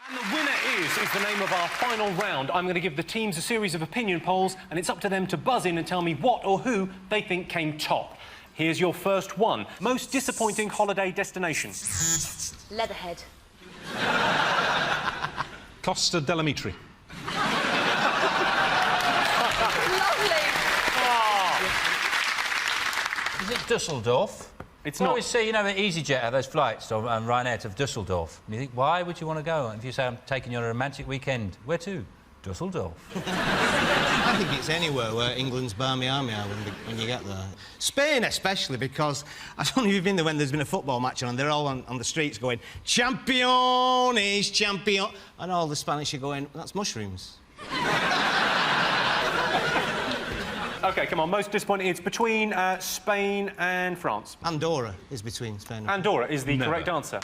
And the winner is the name of our final round. I'm going to give the teams a series of opinion polls, and it's up to them to buzz in and tell me what or who they think came top. Here's your first one. Most disappointing holiday destination. Leatherhead. Costa Delamitri. Lovely. Oh. Is it Dusseldorf? It's I not. always see, you know, the EasyJet have those flights on Ryanair to Dusseldorf. And you think, why would you want to go? And if you say, I'm taking you on a romantic weekend, where to? Dusseldorf. I think it's anywhere where England's barmy army are when you get there. Spain especially, because I don't know if you've been there when there's been a football match on and they're all on the streets going, Championes, champion... And all the Spanish are going, that's mushrooms. OK, come on, most disappointing. It's between Spain and France. Andorra is between Spain and France. Andorra is the correct answer.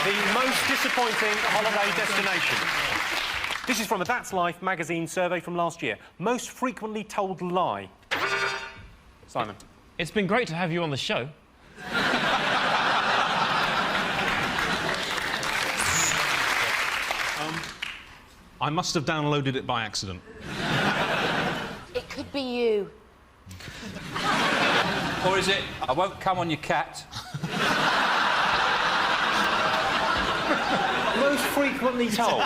The most disappointing holiday destination. This is from a That's Life magazine survey from last year. Most frequently told lie. Simon. It's been great to have you on the show. I must have downloaded it by accident. It could be you. Or is it, I won't come on your cat? Most frequently told.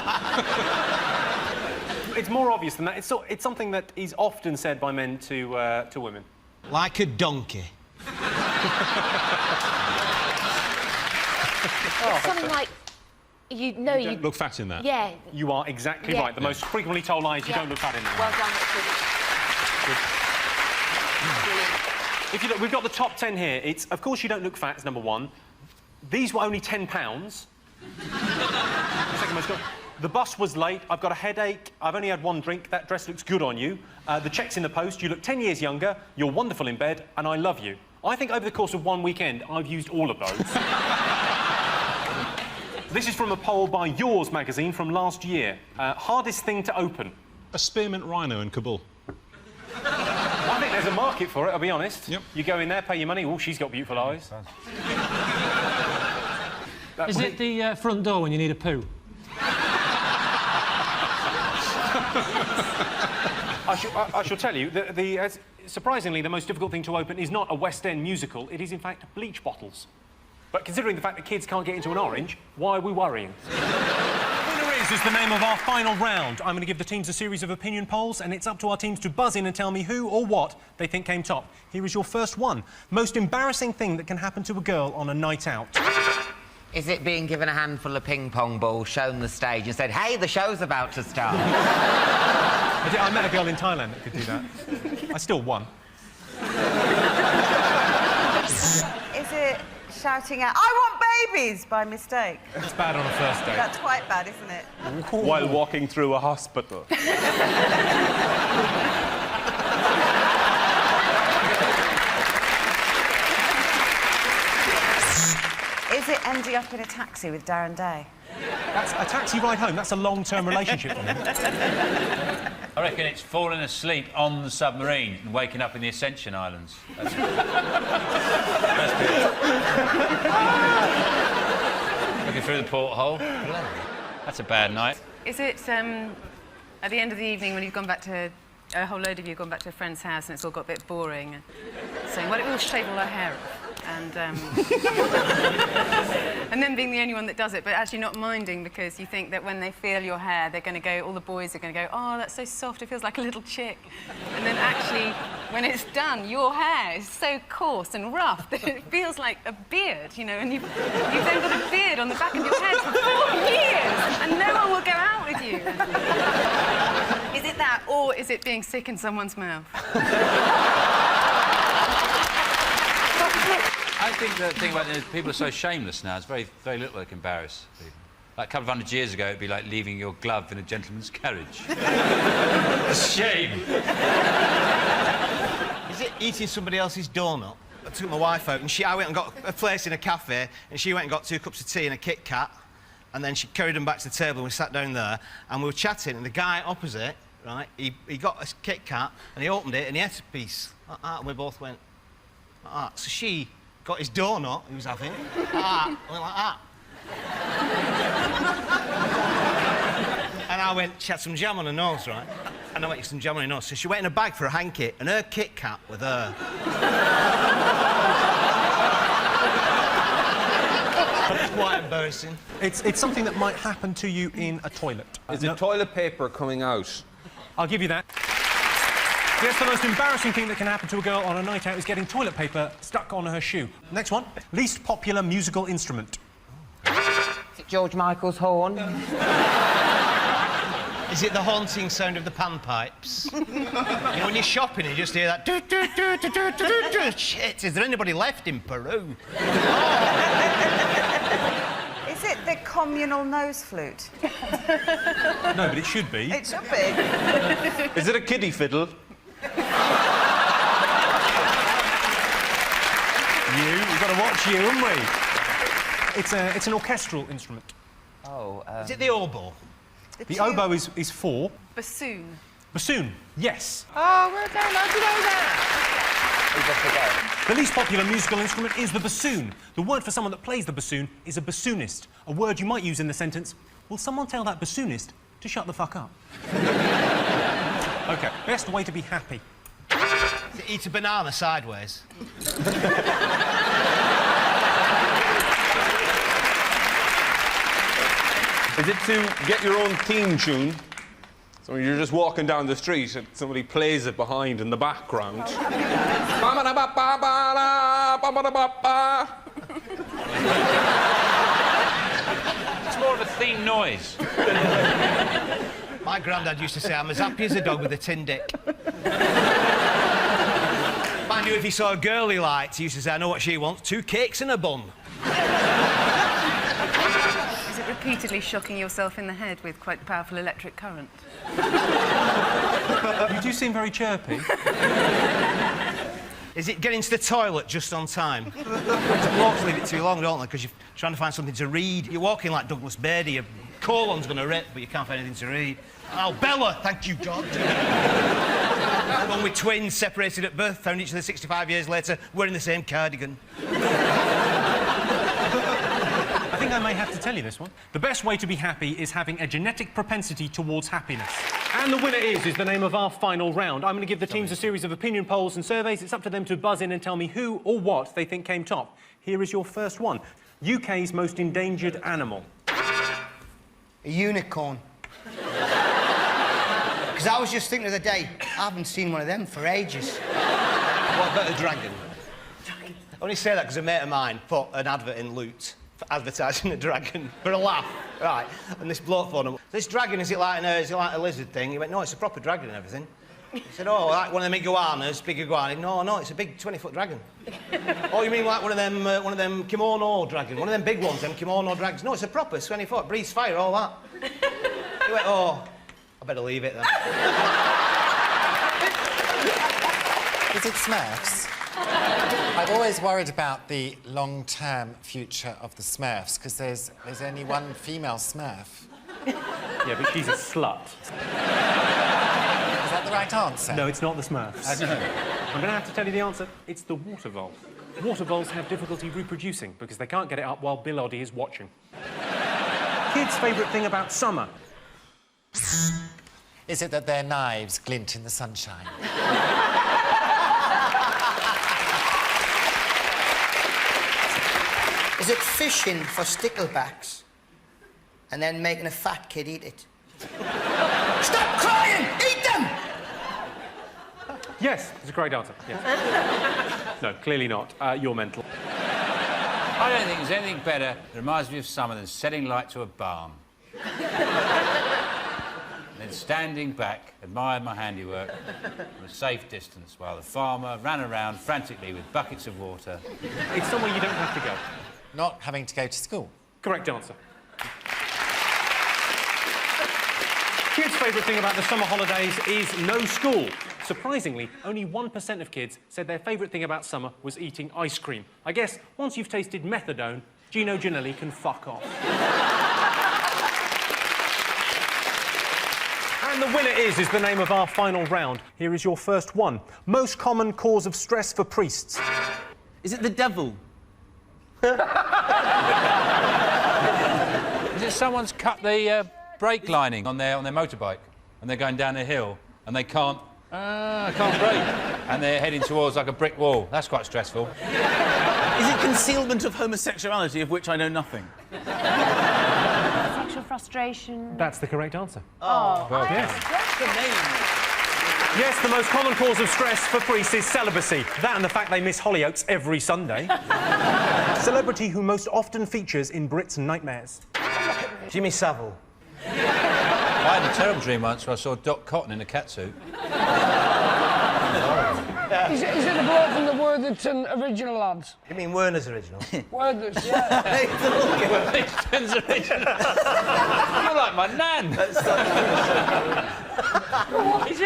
It's more obvious than that. It's something that is often said by men to women. Like a donkey. Something like... You don't look fat in that. Yeah. You are exactly right. The most frequently told lie is you don't look fat in that. Well done, Richard. If you look, we've got the top 10 here. It's, of course, you don't look fat, is number one. These were only £10. The second most. The bus was late. I've got a headache. I've only had one drink. That dress looks good on you. The check's in the post. You look 10 years younger. You're wonderful in bed, and I love you. I think over the course of one weekend, I've used all of those. This is from a poll by Yours magazine from last year. Hardest thing to open. A spearmint rhino in Kabul. I think there's a market for it, I'll be honest. Yep. You go in there, pay your money. Oh, she's got beautiful eyes. Is it the front door when you need a poo? I shall tell you, surprisingly, the most difficult thing to open is not a West End musical. It is, in fact, bleach bottles. But considering the fact that kids can't get into an orange, why are we worrying? Winner is the name of our final round. I'm going to give the teams a series of opinion polls, and it's up to our teams to buzz in and tell me who or what they think came top. Here is your first one. Most embarrassing thing that can happen to a girl on a night out. Is it being given a handful of ping-pong balls, shown the stage and said, hey, the show's about to start? I met a girl in Thailand that could do that. I still won. Is it shouting out, I want babies, by mistake? It's bad on a first date. That's quite bad, isn't it? While walking through a hospital. Is it ending up in a taxi with Darren Day? That's a taxi ride home. That's a long-term relationship for me. I reckon it's falling asleep on the submarine and waking up in the Ascension Islands. That's looking through the porthole. That's a bad night. Is it at the end of the evening when you've gone back to... A whole load of you have gone back to a friend's house and it's all got a bit boring, saying, well, it will shave all our hair off. And then being the only one that does it, but actually not minding because you think that when they feel your hair, they're going to go, all the boys are going to go, oh, that's so soft, it feels like a little chick. And then actually, when it's done, your hair is so coarse and rough that it feels like a beard, you know, and you've then got a beard on the back of your head for 4 years, and no one will go out with you. Is it that, or is it being sick in someone's mouth? I think the thing about people are so shameless now, it's very, very little that can embarrass people. Like a couple of 100 years ago, it'd be like leaving your glove in a gentleman's carriage. Shame. Is it eating somebody else's donut? I took my wife out and I went and got a place in a cafe and she went and got 2 cups of tea and a Kit Kat and then she carried them back to the table and we sat down there and we were chatting and the guy opposite, right, he got a Kit Kat and he opened it and he ate a piece like that and we both went like that. So she got his donut he was having like that. I went like that. And I went, she had some jam on her nose, right? And I went, some jam on her nose. So she went in a bag for a hanky, and her Kit Kat with her. It's quite embarrassing. It's something that might happen to you in a toilet. Is it toilet paper coming out? I'll give you that. Yes, the most embarrassing thing that can happen to a girl on a night out is getting toilet paper stuck on her shoe. Next one. Least popular musical instrument. Is it George Michael's horn? Is it the haunting sound of the panpipes? You know, when you're shopping, you just hear that. Shit, is there anybody left in Peru? Is it the communal nose flute? No, but it should be. It should be. Is it a kiddie fiddle? We've got to watch you, haven't we? It's an orchestral instrument. Oh, Is it the oboe? The oboe is 4. Bassoon. Bassoon, yes. Oh, well done. How did you know that? The least popular musical instrument is the bassoon. The word for someone that plays the bassoon is a bassoonist, a word you might use in the sentence, will someone tell that bassoonist to shut the fuck up? OK, best way to be happy. Eat a banana sideways. Is it to get your own theme tune? So when you're just walking down the street and somebody plays it behind in the background. It's more of a theme noise. My granddad used to say, I'm as happy as a dog with a tin dick. Mind you, if he saw a girl he liked, he used to say, I know what she wants, 2 cakes and a bun. Is it repeatedly shocking yourself in the head with quite powerful electric current? You do seem very chirpy. Is it getting to the toilet just on time? Blokes leave it too long, don't they? Because you're trying to find something to read. You're walking like Douglas Beardy, your colon's going to rip, but you can't find anything to read. Oh, Bella, thank you, God. One with twins separated at birth, found each other 65 years later, wearing the same cardigan. I think I may have to tell you this one. The best way to be happy is having a genetic propensity towards happiness. And the winner is the name of our final round. I'm going to give the teams a series of opinion polls and surveys. It's up to them to buzz in and tell me who or what they think came top. Here is your first one. UK's most endangered animal. A unicorn. Because I was just thinking the other day, I haven't seen one of them for ages. What about a dragon? I only say that because a mate of mine put an advert in Loot for advertising a dragon for a laugh, right? And this bloke phoned him. This dragon, is it like a lizard thing? He went, no, it's a proper dragon and everything. He said, oh, like one of them iguanas, big iguana. No, it's a big 20-foot dragon. Oh, you mean like one of them kimono dragon? One of them big ones, them kimono dragons? No, it's a proper 20-foot, breathes fire, all that. He went, oh, I better leave it then. Is it Smurfs? I've always worried about the long-term future of the Smurfs, because there's only one female Smurf. Yeah, but she's a slut. Is that the right answer? No, it's not the Smurfs. I'm going to have to tell you the answer. It's the water vole. Water voles have difficulty reproducing because they can't get it up while Bill Oddie is watching. Kids' favourite thing about summer. Is it that their knives glint in the sunshine? Is it fishing for sticklebacks and then making a fat kid eat it? Stop crying! Eat them! Yes, it's a great answer. Yes. No, clearly not. You're mental. I don't think there's anything better that reminds me of summer than setting light to a barn. Then standing back, admired my handiwork from a safe distance while the farmer ran around frantically with buckets of water. It's somewhere you don't have to go. Not having to go to school. Correct answer. Kids' favourite thing about the summer holidays is no school. Surprisingly, only 1% of kids said their favourite thing about summer was eating ice cream. I guess once you've tasted methadone, Gino Ginelli can fuck off. And the winner is the name of our final round. Here is your first one. Most common cause of stress for priests. Is it the devil? Is it someone's cut the brake lining on their motorbike and they're going down a hill and they can't brake and they're heading towards like a brick wall. That's quite stressful. Is it concealment of homosexuality, of which I know nothing? Sexual frustration. That's the correct answer. Oh, well, yes. What's the name? Yes, the most common cause of stress for priests is celibacy. That and the fact they miss Hollyoaks every Sunday. Celebrity who most often features in Brits' nightmares. Jimmy Savile. I had a terrible dream once where I saw Doc Cotton in a catsuit. Is it the bloke from the Worthington original lads? You mean Werner's original? Worthington, yeah. Worthington's original. You're like my nan.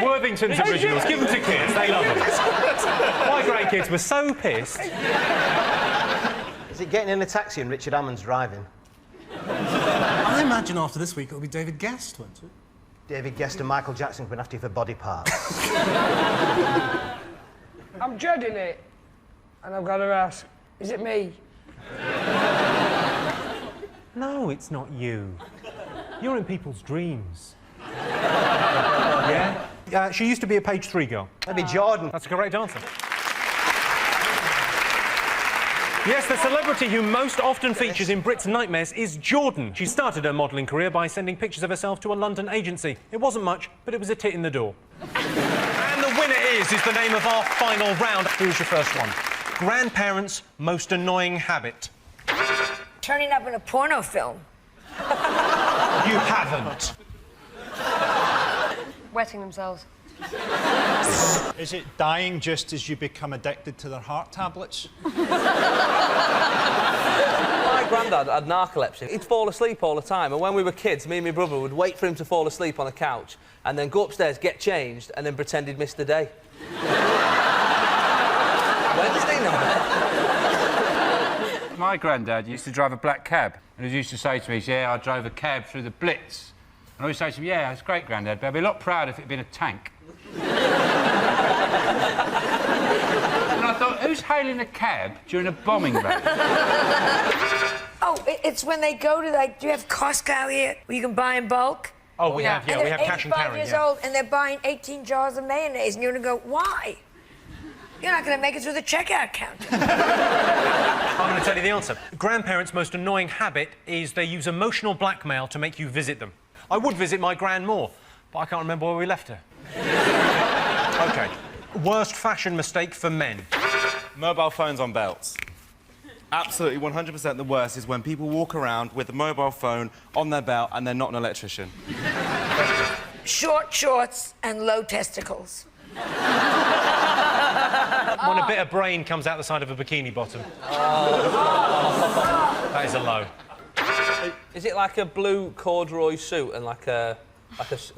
Worthington's originals. Give them to kids. They love them. My grandkids were so pissed. Is it getting in a taxi and Richard Hammond's driving? I imagine after this week it'll be David Guest, won't it? David Guest and Michael Jackson have been after you for body parts. I'm dreading it. And I've got to ask, is it me? No, it's not you. You're in people's dreams. Yeah? She used to be a page 3 girl. That'd be Jordan. That's a correct answer. Yes, the celebrity who most often features in Brits' nightmares is Jordan. She started her modelling career by sending pictures of herself to a London agency. It wasn't much, but it was a tit in the door. And the winner is the name of our final round. Who's your first one? Grandparents' most annoying habit. Turning up in a porno film. You haven't. Wetting themselves. Is it dying just as you become addicted to their heart tablets? My granddad had narcolepsy. He'd fall asleep all the time, and when we were kids, me and my brother would wait for him to fall asleep on the couch and then go upstairs, get changed, and then pretend he'd missed the day. Wednesday night. My granddad used to drive a black cab, and he used to say to me, yeah, I drove a cab through the Blitz. And I always say to him, yeah, it's great, Grandad, but I'd be a lot prouder if it had been a tank. And I thought, who's hailing a cab during a bombing run? Oh, it's when they go to, like, do you have Costco here where you can buy in bulk? Oh, we have, yeah, we have cash and carry. 85 years old, and they're buying 18 jars of mayonnaise, and you're going to go, why? You're not going to make it through the checkout counter. I'm going to tell you the answer. Grandparents' most annoying habit is they use emotional blackmail to make you visit them. I would visit my gran more, but I can't remember where we left her. OK. Worst fashion mistake for men. Mobile phones on belts. Absolutely 100% the worst is when people walk around with a mobile phone on their belt and they're not an electrician. Short shorts and low testicles. When a bit of brain comes out the side of a bikini bottom. That is a low. Is it like a blue corduroy suit and like a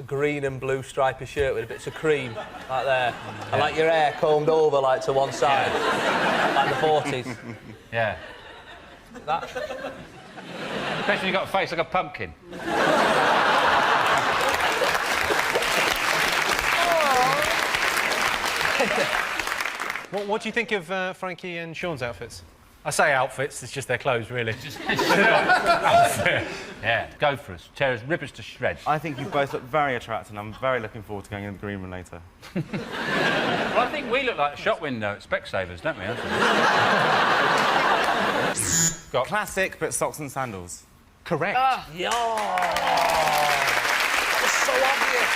green and blue stripy shirt with bits of cream, like there, and like your hair combed over, like to one side, like the 40s? Yeah. That? Especially you've got a face like a pumpkin. What do you think of Frankie and Sean's outfits? I say outfits, it's just their clothes, really. Outfit. Yeah, go for us. Tear us, rip us to shreds. I think you both look very attractive, and I'm very looking forward to going in the green room later. Well, I think we look like a shop window at Specsavers, don't we? Got classic, but socks and sandals. Correct. Yeah. That's so obvious.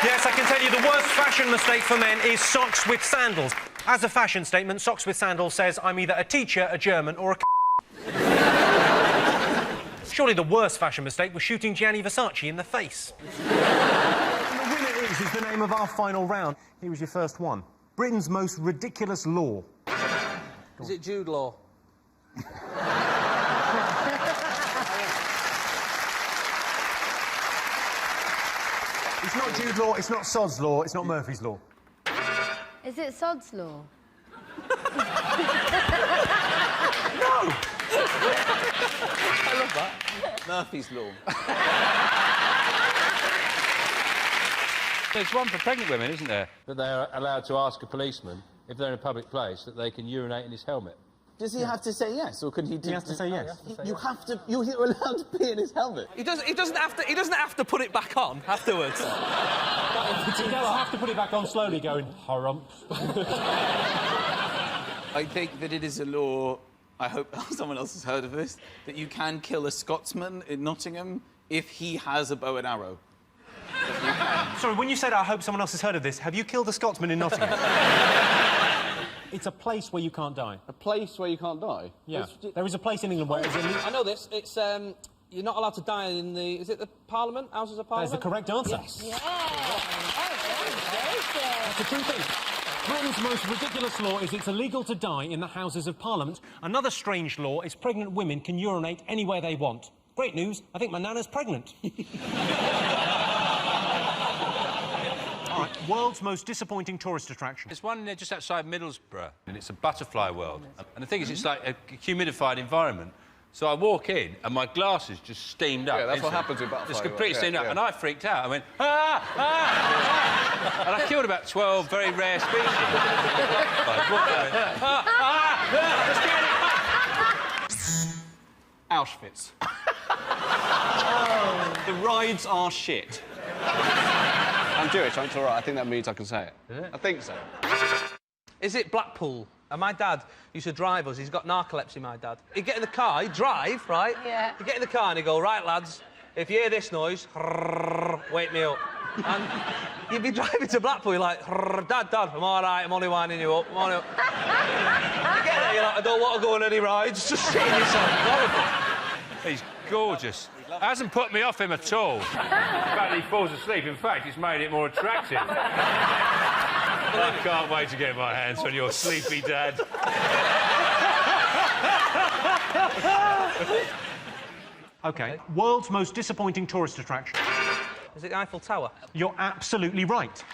Yes, I can tell you the worst fashion mistake for men is socks with sandals. As a fashion statement, socks with sandals says I'm either a teacher, a German, or a Surely the worst fashion mistake was shooting Gianni Versace in the face. And the winner is the name of our final round. Here was your first one. Britain's most ridiculous law. Is it Jude Law? It's not Jude Law, it's not Sod's Law, it's not Murphy's Law. Is it Sod's Law? No! I love that. Murphy's Law. There's one for pregnant women, isn't there? That they're allowed to ask a policeman, if they're in a public place, that they can urinate in his helmet. Does he have to say yes, or can he do... He has to say yes. You have to... You're allowed to pee in his helmet. He doesn't have to put it back on afterwards. He'll have to put it back on slowly, going, harump. I think that it is a law, I hope someone else has heard of this, that you can kill a Scotsman in Nottingham if he has a bow and arrow. Sorry, when you said I hope someone else has heard of this, have you killed a Scotsman in Nottingham? It's a place where you can't die. A place where you can't die? Yeah. There is a place in England where it's illegal. I know this. It's, you're not allowed to die in the... Is it the Parliament? Houses of Parliament? That's the correct answer. Yes. Yeah. That's the true thing. Britain's most ridiculous law is it's illegal to die in the Houses of Parliament. Another strange law is pregnant women can urinate anywhere they want. Great news, I think my nana's pregnant. All right, world's most disappointing tourist attraction. There's one just outside Middlesbrough, and it's a butterfly world. And the thing is, it's like a humidified environment. So I walk in, and my glasses just steamed up. Yeah, that's what happens with butterfly It's completely world, steamed up, yeah. and I freaked out. I went, ah, ah, and I killed about 12 very rare species. Auschwitz. The rides are shit. I'm Jewish, it's all right. I think that means I can say it. Is it? I think so. Is it Blackpool? And my dad used to drive us. He's got narcolepsy, my dad. He'd get in the car, he'd drive, right? Yeah. He'd get in the car and he'd go, right, lads, if you hear this noise, wake me up. And you'd be driving to Blackpool, you're like, Dad, I'm all right, I'm only winding you up, I'm only up. You get there, you're like, I don't want to go on any rides, just sit in yourself. It's horrible. He's gorgeous. Hasn't put me off him at all. In fact, he falls asleep. In fact, it's made it more attractive. I can't wait to get my hands on your sleepy dad. OK, world's most disappointing tourist attraction. Is it the Eiffel Tower? You're absolutely right.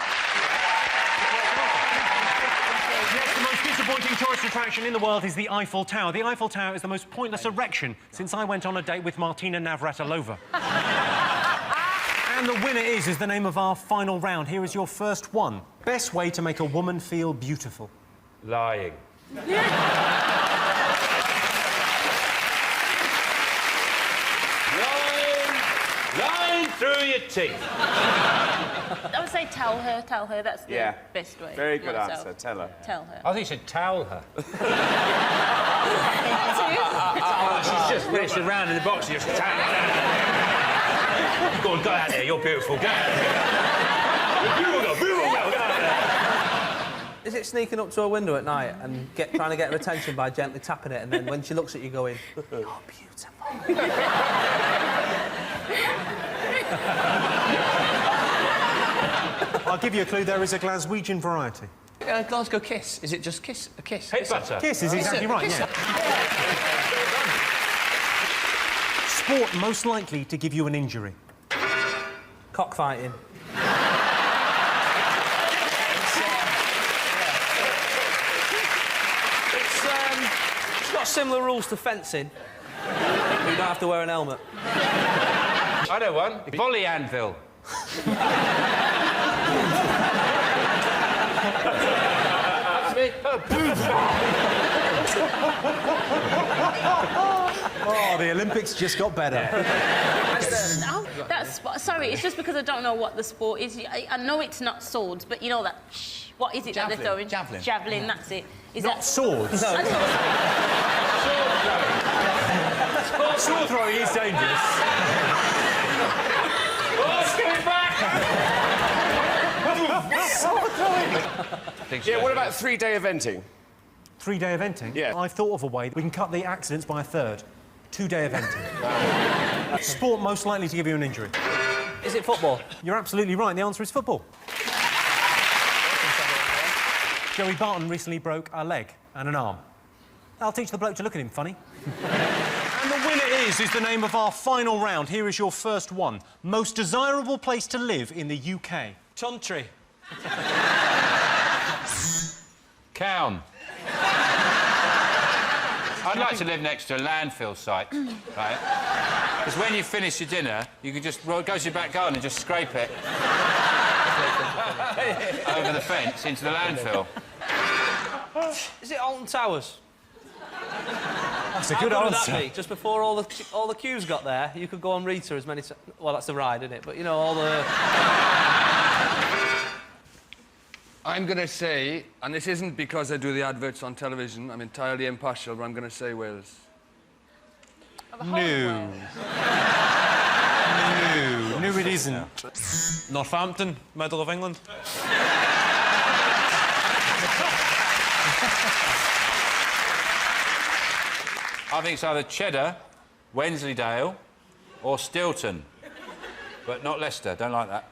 Yes, the most disappointing tourist attraction in the world is the Eiffel Tower. The Eiffel Tower is the most pointless erection since I went on a date with Martina Navratilova. And the winner is the name of our final round. Here is your first one. Best way to make a woman feel beautiful. Lying. Lying through your teeth. I would say tell her, that's the best way. Very good Not answer, so. tell her. Tell her. I think you said towel her. She's just finished the round in the box, you just towel her. Go on, go out there, you're beautiful, go out there. Beautiful, go out there. Is it sneaking up to her window at night and trying to get her attention by gently tapping it, and then when she looks at you going, you're beautiful? I'll give you a clue, there is a Glaswegian variety. Glasgow kiss. Is it just kiss? A kiss? Hit butter. Kiss is exactly right, yeah. Sport most likely to give you an injury. Cockfighting. It's got similar rules to fencing. You don't have to wear an helmet. I know one. Volley anvil. That's me. Oh, the Olympics just got better. Sorry, it's just because I don't know what the sport is. I know it's not swords, but you know that... What is it that they're throwing? Javelin. Javelin, that's it. Is Not that... swords. No. Sword throwing is dangerous. Let's get it back! Sword throwing. Yeah, what about 3-day eventing? 3-day eventing? Yeah. I've thought of a way we can cut the accidents by a third. 2-day eventing. Sport most likely to give you an injury. Is it football? You're absolutely right. The answer is football. Joey Barton recently broke a leg and an arm. I'll teach the bloke to look at him funny. And the winner is the name of our final round. Here is your first one. Most desirable place to live in the UK. Tuntry. Cown. I'd like to live next to a landfill site, right? Because when you finish your dinner, you can just go to your back garden and just scrape it over the fence into the landfill. Is it Alton Towers? That's a How good good would answer. that be? Just before all the cues got there, you could go on Rita as many times. Well, that's the ride, isn't it? But, you know, all the... I'm going to say, and this isn't because I do the adverts on television, I'm entirely impartial, but I'm going to say Wales. No. No, it isn't. Northampton, middle of England. I think it's either Cheddar, Wensleydale, or Stilton. But not Leicester, don't like that.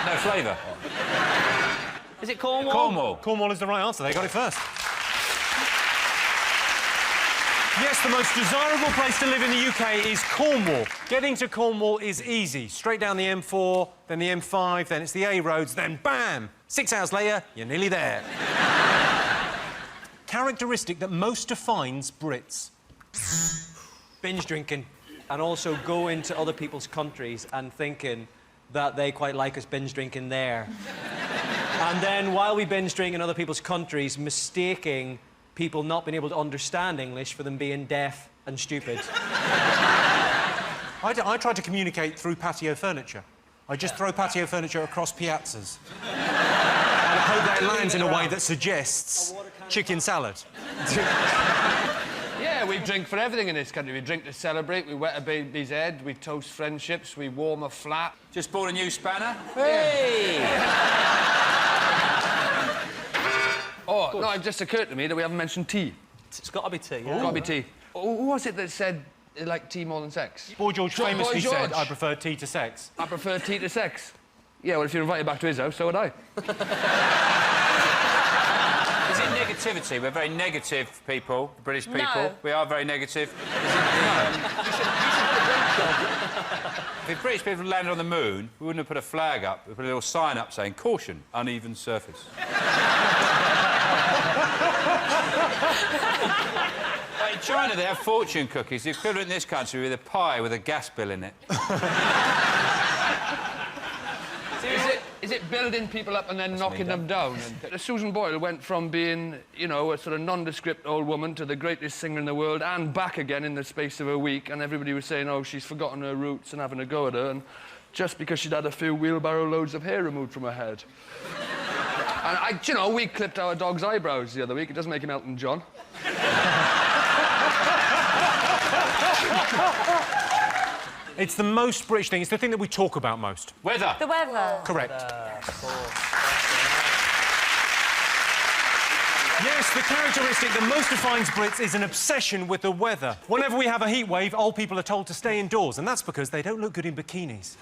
No flavour. Is it Cornwall? Cornwall. Cornwall is the right answer. They got it first. Yes, the most desirable place to live in the UK is Cornwall. Getting to Cornwall is easy. Straight down the M4, then the M5, then it's the A roads, then bam! 6 hours later, you're nearly there. Characteristic that most defines Brits. Binge drinking. And also go into other people's countries and thinking that they quite like us binge drinking there. And then, while we binge drink in other people's countries, mistaking people not being able to understand English for them being deaf and stupid. I try to communicate through patio furniture. I just throw patio furniture across piazzas. And I hope that it lands in a way that suggests chicken salad. Yeah, we drink for everything in this country. We drink to celebrate, we wet a baby's head, we toast friendships, we warm a flat. Just bought a new spanner. Hey! Oh, no, it just occurred to me that we haven't mentioned tea. It's got to be tea, yeah? It's got to be tea. Oh, who was it that said they like tea more than sex? Boy George famously Boy George. said, I prefer tea to sex. I prefer tea to sex. Yeah, well, if you're invited back to his house, so would I. Is it negativity? We're very negative people, British people. No. We are very negative. Is it if British people landed on the moon, we wouldn't have put a flag up. We put a little sign up saying, caution, uneven surface. In China, they have fortune cookies. The equivalent in this country with a pie with a gas bill in it. Is it building people up and then knocking them down? Susan Boyle went from being, you know, a sort of nondescript old woman to the greatest singer in the world and back again in the space of a week, and everybody was saying, oh, she's forgotten her roots and having a go at her, and just because she'd had a few wheelbarrow loads of hair removed from her head. And, you know, we clipped our dog's eyebrows the other week. It doesn't make him Elton John. It's the most British thing. It's the thing that we talk about most. Weather. The weather. Correct. Yes, the characteristic that most defines Brits is an obsession with the weather. Whenever we have a heat wave, old people are told to stay indoors, and that's because they don't look good in bikinis.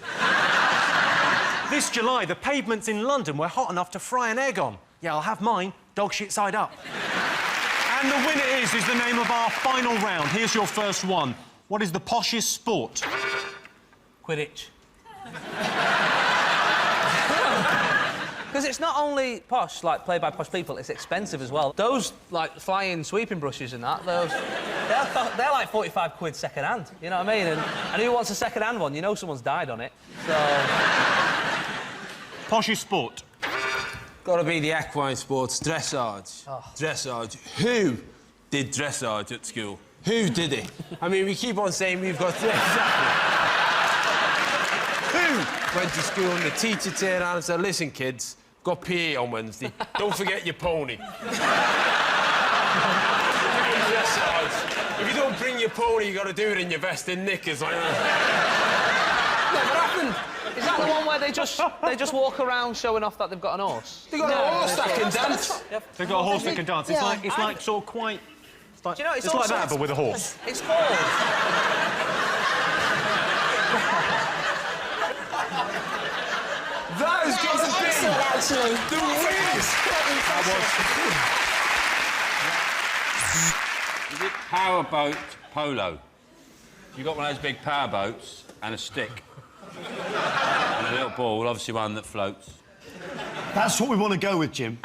This July, the pavements in London were hot enough to fry an egg on. Yeah, I'll have mine, dog shit side up. And the winner is the name of our final round. Here's your first one. What is the poshest sport? Quidditch. Because it's not only posh, like, played by posh people, it's expensive as well. Those, like, flying sweeping brushes and that, they're like 45 quid second-hand, you know what I mean? And who wants a second-hand one? You know someone's died on it, so... Poshest sport. Gotta be the equine sports, dressage. Oh. Dressage. Who did dressage at school? Who did it? I mean, we keep on saying we've got... Exactly. Who went to school and the teacher turned around and said, listen, kids, got PE on Wednesday. Don't forget your pony. Dressage. If you don't bring your pony, you got to do it in your vest and knickers. Like that. What happened? Is that the one where they just walk around showing off that they've got an horse? They got a horse that can dance. They've got a horse that can dance. It's like sort of quite... It's like, Do you know, it's like that, but with a horse. It's called... That is good as actually. The winners! Is it powerboat polo? You've got one of those big power boats and a stick. And a little ball, obviously one that floats. That's what we want to go with, Jim.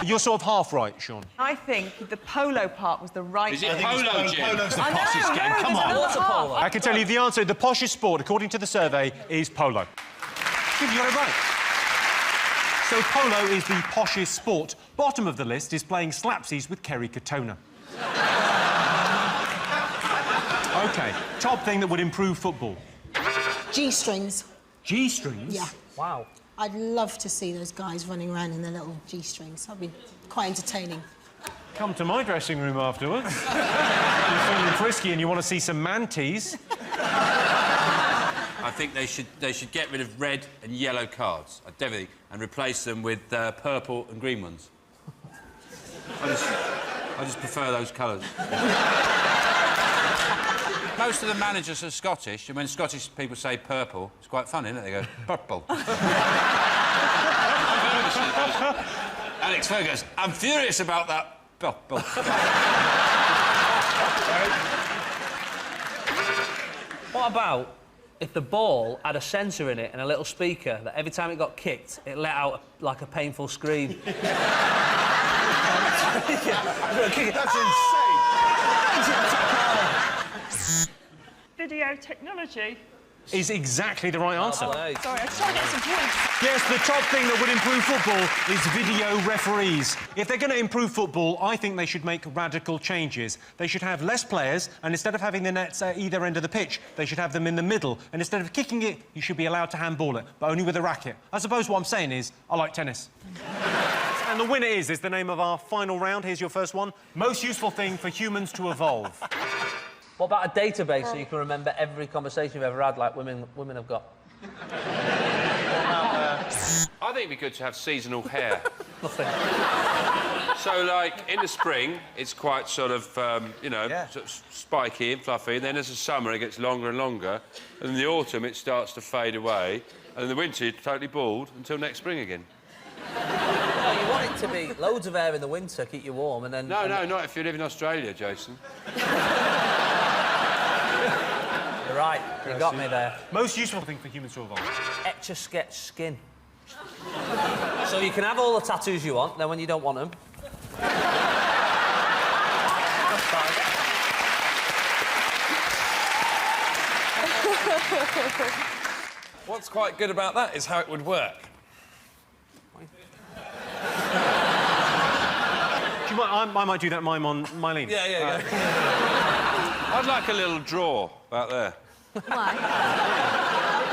You're sort of half right, Sean. I think the polo part was the right... Is it polo, Jim? Polo's the poshest game, come on. What's a polo? I can tell you the answer. The poshest sport, according to the survey, is polo. You got it right. So polo is the poshest sport, but bottom of the list is playing slapsies with Kerry Katona. OK, top thing that would improve football. G-strings. G-strings? Yeah. Wow. I'd love to see those guys running around in their little G-strings. That'd be quite entertaining. Come to my dressing room afterwards. You're feeling frisky and you want to see some mantees. I think they should get rid of red and yellow cards, definitely, and replace them with purple and green ones. I just prefer those colours. Most of the managers are Scottish, and when Scottish people say purple, it's quite funny, isn't it? They go, purple. Alex Fergus, I'm furious about that purple. What about if the ball had a sensor in it and a little speaker that every time it got kicked, it let out like a painful scream? That's insane. Video technology. Is exactly the right answer. Sorry, I was trying to get some points. Yes, the top thing that would improve football is video referees. If they're going to improve football, I think they should make radical changes. They should have less players, and instead of having the nets at either end of the pitch, they should have them in the middle. And instead of kicking it, you should be allowed to handball it, but only with a racket. I suppose what I'm saying is, I like tennis. And the winner is the name of our final round. Here's your first one. Most useful thing for humans to evolve. What about a database so you can remember every conversation you've ever had, like women have got? I think it'd be good to have seasonal hair. Nothing. So, like, in the spring, it's quite sort of, sort of spiky and fluffy. And then as the summer, it gets longer and longer. And in the autumn, it starts to fade away. And in the winter, you're totally bald until next spring again. No, you want it to be loads of hair in the winter, keep you warm, and then... No, not if you live in Australia, Jason. You're right, you got me there. Most useful thing for humans to evolve. Etch-a-sketch skin. So you can have all the tattoos you want, then when you don't want them... That's fine. What's quite good about that is how it would work. Do you mind, I might do that mime on Mylene. Yeah. I'd like a little drawer back there. Why?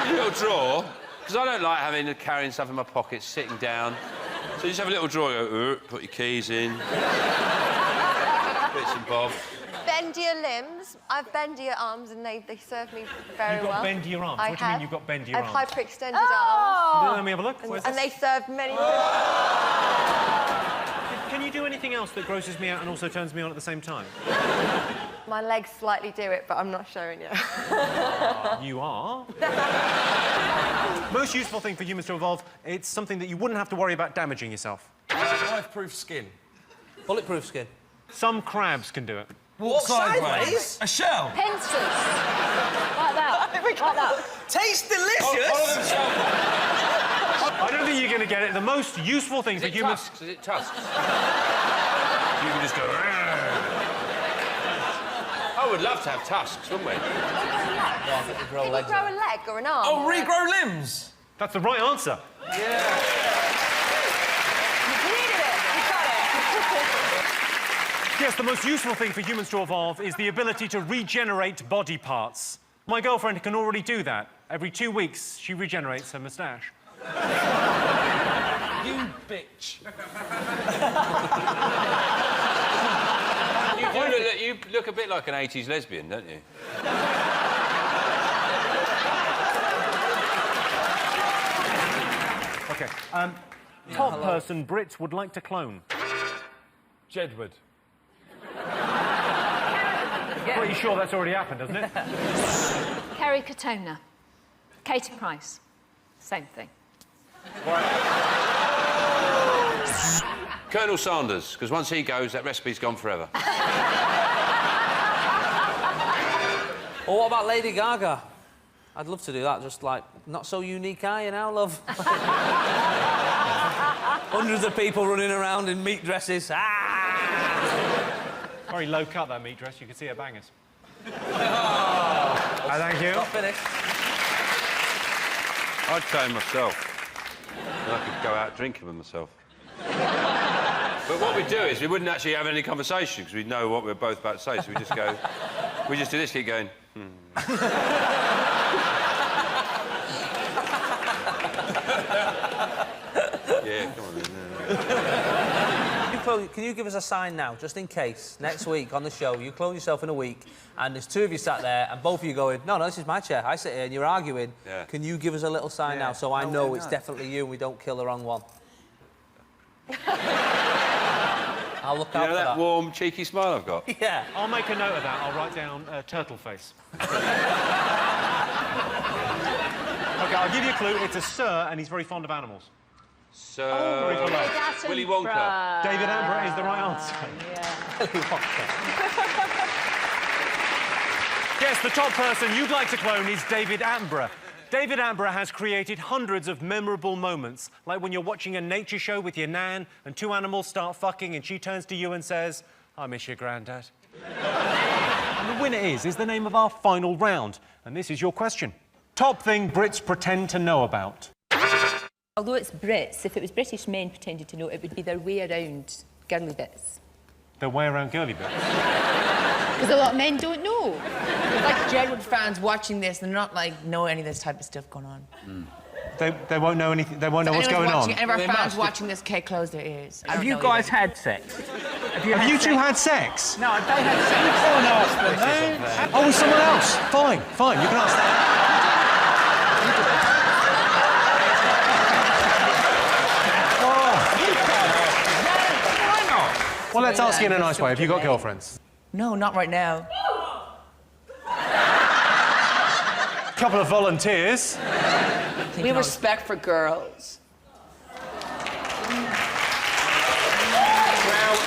A little drawer, because I don't like carrying stuff in my pockets, sitting down. So you just have a little drawer, go, put your keys in, bits and bobs. Bendier limbs. I've bendier arms and they serve me very well. You've got bendier arms? I What do you mean you've got bendier I have arms? hyperextended arms. Let me have a look. And they serve many... Can you do anything else that grosses me out and also turns me on at the same time? My legs slightly do it, but I'm not showing you. You are. Most useful thing for humans to evolve, it's something that you wouldn't have to worry about damaging yourself. Life-proof skin. Bulletproof skin. Some crabs can do it. Walk sideways? A shell? Pincers. Like that. Like that. Tastes delicious! I don't think you're going to get it. The most useful thing for humans... Tusks? Is it tusks? You can just go... I would love to have tusks, wouldn't we? Yeah, I think we grow Can you legs. grow a leg or an arm? Oh, or regrow limbs! That's the right answer. You needed it. You got it. Yes, the most useful thing for humans to evolve is the ability to regenerate body parts. My girlfriend can already do that. Every 2 weeks, she regenerates her moustache. You bitch. You look a bit like an 80s lesbian, don't you? OK. Top person Brits would like to clone. Jedward. Pretty sure that's already happened, hasn't it? Kerry Katona. Katie Price. Same thing. Colonel Sanders, because once he goes, that recipe's gone forever. Or what about Lady Gaga? I'd love to do that, just like, not so unique, are you now, love? Hundreds of people running around in meat dresses. Very low cut, that meat dress. You can see her bangers. Thank you. Not finished. I'd clone myself. And I could go out drinking with myself. But what we do is we wouldn't actually have any conversation because we'd know what we're both about to say, so we just go... we just do this, keep going... Yeah, come on then. Can you give us a sign now, just in case, next week on the show, you clone yourself in a week, and there's two of you sat there, and both of you going, no, this is my chair, I sit here, and you're arguing. Yeah. Can you give us a little sign now so I know it's definitely you and we don't kill the wrong one? I'll look out for that. Warm, cheeky smile I've got? Yeah. I'll make a note of that. I'll write down turtle face. OK, I'll give you a clue. It's a sir, and he's very fond of animals. Sir... Very polite. Willy Wonka. David Attenborough is the right answer. Willy Wonka. Yes, the top person you'd like to clone is David Attenborough. David Attenborough has created hundreds of memorable moments, like when you're watching a nature show with your nan and two animals start fucking and she turns to you and says, I miss your granddad. And the winner is the name of our final round. And this is your question. Top thing Brits pretend to know about. Although it's Brits, if it was British men pretended to know, it would be their way around girly bits. Their way around girly bits? Because a lot of men don't know. Like Jedward fans watching this, they're not like know any of this type of stuff going on. They won't know anything. They won't know what's going on. Any of our fans watching this can't close their ears. Have you guys had sex? Have you two had sex? No, they had sex. Oh, no. Oh, with someone else. Fine, fine. You can ask that. Well, let's ask you in a nice way. Have you got girlfriends? No, not right now. Couple of volunteers. We have respect for girls.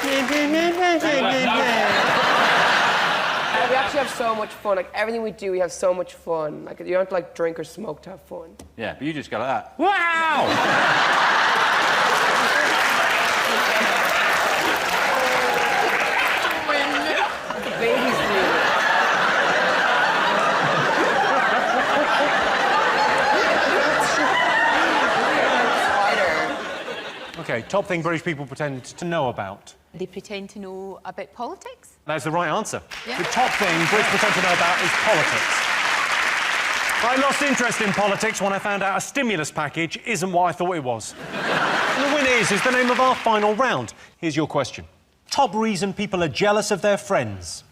We actually have so much fun. Like, everything we do, we have so much fun. Like, you don't have to, like, drink or smoke to have fun. Yeah, but you just go like that. Wow! Babies do. OK, top thing British people pretend to know about. They pretend to know about politics. That's the right answer. Yeah. The top thing Brits pretend to know about is politics. I lost interest in politics when I found out a stimulus package isn't what I thought it was. And the winner is the name of our final round. Here's your question. Top reason people are jealous of their friends.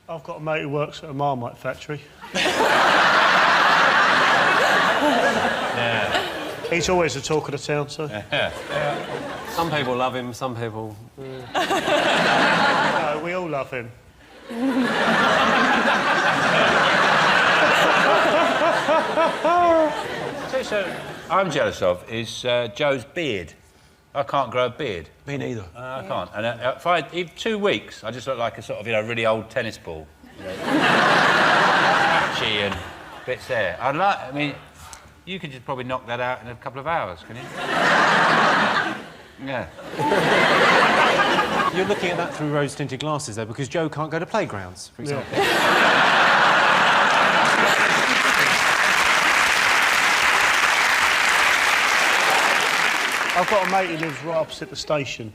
I've got a mate who works at a Marmite factory. Yeah. He's always the talk of the town, so... Yeah. Some people love him, some people... No, we all love him. So I'm jealous of is Joe's beard. I can't grow a beard. Me neither. I can't. And if I... 2 weeks, I just look like a sort of, really old tennis ball. Patchy and bits there. I mean... You could just probably knock that out in a couple of hours, can you? Yeah. You're looking at that through rose-tinted glasses, though, because Joe can't go to playgrounds, for example. I've got a mate who lives right opposite the station.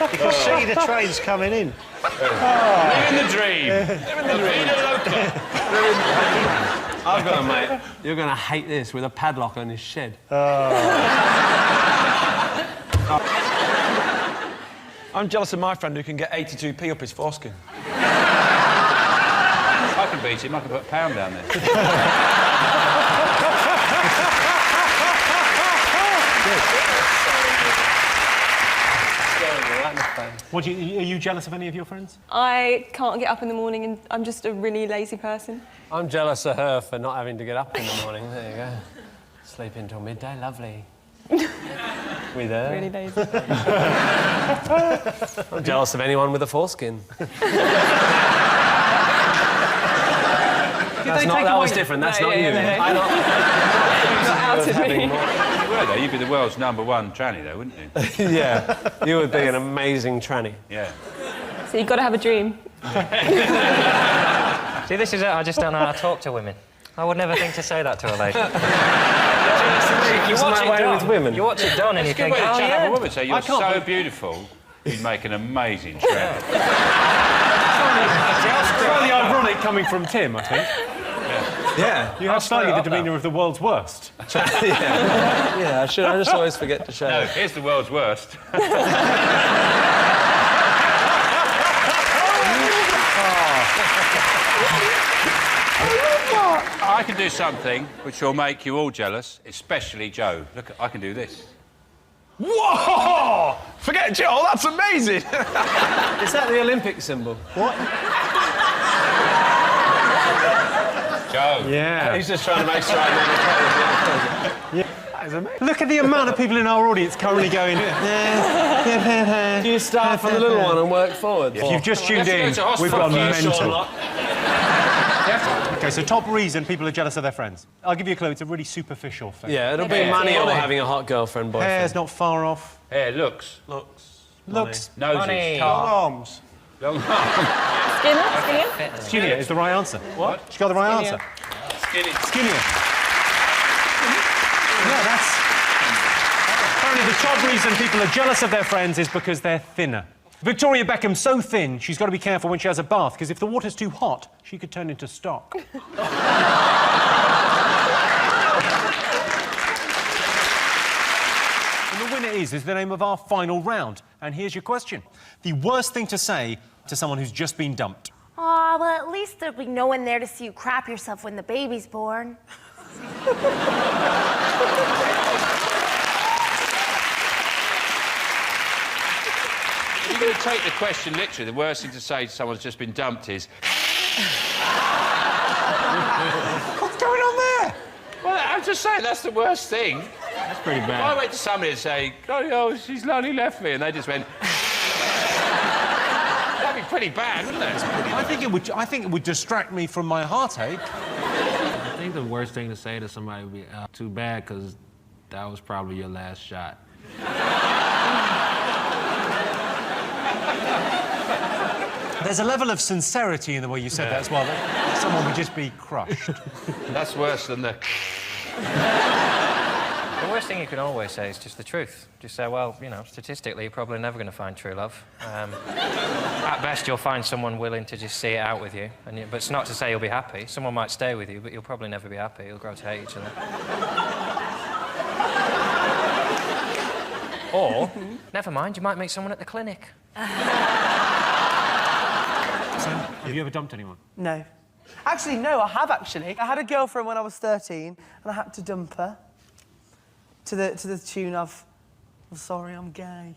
You can see the trains coming in. Living the dream. Living the dream. I've got a mate. You're going to hate this with a padlock on his shed. I'm jealous of my friend who can get 82p up his foreskin. I can beat him. I can put a pound down there. Are you jealous of any of your friends? I can't get up in the morning and I'm just a really lazy person. I'm jealous of her for not having to get up in the morning. There you go. Sleep until midday, lovely. We there? Really lazy. I'm jealous of anyone with a foreskin. That was different, that's not you. I'm not... out of me. You were, though. You'd be the world's #1 tranny, though, wouldn't you? Yeah, you would be an amazing tranny. Yeah. So you've got to have a dream. So See, this is it. I just don't know how to talk to women. I would never think to say that to a lady. You watch it done and you think, oh, yeah. A woman say, you're so beautiful, you'd make an amazing trend. It's slightly ironic coming from Tim, I think. Yeah. You have slightly the demeanour of the world's worst. Yeah, I just always forget to share. No, here's the world's worst. I can do something which will make you all jealous, especially Joe. Look, I can do this. Whoa! Forget Joe, that's amazing! Is that the Olympic symbol? What? Joe. Yeah. He's just trying to make sure I Yeah. That is amazing. Look at the amount of people in our audience currently going... Do you start from the little one and work forward? If you've just tuned in, we've gone mental. OK, so top reason people are jealous of their friends. I'll give you a clue, it's a really superficial thing. Yeah, it'll be money or having a hot girlfriend, boyfriend. Hair's not far off. Hair, looks. Looks. Noses. Money. Long arms. Long arms. Skinnier? Skinnier is the right answer. What? She got the right answer. Skinnier. Yeah, that's... Apparently the top reason people are jealous of their friends is because they're thinner. Victoria Beckham's so thin, she's got to be careful when she has a bath, because if the water's too hot, she could turn into stock. And the winner is the name of our final round. And here's your question. The worst thing to say to someone who's just been dumped. Aw, well, at least there'll be no one there to see you crap yourself when the baby's born. You're going to take the question literally. The worst thing to say to someone who's just been dumped is... What's going on there? Well, I'm just saying that's the worst thing. That's pretty bad. If I went to somebody and say, oh, she's lonely left me, and they just went... That'd be pretty bad, wouldn't it? I think it would distract me from my heartache. I think the worst thing to say to somebody would be, too bad, because that was probably your last shot. There's a level of sincerity in the way you said that as well, that someone would just be crushed. That's worse than the... The worst thing you can always say is just the truth. Just say, well, you know, statistically, you're probably never going to find true love. At best, you'll find someone willing to just see it out with you. But it's not to say you'll be happy. Someone might stay with you, but you'll probably never be happy. You'll grow to hate each other. Or, never mind, you might meet someone at the clinic. Have you ever dumped anyone? No. Actually, no, I have, actually. I had a girlfriend when I was 13, and I had to dump her. To the tune of, I'm sorry, I'm gay.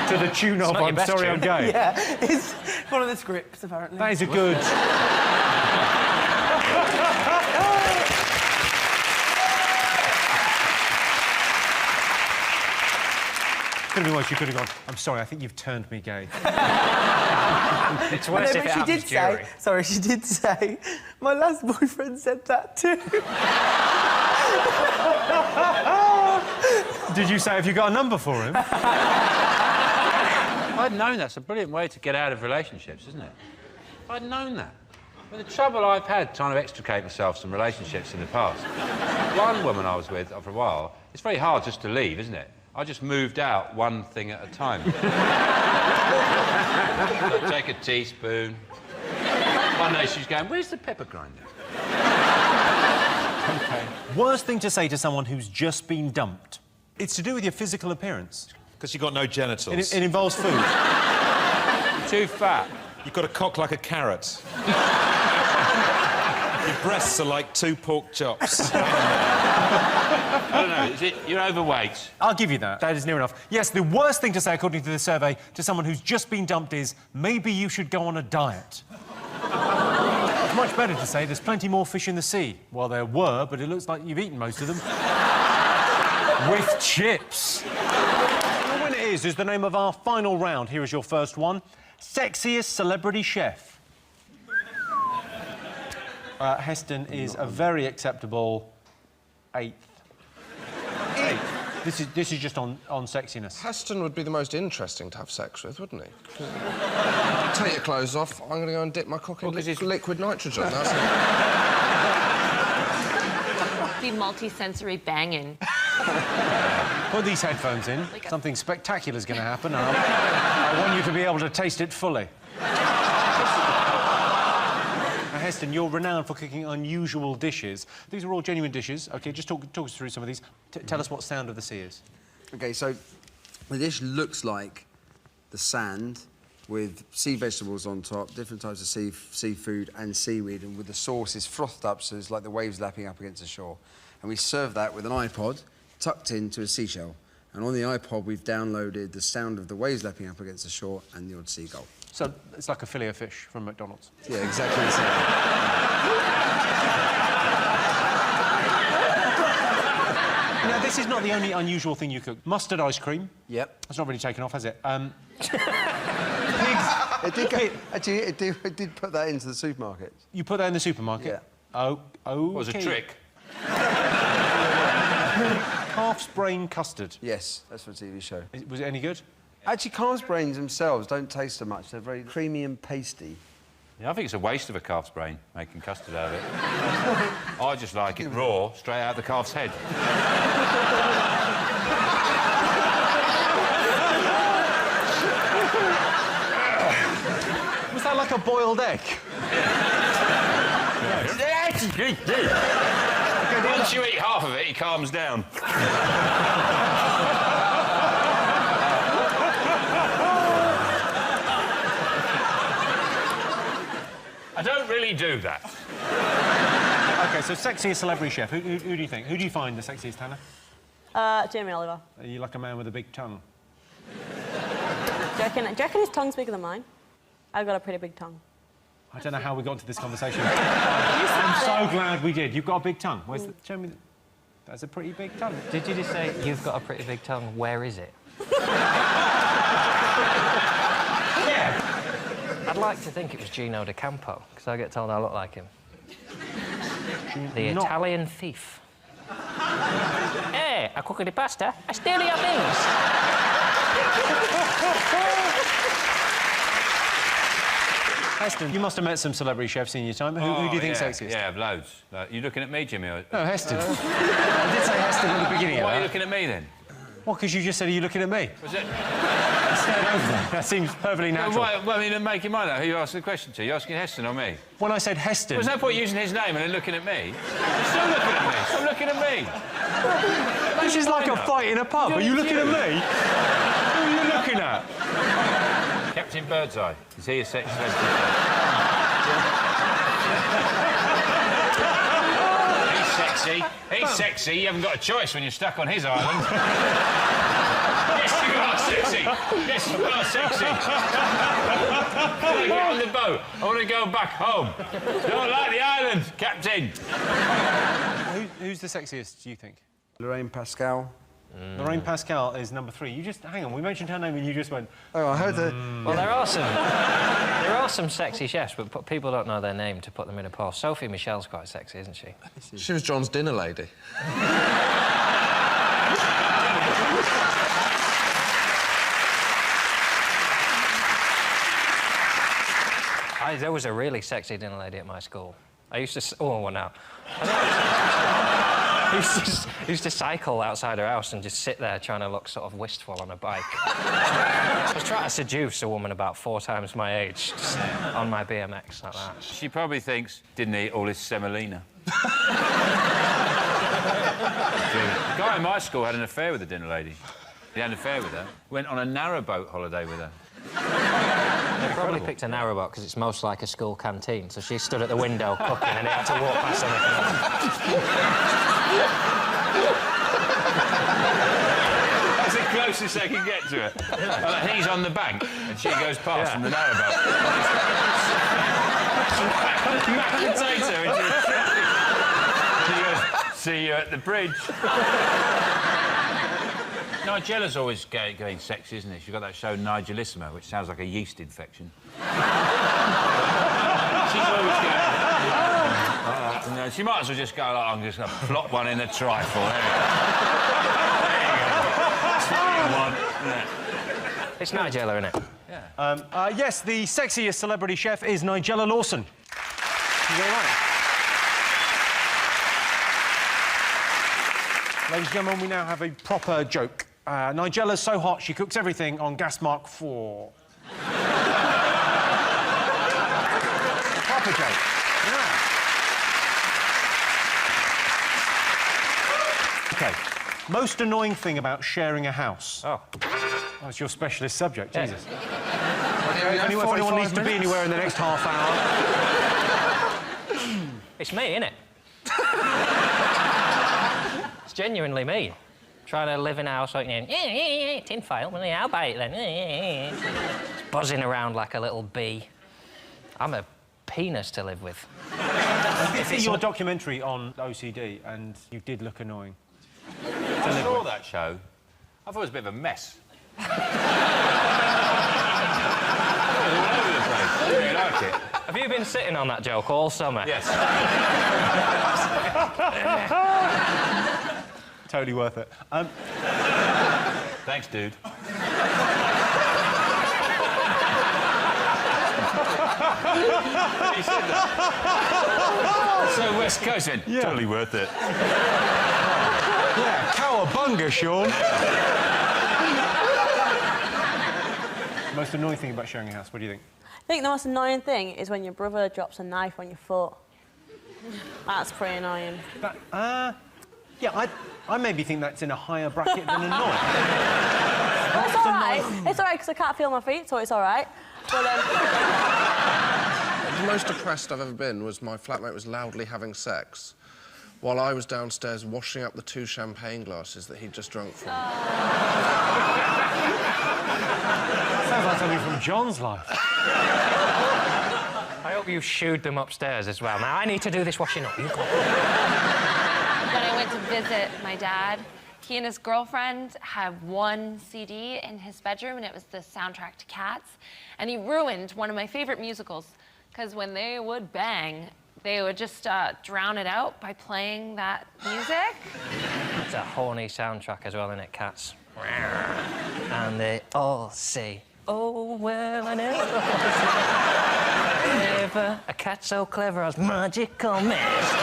To the tune of, I'm sorry, I'm gay? Yeah, it's one of the scripts, apparently. That is a good... Could have been worse. You could have gone, I'm sorry, I think you've turned me gay. It's worse if it happens during. Sorry, she did say, my last boyfriend said that too. Did you say, have you got a number for him? If I'd known that's a brilliant way to get out of relationships, isn't it? If I'd known that. I mean, the trouble I've had trying to extricate myself from relationships in the past. One woman I was with for a while, it's very hard just to leave, isn't it? I just moved out one thing at a time. I'd take a teaspoon. One day she's going, where's the pepper grinder? OK. Worst thing to say to someone who's just been dumped. It's to do with your physical appearance. Because you've got no genitals. It involves food. You're too fat. You've got a cock like a carrot. Your breasts are like 2 pork chops. I don't know, you're overweight. I'll give you that. That is near enough. Yes, the worst thing to say, according to the survey, to someone who's just been dumped is, maybe you should go on a diet. It's much better to say there's plenty more fish in the sea. Well, there were, but it looks like you've eaten most of them. With chips. The winner is the name of our final round. Here is your first one. Sexiest celebrity chef. Heston is a very acceptable 8th. This is just on sexiness. Heston would be the most interesting to have sex with, wouldn't he? Take your clothes off. I'm going to go and dip my cock in liquid nitrogen. That's it. Be multi-sensory banging. Put these headphones in. Something spectacular is going to happen, and I want you to be able to taste it fully. Now, Heston, you're renowned for cooking unusual dishes. These are all genuine dishes. OK, just talk us through some of these. Tell us what Sound of the Sea is. OK, so the dish looks like the sand with sea vegetables on top, different types of seafood and seaweed, and with the sauce is frothed up, so it's like the waves lapping up against the shore. And we serve that with an iPod tucked into a seashell. And on the iPod, we've downloaded the sound of the waves lapping up against the shore and the odd seagull. So it's like a fillet of fish from McDonald's. Yeah, exactly the same. Now, this is not the only unusual thing you cook. Mustard ice cream. Yep. That's not really taken off, has it? Actually, it did put that into the supermarket. You put that in the supermarket? Yeah. Oh, What was a trick? Calf's brain custard. Yes, that's for a TV show. Was it any good? Actually, calf's brains themselves don't taste so much. They're very creamy and pasty. Yeah, I think it's a waste of a calf's brain, making custard out of it. I just like it raw, straight out the calf's head. Was that like a boiled egg? Once you eat half of it, he calms down. I don't really do that. OK, so sexiest celebrity chef. Who do you think? Who do you find the sexiest, Hannah? Jamie Oliver. Are you like a man with a big tongue? Do you reckon his tongue's bigger than mine? I've got a pretty big tongue. I don't know how we got into this conversation. I'm so glad we did. You've got a big tongue. Where's the... Show me... That's a pretty big tongue. Did you just say, you've got a pretty big tongue, where is it? Yeah. I'd like to think it was Gino De Campo, because I get told I look like him. The Italian thief. Hey, I cook the pasta, I steal your things. Heston, you must have met some celebrity chefs in your time. Who do you think sexiest? Yeah, loads. You looking at me, Jimmy? No, Heston. I did say Heston at the beginning. Why are you looking at me, then? Well, because you just said, are you looking at me? Was it? That seems perfectly natural. Well, I mean, making mine out. Who are you asking the question to? You asking Heston or me? When I said Heston... There's no point using his name and then looking at me. You're still looking at me. Stop looking at me. This is like a fight in a pub. Are you looking at me? Who are you looking at? Captain Birdseye. Is he a sex celebrity? He's sexy. He's sexy. You haven't got a choice when you're stuck on his island. Yes, you are sexy. Yes, you are sexy. I want to get on the boat. I want to go back home. Don't like the island, Captain. Who's the sexiest, do you think? Lorraine Pascal. Lorraine Pascal is number 3. You just... Hang on, we mentioned her name and you just went... Oh, I heard that... Well, there are some sexy chefs, but people don't know their name to put them in a post. Sophie Michelle's quite sexy, isn't she? She was John's dinner lady. There was a really sexy dinner lady at my school. I used to... Oh, well, now. I used to cycle outside her house and just sit there trying to look sort of wistful on a bike. I was trying to seduce a woman about 4 times my age, just on my BMX like that. She probably thinks, didn't eat all this semolina. The guy in my school had an affair with the dinner lady. He had an affair with her. Went on a narrowboat holiday with her. They probably picked a narrowboat because it's most like a school canteen, so she stood at the window cooking and he had to walk past anything. That's the closest they can get to it. He's on the bank and she goes past from the narrowboat. Mashed potato into a trip. She goes, see you at the bridge. Nigella's always going sexy, isn't it? She's got that show Nigelissima, which sounds like a yeast infection. She's always going... No, she might as well just go, like, I'm just going to plop one in the trifle. There you go. That's what you want, isn't it? It's Nigella, isn't it? Yeah. Yes, the sexiest celebrity chef is Nigella Lawson. She's all right. Ladies and gentlemen, we now have a proper joke. Nigella's so hot, she cooks everything on gas mark 4. Proper joke. Yeah. OK. Most annoying thing about sharing a house? Oh, it's your specialist subject, Jesus. If anyone needs to be anywhere in the next half hour... It's me, innit? It's genuinely me. Trying to live in a house like, tin foil, well, how about it then? Just buzzing around like a little bee. I'm a penis to live with. I did see your documentary on OCD, and you did look annoying. I saw that show. I thought it was a bit of a mess. All over the place. I really like it. Have you been sitting on that joke all summer? Yes. Totally worth it. Thanks, dude. He said that. So West Coast said, totally worth it. Yeah, cowabunga, Sean. Most annoying thing about sharing a house, what do you think? I think the most annoying thing is when your brother drops a knife on your foot. That's pretty annoying. Yeah, I maybe think that's in a higher bracket than annoying. It's all right. It's all right because I can't feel my feet, so it's all right. But, The most depressed I've ever been was my flatmate was loudly having sex while I was downstairs washing up the 2 champagne glasses that he'd just drunk from. Sounds like something from John's life. I hope you shooed them upstairs as well. Now, I need to do this washing up. You go. When I went to visit my dad, he and his girlfriend had one CD in his bedroom, and it was the soundtrack to Cats. And he ruined one of my favorite musicals, because when they would bang, they would just drown it out by playing that music. It's a horny soundtrack as well, isn't it, Cats? And they all say, oh, well, I never a cat so clever as magical mess.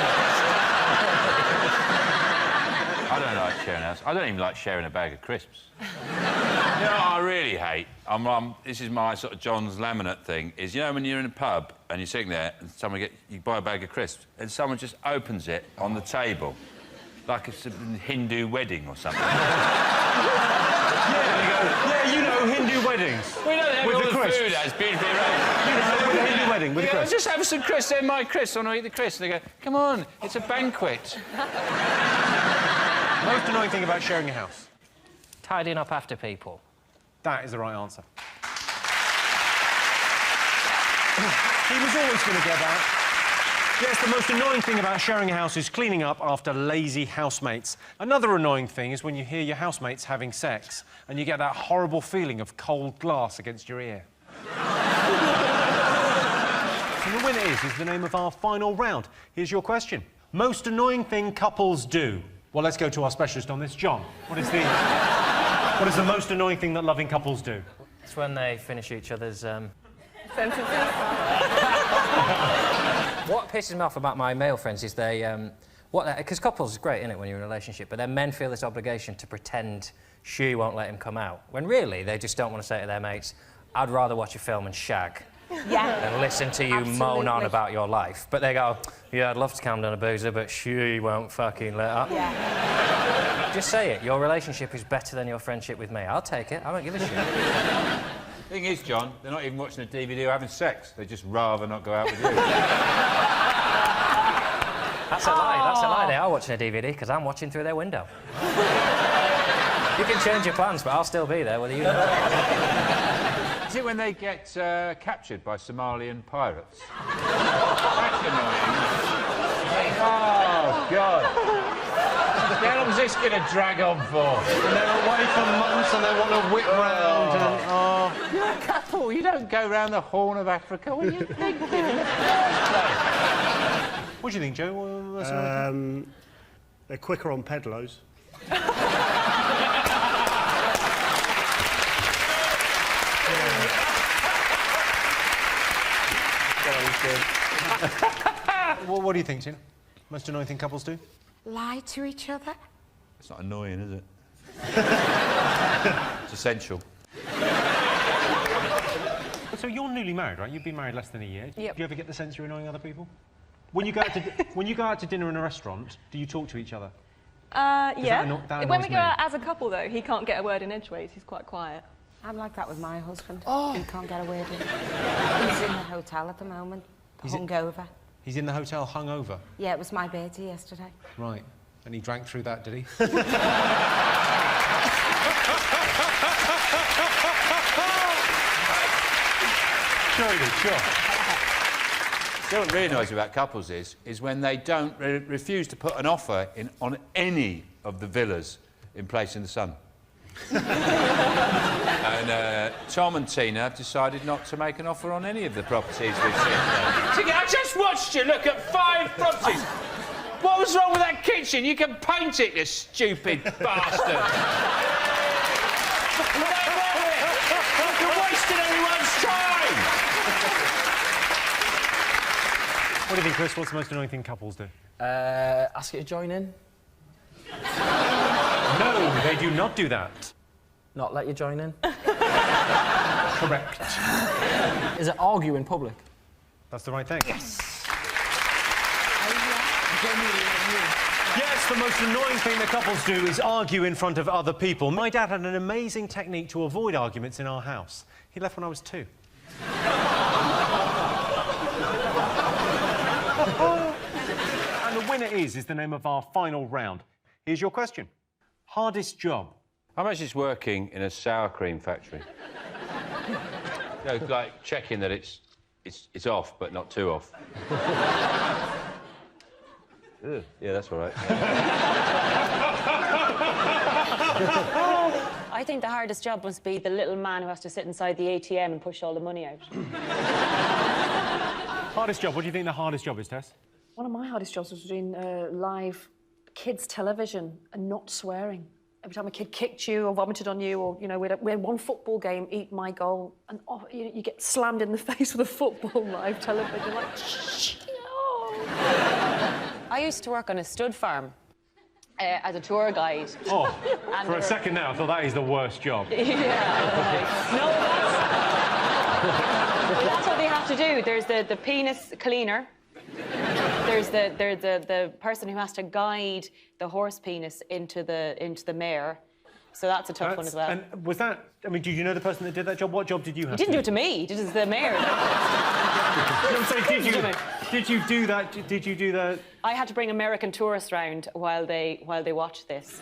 I don't like sharing a house. I don't even like sharing a bag of crisps. You know what I really hate? This is my sort of John's laminate thing, is, you know, when you're in a pub and you're sitting there and you buy a bag of crisps and someone just opens it on the table like it's a Hindu wedding or something. Yeah, you know, Hindu weddings. We know they have with all the the crisps. food as beautifully arranged. You know, with a Hindu wedding with the crisps. Just have some crisps. They're my crisps. I want to eat the crisps. They go, come on, it's a banquet. Most annoying thing about sharing a house? Tidying up after people. That is the right answer. He was always going to get that. Yes, the most annoying thing about sharing a house is cleaning up after lazy housemates. Another annoying thing is when you hear your housemates having sex and you get that horrible feeling of cold glass against your ear. So the winner is the name of our final round. Here's your question. Most annoying thing couples do? Well, let's go to our specialist on this, John. What is the most annoying thing that loving couples do? It's when they finish each other's, sentences. What pisses me off about my male friends is they, because couples is great, isn't it, when you're in a relationship, but then men feel this obligation to pretend she won't let him come out, when really they just don't want to say to their mates, I'd rather watch a film and shag. Yeah. And listen to you moan on about your life. But they go, yeah, I'd love to calm down a boozer, but she won't fucking let up. Yeah. Just say it. Your relationship is better than your friendship with me. I'll take it. I don't give a shit. Thing is, John, they're not even watching a DVD or having sex. They'd just rather not go out with you. That's a lie. That's a lie. They are watching a DVD because I'm watching through their window. You can change your plans, but I'll still be there, whether you know. Is it when they get captured by Somalian pirates? That's annoying. Oh, God. How long's this going to drag on for? And they're away for months and they want to whip round and... Oh. You're a couple. You don't go round the Horn of Africa when you're thinking. What do you think, Joe? They're quicker on pedlos. What do you think, Tina? Most annoying thing couples do? Lie to each other? It's not annoying, is it? It's essential. So you're newly married, right? You've been married less than a year. Yep. Do you ever get the sense you're annoying other people? When you go out to dinner in a restaurant, do you talk to each other? Yeah. That When we annoys go me. out as a couple, though, he can't get a word in edgeways. He's quite quiet. I'm like that with my husband. Oh. He can't get a word in. He's in the hotel at the moment, hungover. He's in the hotel hungover? Yeah, it was my birthday yesterday. Right. And he drank through that, did he? Sure he did, sure. What really annoys me about couples is when they don't refuse to put an offer in on any of the villas in Place in the Sun. And Tom and Tina have decided not to make an offer on any of the properties we've seen today. I just watched you look at 5 properties. What was wrong with that kitchen? You can paint it, you stupid bastard. You're wasting everyone's time. What do you think, Chris? What's the most annoying thing couples do? Ask you to join in. No, they do not do that. Not let you join in. Correct. Is it argue in public? That's the right thing. Yes. Yes, the most annoying thing that couples do is argue in front of other people. My dad had an amazing technique to avoid arguments in our house. He left when I was 2. And the winner is the name of our final round. Here's your question. Hardest job? How much is working in a sour cream factory? You know, like checking that it's off, but not too off. Ugh, yeah, that's all right. I think the hardest job must be the little man who has to sit inside the ATM and push all the money out. Hardest job? What do you think the hardest job is, Tess? One of my hardest jobs was doing live kids' television and not swearing. Every time a kid kicked you or vomited on you, or, you know, we had one football game, Eat My Goal, and you get slammed in the face with a football live television, like, shh. I used to work on a stud farm as a tour guide. Oh, for a second there, I thought that is the worst job. Yeah. No, that's what they have to do. There's the penis cleaner. There's the person who has to guide the horse penis into the mare. So that's a tough one as well. And was that... I mean, did you know the person that did that job? What job did you have? He didn't do it to me. He did it to the mare. I'm saying, did you do that? Did you do that? I had to bring American tourists round while they watched this.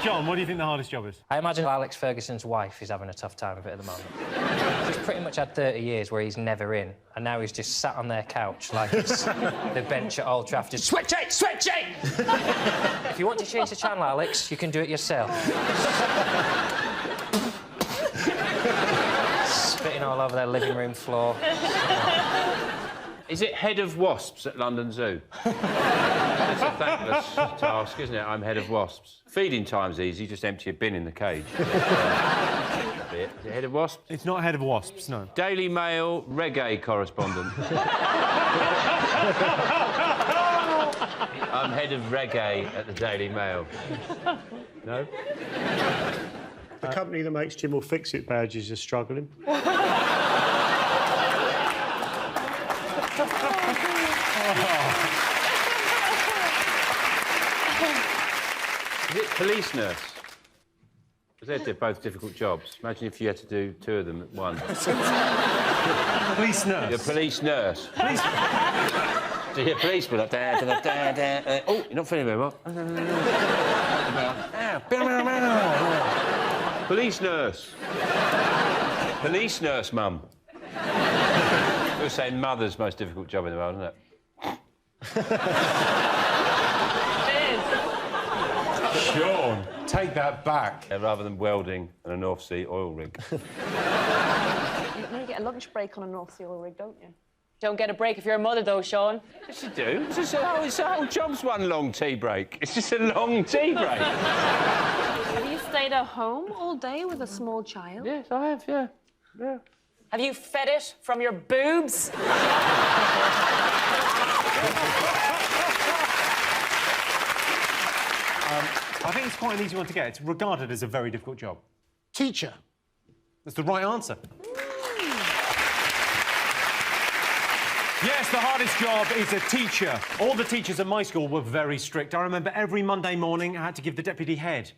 John, what do you think the hardest job is? I imagine Alex Ferguson's wife is having a tough time of it at the moment. He's pretty much had 30 years where he's never in, and now he's just sat on their couch like it's the bench at Old Trafford. Just, switch it! Switch it! If you want to change the channel, Alex, you can do it yourself. Spitting all over their living room floor. Is it head of wasps at London Zoo? It's a thankless task, isn't it? I'm head of wasps. Feeding time's easy, just empty a bin in the cage. Is it head of wasps? It's not head of wasps, no. Daily Mail reggae correspondent. I'm head of reggae at the Daily Mail. No? The company that makes Jim will fix it badges is struggling. Is it police nurse? Because they're both difficult jobs. Imagine if you had to do 2 of them at once. Police nurse? You're police nurse. Police... So you're policeman, like, da, da, da, da, da. Oh, you're not feeling very well. Police nurse. Police nurse, mum. We were saying mother's most difficult job in the world, isn't it? Sean, take that back. Rather than welding and a North Sea oil rig. You get a lunch break on a North Sea oil rig, don't you? Don't get a break if you're a mother, though, Sean. Yes, you do. It's the whole job's one long tea break. It's just a long tea break. Have you stayed at home all day with a small child? Yes, I have, yeah. Have you fed it from your boobs? I think it's quite an easy one to get. It's regarded as a very difficult job. Teacher. That's the right answer. Yes, the hardest job is a teacher. All the teachers at my school were very strict. I remember every Monday morning I had to give the deputy head.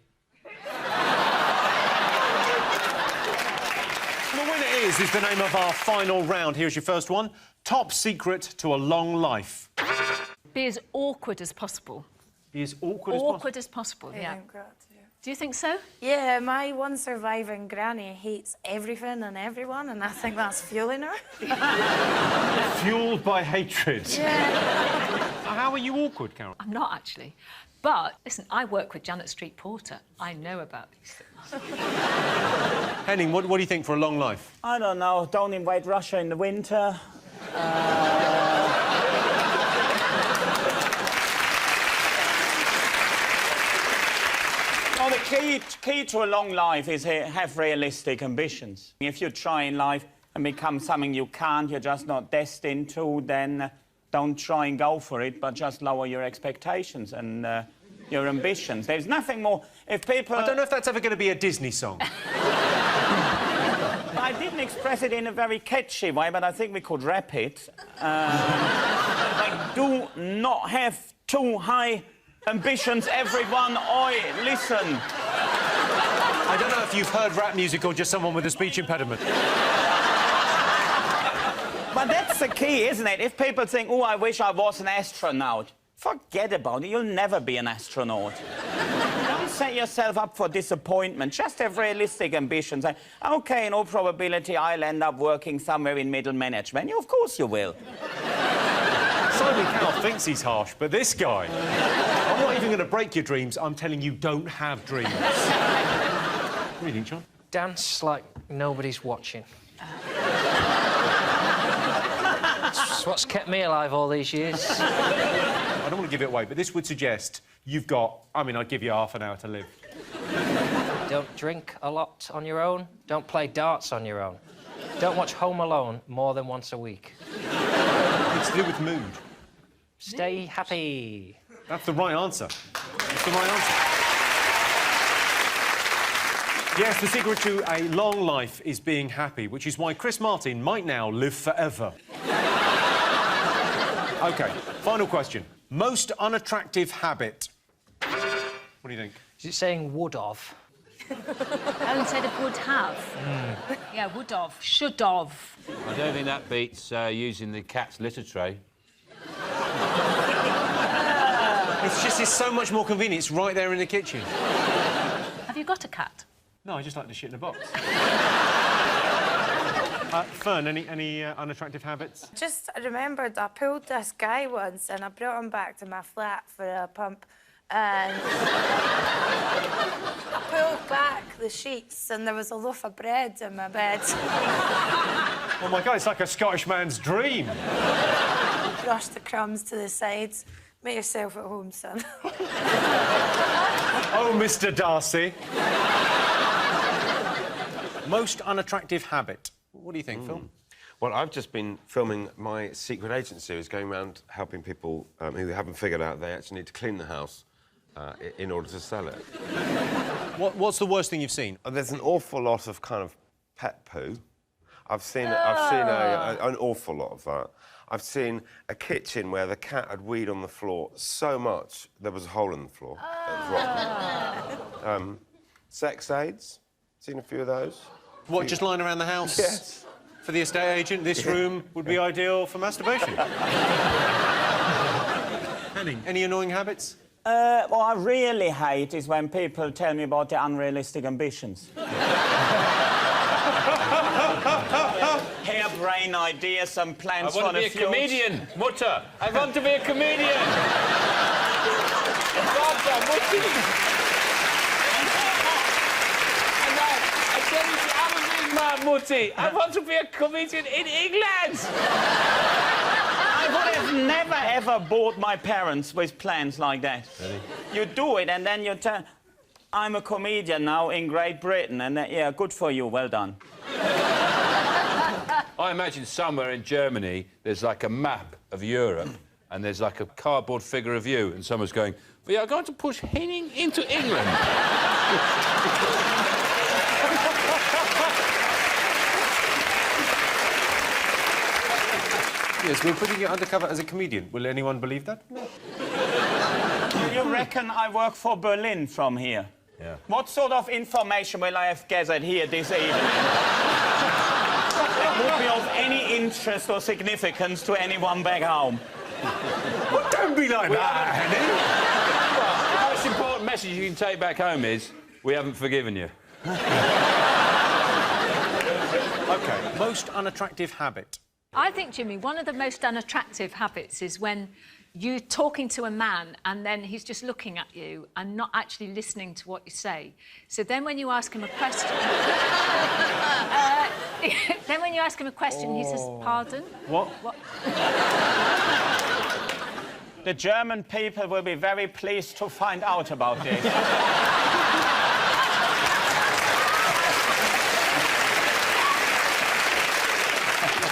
The winner is the name of our final round. Here's your first one. Top secret to a long life. Be as awkward as possible. Be as awkward as possible? Awkward as possible, yeah. think that too. Do you think so? Yeah, my one surviving granny hates everything and everyone, and I think that's fueling her. Fueled by hatred. Yeah. How are you awkward, Carol? I'm not, actually. But, listen, I work with Janet Street Porter. I know about these things. Henning, what do you think for a long life? I don't know. Don't invade Russia in the winter. Well, the key to a long life is have realistic ambitions. If you try in life and become something you can't, you're just not destined to, then don't try and go for it, but just lower your expectations and your ambitions. There's nothing more... If people... I don't know if that's ever going to be a Disney song. I didn't express it in a very catchy way, but I think we could rap it. Like, do not have too high ambitions, everyone. Oi, listen. I don't know if you've heard rap music or just someone with a speech impediment. But that's the key, isn't it? If people think, oh, I wish I was an astronaut, forget about it. You'll never be an astronaut. Don't set yourself up for disappointment. Just have realistic ambitions. OK, in all probability, I'll end up working somewhere in middle management. Of course you will. Simon Cowell thinks he's harsh, but this guy... I'm not even going to break your dreams. I'm telling you, don't have dreams. What do you think, John? Dance like nobody's watching. It's what's kept me alive all these years. I don't want to give it away, but this would suggest you've got... I mean, I'd give you half an hour to live. Don't drink a lot on your own. Don't play darts on your own. Don't watch Home Alone more than once a week. It's to do with mood. Stay happy. That's the right answer. That's the right answer. Yes, the secret to a long life is being happy, which is why Chris Martin might now live forever. OK, final question. Most unattractive habit. What do you think? Is it saying would of? Alan said it would have. Yeah, would have. Should have. I don't think that beats using the cat's litter tray. It's so much more convenient. It's right there in the kitchen. Have you got a cat? No, I just like to shit in a box. Fern, any unattractive habits? Just remembered I pulled this guy once and I brought him back to my flat for a pump and I pulled back the sheets and there was a loaf of bread in my bed. Oh, my God, it's like a Scottish man's dream. Brushed the crumbs to the sides. Make yourself at home, son. Oh, Mr. Darcy. Most unattractive habit. What do you think, Phil? Well, I've just been filming my secret agent series, going around helping people who haven't figured out they actually need to clean the house in order to sell it. What's the worst thing you've seen? There's an awful lot of kind of pet poo. I've seen an awful lot of that. I've seen a kitchen where the cat had weed on the floor so much there was a hole in the floor. That was rotten. Sex aids. Seen a few of those. What, just lying around the house? Yes. For the estate agent, this room would be ideal for masturbation. Henning, any annoying habits? What I really hate is when people tell me about their unrealistic ambitions. Harebrained ideas and plans for the future. I want to be a comedian, Mutter. I want to be a comedian. Mutti, I want to be a comedian in England! I would have never, ever bored my parents with plans like that. Really? You do it, and then you tell... I'm a comedian now in Great Britain, and yeah, good for you, well done. I imagine somewhere in Germany there's like a map of Europe and there's like a cardboard figure of you and someone's going, we are going to push Henning into England. Yes, we're putting you undercover as a comedian. Will anyone believe that? No. Do you reckon I work for Berlin from here? Yeah. What sort of information will I have gathered here this evening that would be of any interest or significance to anyone back home? Well, don't be like that, Henning. The most important message you can take back home is, we haven't forgiven you. OK, most unattractive habit. I think, Jimmy, one of the most unattractive habits is when you're talking to a man and then he's just looking at you and not actually listening to what you say. So then when you ask him a question... then when you ask him a question, he says, pardon? What? The German people will be very pleased to find out about this.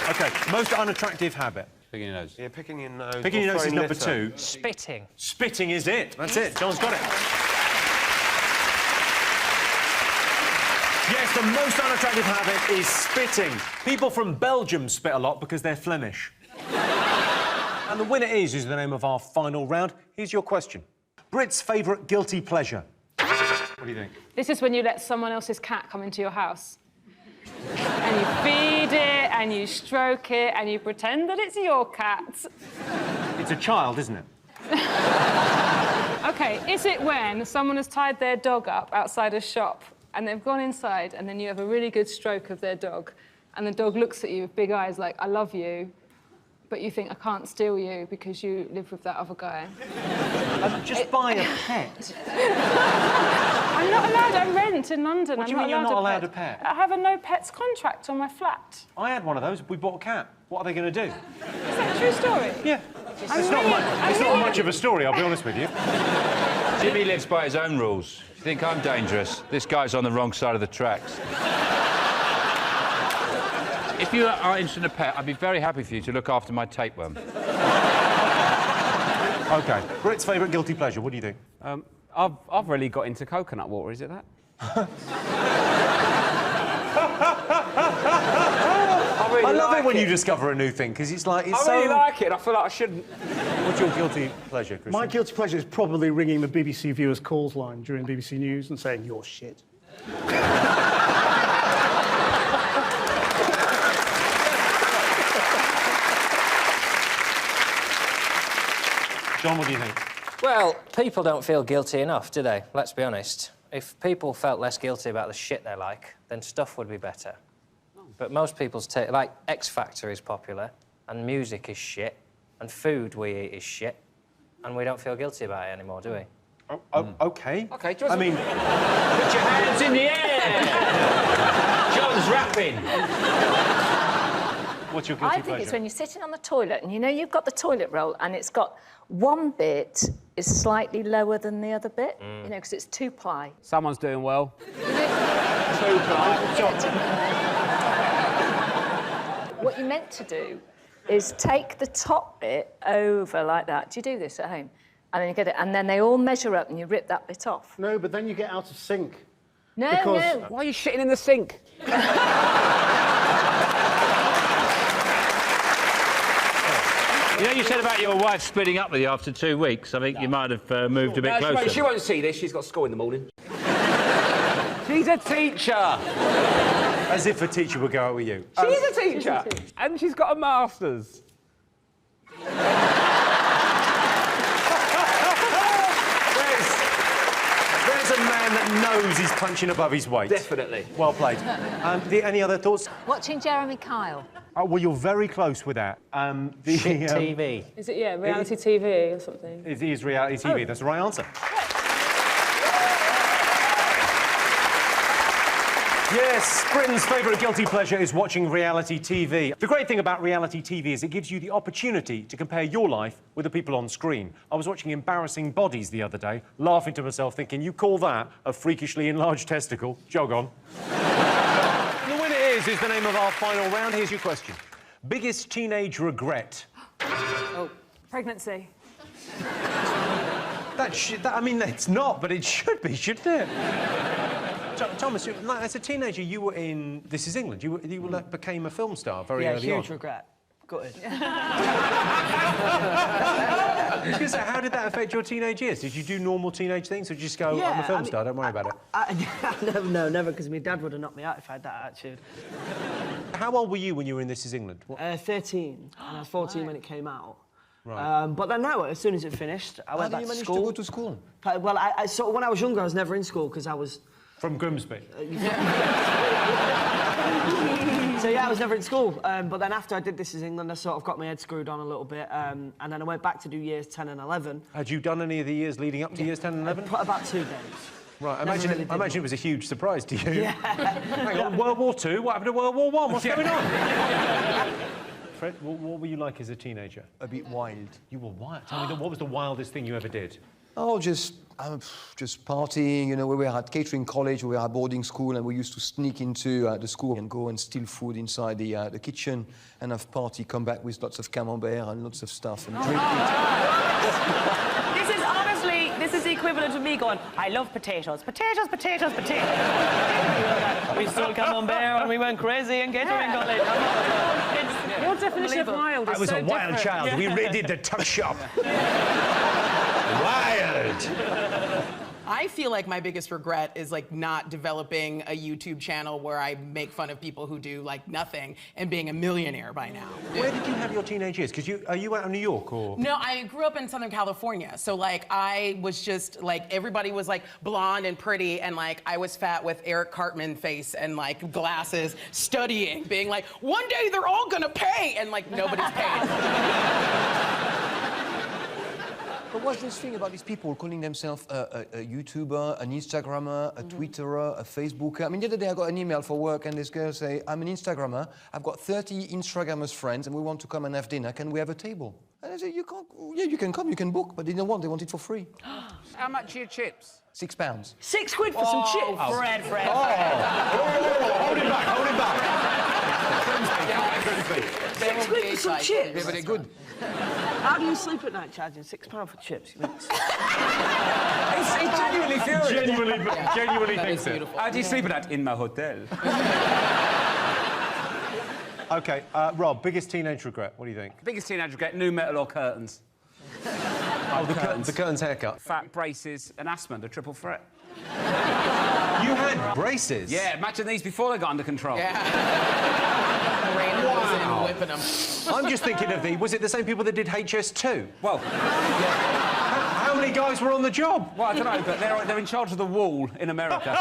OK, most unattractive habit. Picking your nose. Yeah, picking your nose. Picking your nose is number 2. Spitting. Spitting is it. That's it. John's got it. Yes, the most unattractive habit is spitting. People from Belgium spit a lot because they're Flemish. And the winner is the name of our final round. Here's your question. Brits' favourite guilty pleasure. What do you think? This is when you let someone else's cat come into your house. And you feed it, and you stroke it, and you pretend that it's your cat. It's a child, isn't it? OK, is it when someone has tied their dog up outside a shop, and they've gone inside, and then you have a really good stroke of their dog, and the dog looks at you with big eyes like, I love you, but you think, I can't steal you because you live with that other guy? Just buy a pet. I'm not allowed. I rent in London. What do you mean you're not allowed a pet? I have a no pets contract on my flat. I had one of those. We bought a cat. What are they going to do? Is that a true story? Yeah. It's not much of a story, I'll be honest with you. Jimmy lives by his own rules. You think I'm dangerous? This guy's on the wrong side of the tracks. If you are interested in a pet, I'd be very happy for you to look after my tapeworm. OK. Brit's favourite guilty pleasure, what do you think? I've really got into coconut water, is it that? I love it when you discover a new thing, because it's like... I really like it, I feel like I shouldn't. What's your guilty pleasure, Christian? My guilty pleasure is probably ringing the BBC viewers' calls line during BBC News and saying, you're shit. John, what do you think? Well, people don't feel guilty enough, do they? Let's be honest. If people felt less guilty about the shit they like, then stuff would be better. But most people's take... Like, X Factor is popular, and music is shit, and food we eat is shit, and we don't feel guilty about it anymore, do we? OK. OK, I mean... Put your hands in the air! John's rapping. What's your guilty I think it's when you're sitting on the toilet and you know you've got the toilet roll and it's got one bit is slightly lower than the other bit, you know, because it's 2-ply. Someone's doing well. 2-ply. What you're meant to do is take the top bit over like that. Do you do this at home? And then you get it, and then they all measure up and you rip that bit off. No, but then you get out of sync. No, because... no. Why are you shitting in the sink? You know, you said about your wife splitting up with you after 2 weeks. I think you might have moved a bit closer. She won't see this. She's got school in the morning. She's a teacher. As if a teacher would go out with you. She's a teacher. And she's got a master's. There's a man that knows he's punching above his weight. Definitely. Well played. Any other thoughts? Watching Jeremy Kyle. Oh, well, you're very close with that. TV. Is it, yeah, reality TV or something? It is reality TV. That's the right answer. Yes, Britain's favourite guilty pleasure is watching reality TV. The great thing about reality TV is it gives you the opportunity to compare your life with the people on screen. I was watching Embarrassing Bodies the other day, laughing to myself, thinking, you call that a freakishly enlarged testicle? Jog on. The winner is the name of our final round. Here's your question. Biggest teenage regret? Oh, pregnancy. I mean, it's not, but it should be, shouldn't it? Thomas, as a teenager, you were in This Is England. You became a film star very early on. Huge regret. Gutted. So how did that affect your teenage years? Did you do normal teenage things, or did you just go, I'm a film star, don't worry about it? Never, because my dad would have knocked me out if I had that attitude. How old were you when you were in This Is England? 13, and I was 14 when it came out. Right. But then now, as soon as it finised, I went back to school. How did you manage to go to school? Well, so when I was younger, I was never in school because I was... From Grimsby? So yeah, I was never in school. But then after I did This Is England, I sort of got my head screwed on a little bit. And then I went back to do years 10 and 11. Had you done any of the years leading up to years 10 and 11? About 2 days. Right, I imagine it was a huge surprise to you. Yeah. Hang on, World War II? What happened to World War I? What's going on? Fred, what were you like as a teenager? A bit wild. You were wild? Tell me, what was the wildest thing you ever did? Oh, just partying, you know. We were at catering college, we were at boarding school, and we used to sneak into the school and go and steal food inside the kitchen and have party, come back with lots of camembert and lots of stuff and drink it. This is the equivalent of me going, I love potatoes. Potatoes, potatoes, potatoes. We stole camembert and we went crazy and catering college. Your definition of wild is I was so a wild different. child. We raided the tuck shop. Wild. I feel like my biggest regret is like not developing a YouTube channel where I make fun of people who do like nothing and being a millionaire by now. Where did you have your teenage years? Because are you out of New York or? No, I grew up in Southern California. So like I was just like, everybody was like blonde and pretty, and like I was fat with Eric Cartman face and like glasses, studying, being like, one day they're all gonna pay, and like nobody's paid. But what's this thing about these people calling themselves a YouTuber, an Instagrammer, a Twitterer, a Facebooker? I mean, the other day I got an email for work and this girl say, I'm an Instagrammer, I've got 30 Instagrammers friends and we want to come and have dinner, can we have a table? And I said, you can't, yeah, you can come, you can book, but they didn't want, they want it for free. How much are your chips? £6. 6 quid for some chips? Oh. Fred. Hold it back, hold it back. 6 quid for some chips? Yeah, but they're good. How do you sleep at night charging £6 for chips? It's genuinely furious. Genuinely thinks it. How do you sleep at night? In my hotel. OK, Rob, biggest teenage regret, what do you think? Biggest teenage regret, new metal or curtains? Oh, the curtains haircut. Fat, braces and asthma, the triple threat. You had braces? Yeah, imagine these before they got under control. Wow. Whipping them. I'm just thinking of was it the same people that did HS2? Well, How many guys were on the job? well, I don't know, but they're in charge of the wall in America.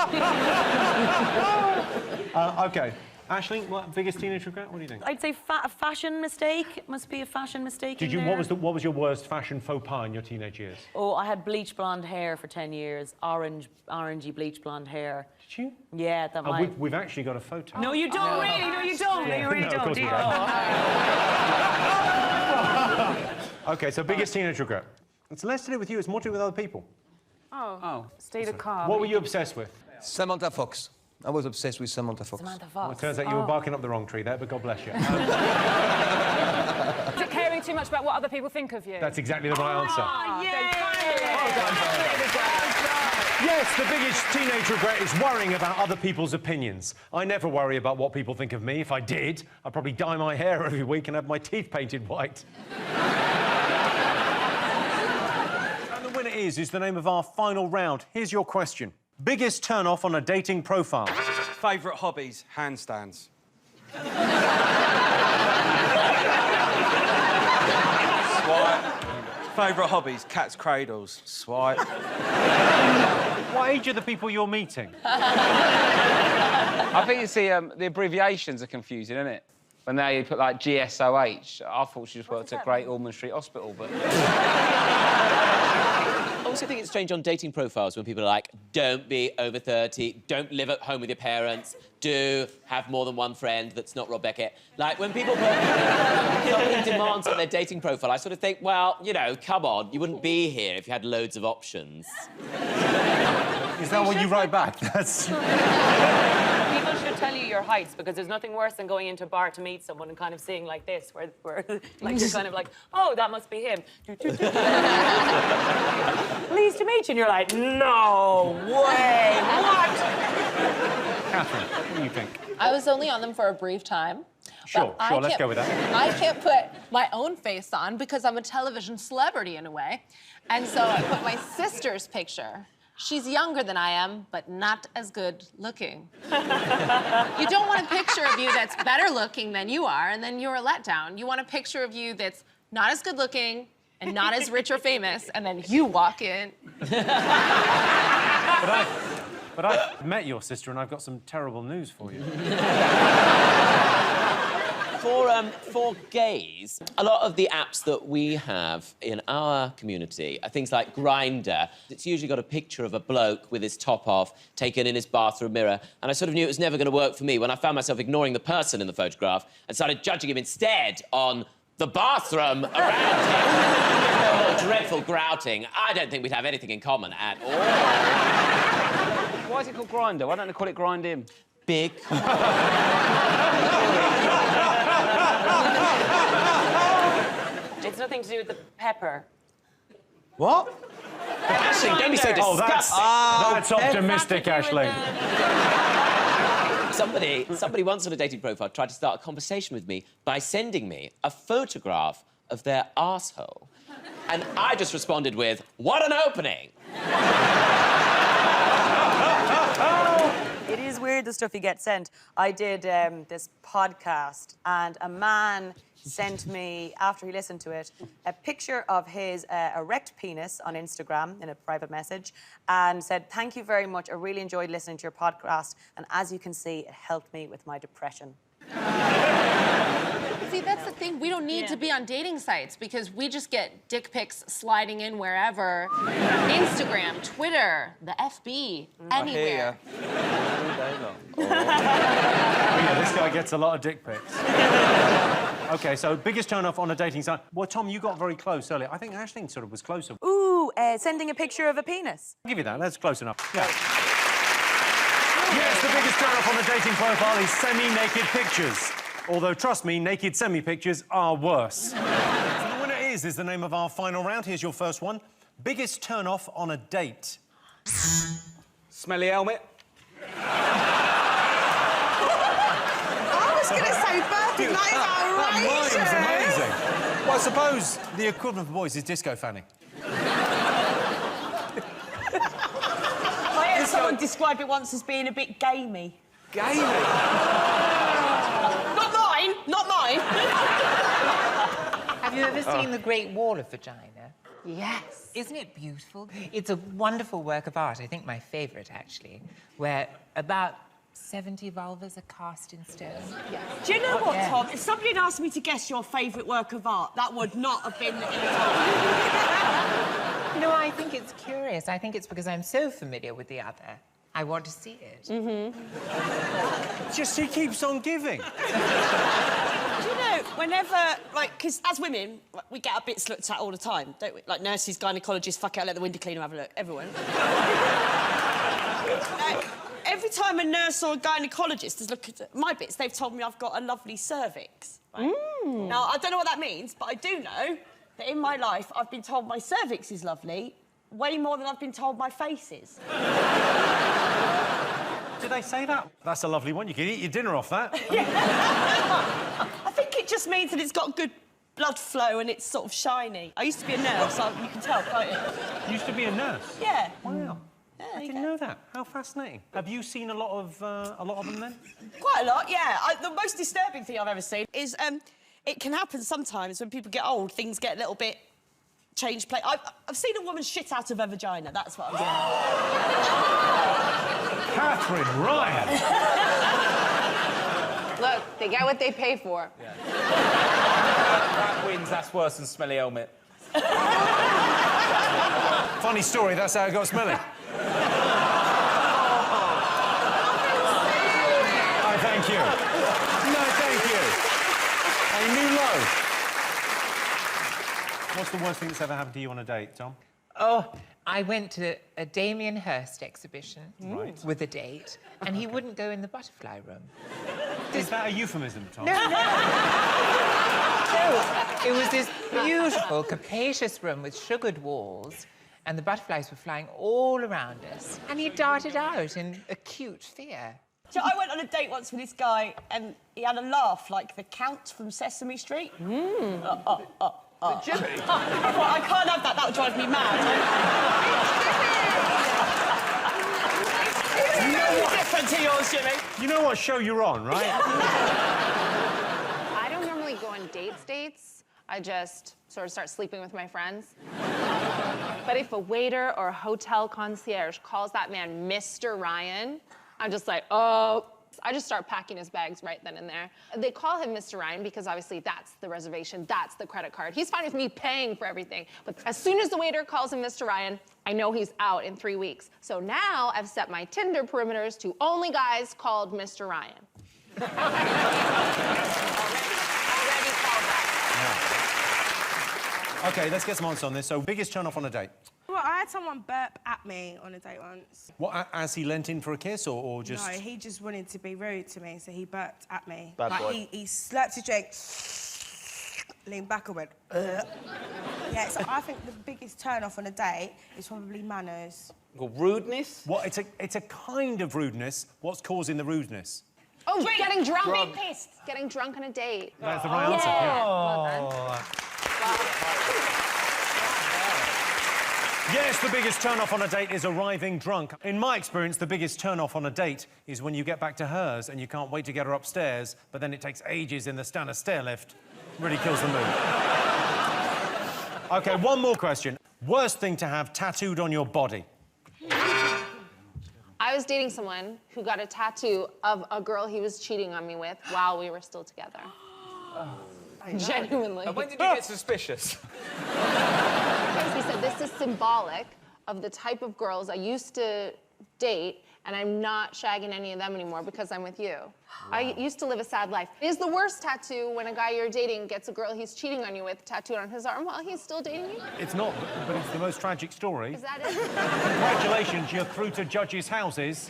OK. Aisling, biggest teenage regret? What do you think? I'd say a fashion mistake. It must be a fashion mistake. Did you? What was your worst fashion faux pas in your teenage years? Oh, I had bleach blonde hair for 10 years. Orangey bleach blonde hair. Did you? Yeah, that might. We've actually got a photo. No, you don't really. No, you don't. No, you really No, of don't. course Do we you? don't. OK, so biggest teenage regret. It's less to do with you, it's more to do with other people. Oh. Stay calm. What were you obsessed with? Samantha Fox. I was obsessed with Samantha Fox. Samantha Fox. Well, it turns out you were barking up the wrong tree there, but God bless you. Is it caring too much about what other people think of you? That's exactly the right answer. Yes, the biggest teenage regret is worrying about other people's opinions. I never worry about what people think of me. If I did, I'd probably dye my hair every week and have my teeth painted white. And the winner is the name of our final round. Here's your question. Biggest turn-off on a dating profile? Favourite hobbies? Handstands. Swipe. Favourite hobbies? Cat's cradles. Swipe. What age are the people you're meeting? I think it's the abbreviations are confusing, isn't it? When they put like GSOH, I thought she just worked at Great Ormond Street Hospital, but... I also think it's strange on dating profiles when people are like, don't be over 30, don't live at home with your parents, do have more than one friend that's not Rob Beckett. Like, when people put something demands on their dating profile, I sort of think, well, you know, come on, you wouldn't be here if you had loads of options. Is that what you write back? That's... People should tell you higher heights, because there's nothing worse than going into a bar to meet someone and kind of seeing like this, where like you're kind of like, oh, that must be him. Pleased to meet you, and you're like, no way, what? Catherine, what do you think? I was only on them for a brief time. Sure, let's go with that. I can't put my own face on because I'm a television celebrity in a way. And so I put my sister's picture. She's younger than I am, but not as good looking. You don't want a picture of you that's better looking than you are, and then you're a letdown. You want a picture of you that's not as good looking and not as rich or famous, and then you walk in. But I've met your sister, and I've got some terrible news for you. For gays, a lot of the apps that we have in our community are things like Grindr. It's usually got a picture of a bloke with his top off, taken in his bathroom mirror, and I sort of knew it was never going to work for me when I found myself ignoring the person in the photograph and started judging him instead on the bathroom around him. More dreadful grouting. I don't think we'd have anything in common at all. Why is it called Grindr? Why don't they call it Grind Him? Big. It's nothing to do with the pepper. What? Aisling, don't be so disgusting. That's optimistic, Aisling. Somebody once on a dating profile tried to start a conversation with me by sending me a photograph of their arsehole. And I just responded with, what an opening! It is weird, the stuff you get sent. I did this podcast, and a man sent me, after he listened to it, a picture of his erect penis on Instagram in a private message, and said, thank you very much, I really enjoyed listening to your podcast, and as you can see, it helped me with my depression. See, that's the thing. We don't need to be on dating sites because we just get dick pics sliding in wherever. Instagram, Twitter, the FB, anywhere. Yeah, this guy gets a lot of dick pics. OK, so biggest turn-off on a dating site. Well, Tom, you got very close earlier. I think Aisling sort of was closer. Ooh, sending a picture of a penis. I'll give you that. That's close enough. Yeah. Yes, the biggest turn-off on a dating profile is semi-naked pictures. Although, trust me, naked semi-pictures are worse. So the winner is the name of our final round. Here's your first one. Biggest turn-off on a date. Smelly helmet. I was going to say birthday night outrageous. That amazing. Well, I suppose the equivalent for boys is disco fanning. I heard someone describe it once as being a bit gamey. Gamey? Not mine. Have you ever seen The Great Wall of Vagina? Yes. Isn't it beautiful? It's a wonderful work of art, I think my favourite, actually, where about 70 vulvas are cast in stone. Yeah. Do you know what, Tom? If somebody had asked me to guess your favourite work of art, that would not have been in the No, I think it's curious. I think it's because I'm so familiar with the other. I want to see it. Mm-hmm. Just she keeps on giving. Do you know, whenever, like, because as women, we get our bits looked at all the time, don't we? Like nurses, gynecologists, fuck it, let the window cleaner have a look, everyone. Every time a nurse or a gynecologist has looked at my bits, they've told me I've got a lovely cervix. Right? Now, I don't know what that means, but I do know that in my life, I've been told my cervix is lovely way more than I've been told my face is. Did they say that? That's a lovely one. You can eat your dinner off that. I think it just means that it's got good blood flow and it's sort of shiny. I used to be a nurse, so you can tell, can't you? You used to be a nurse? Yeah. Wow. I didn't know that. How fascinating. Have you seen a lot of them then? Quite a lot, yeah. The most disturbing thing I've ever seen is it can happen sometimes when people get old, things get a little bit change place. I've seen a woman shit out of her vagina, that's what I'm saying. Catherine Ryan! Look, they get what they pay for. Yeah. That wins, that's worse than smelly helmet. Funny story, that's how it got smelly. Thank you. No, thank you. A new low. What's the worst thing that's ever happened to you on a date, Tom? Oh, I went to a Damien Hirst exhibition with a date, and he wouldn't go in the butterfly room. Is that a euphemism, Tom? No. No, it was this beautiful, capacious room with sugared walls, and the butterflies were flying all around us. And he darted out in acute fear. So I went on a date once with this guy, and he had a laugh like the Count from Sesame Street. Jimmy? I can't have that. That would drive me mad. It's very different to yours, Jimmy. You know what show you're on, right? I don't normally go on dates. I just sort of start sleeping with my friends. But if a waiter or a hotel concierge calls that man Mr. Ryan, I'm just like, oh. I just start packing his bags right then and there. They call him Mr. Ryan because obviously that's the reservation, that's the credit card. He's fine with me paying for everything. But as soon as the waiter calls him Mr. Ryan, I know he's out in 3 weeks. So now I've set my Tinder perimeters to only guys called Mr. Ryan. already called that. OK, let's get some answers on this. So, biggest turn-off on a date? Well, I had someone burp at me on a date once. What, as he leant in for a kiss, or just...? No, he just wanted to be rude to me, so he burped at me. Bad like, boy. He slurped his drink, leaned back and went, ugh. Yeah, so I think the biggest turn-off on a date is probably manners. Well, rudeness? What, it's a kind of rudeness. What's causing the rudeness? Oh, getting drunk. Being pissed. Getting drunk on a date. That's the right answer. Yeah. Well done. Yes, the biggest turn-off on a date is arriving drunk. In my experience, the biggest turn-off on a date is when you get back to hers and you can't wait to get her upstairs, but then it takes ages in the standard stair lift. Really kills the mood. OK, one more question. Worst thing to have tattooed on your body? I was dating someone who got a tattoo of a girl he was cheating on me with while we were still together. Genuinely. And when did you get suspicious? He said, this is symbolic of the type of girls I used to date, and I'm not shagging any of them anymore because I'm with you. I used to live a sad life. Is the worst tattoo when a guy you're dating gets a girl he's cheating on you with tattooed on his arm while he's still dating you? It's not, but it's the most tragic story. Is that it? Congratulations, you're through to judges' houses.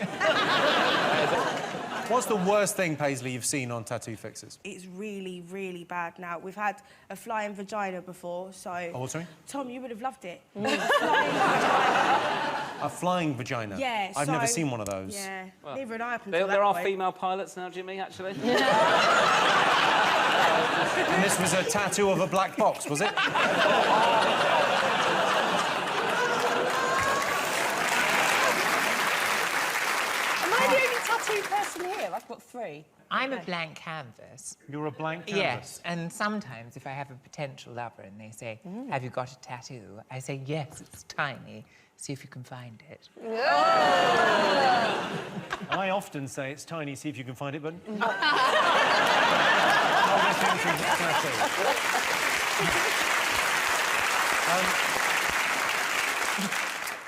What's the worst thing, Paisley, you've seen on tattoo fixes? It's really, really bad now. We've had a flying vagina before, so... Oh, sorry? Tom, you would have loved it. A flying vagina? Yeah, I've never seen one of those. Yeah, Well, neither had I up until there are that point. female pilots now, Jimmy, actually. And this was a tattoo of a black box, was it? Am I the only tattooed person here? I've got 3. I'm a blank canvas. You're a blank canvas? Yes, and sometimes if I have a potential lover and they say, have you got a tattoo? I say, yes, it's tiny. See if you can find it. I often say it's tiny, see if you can find it, but...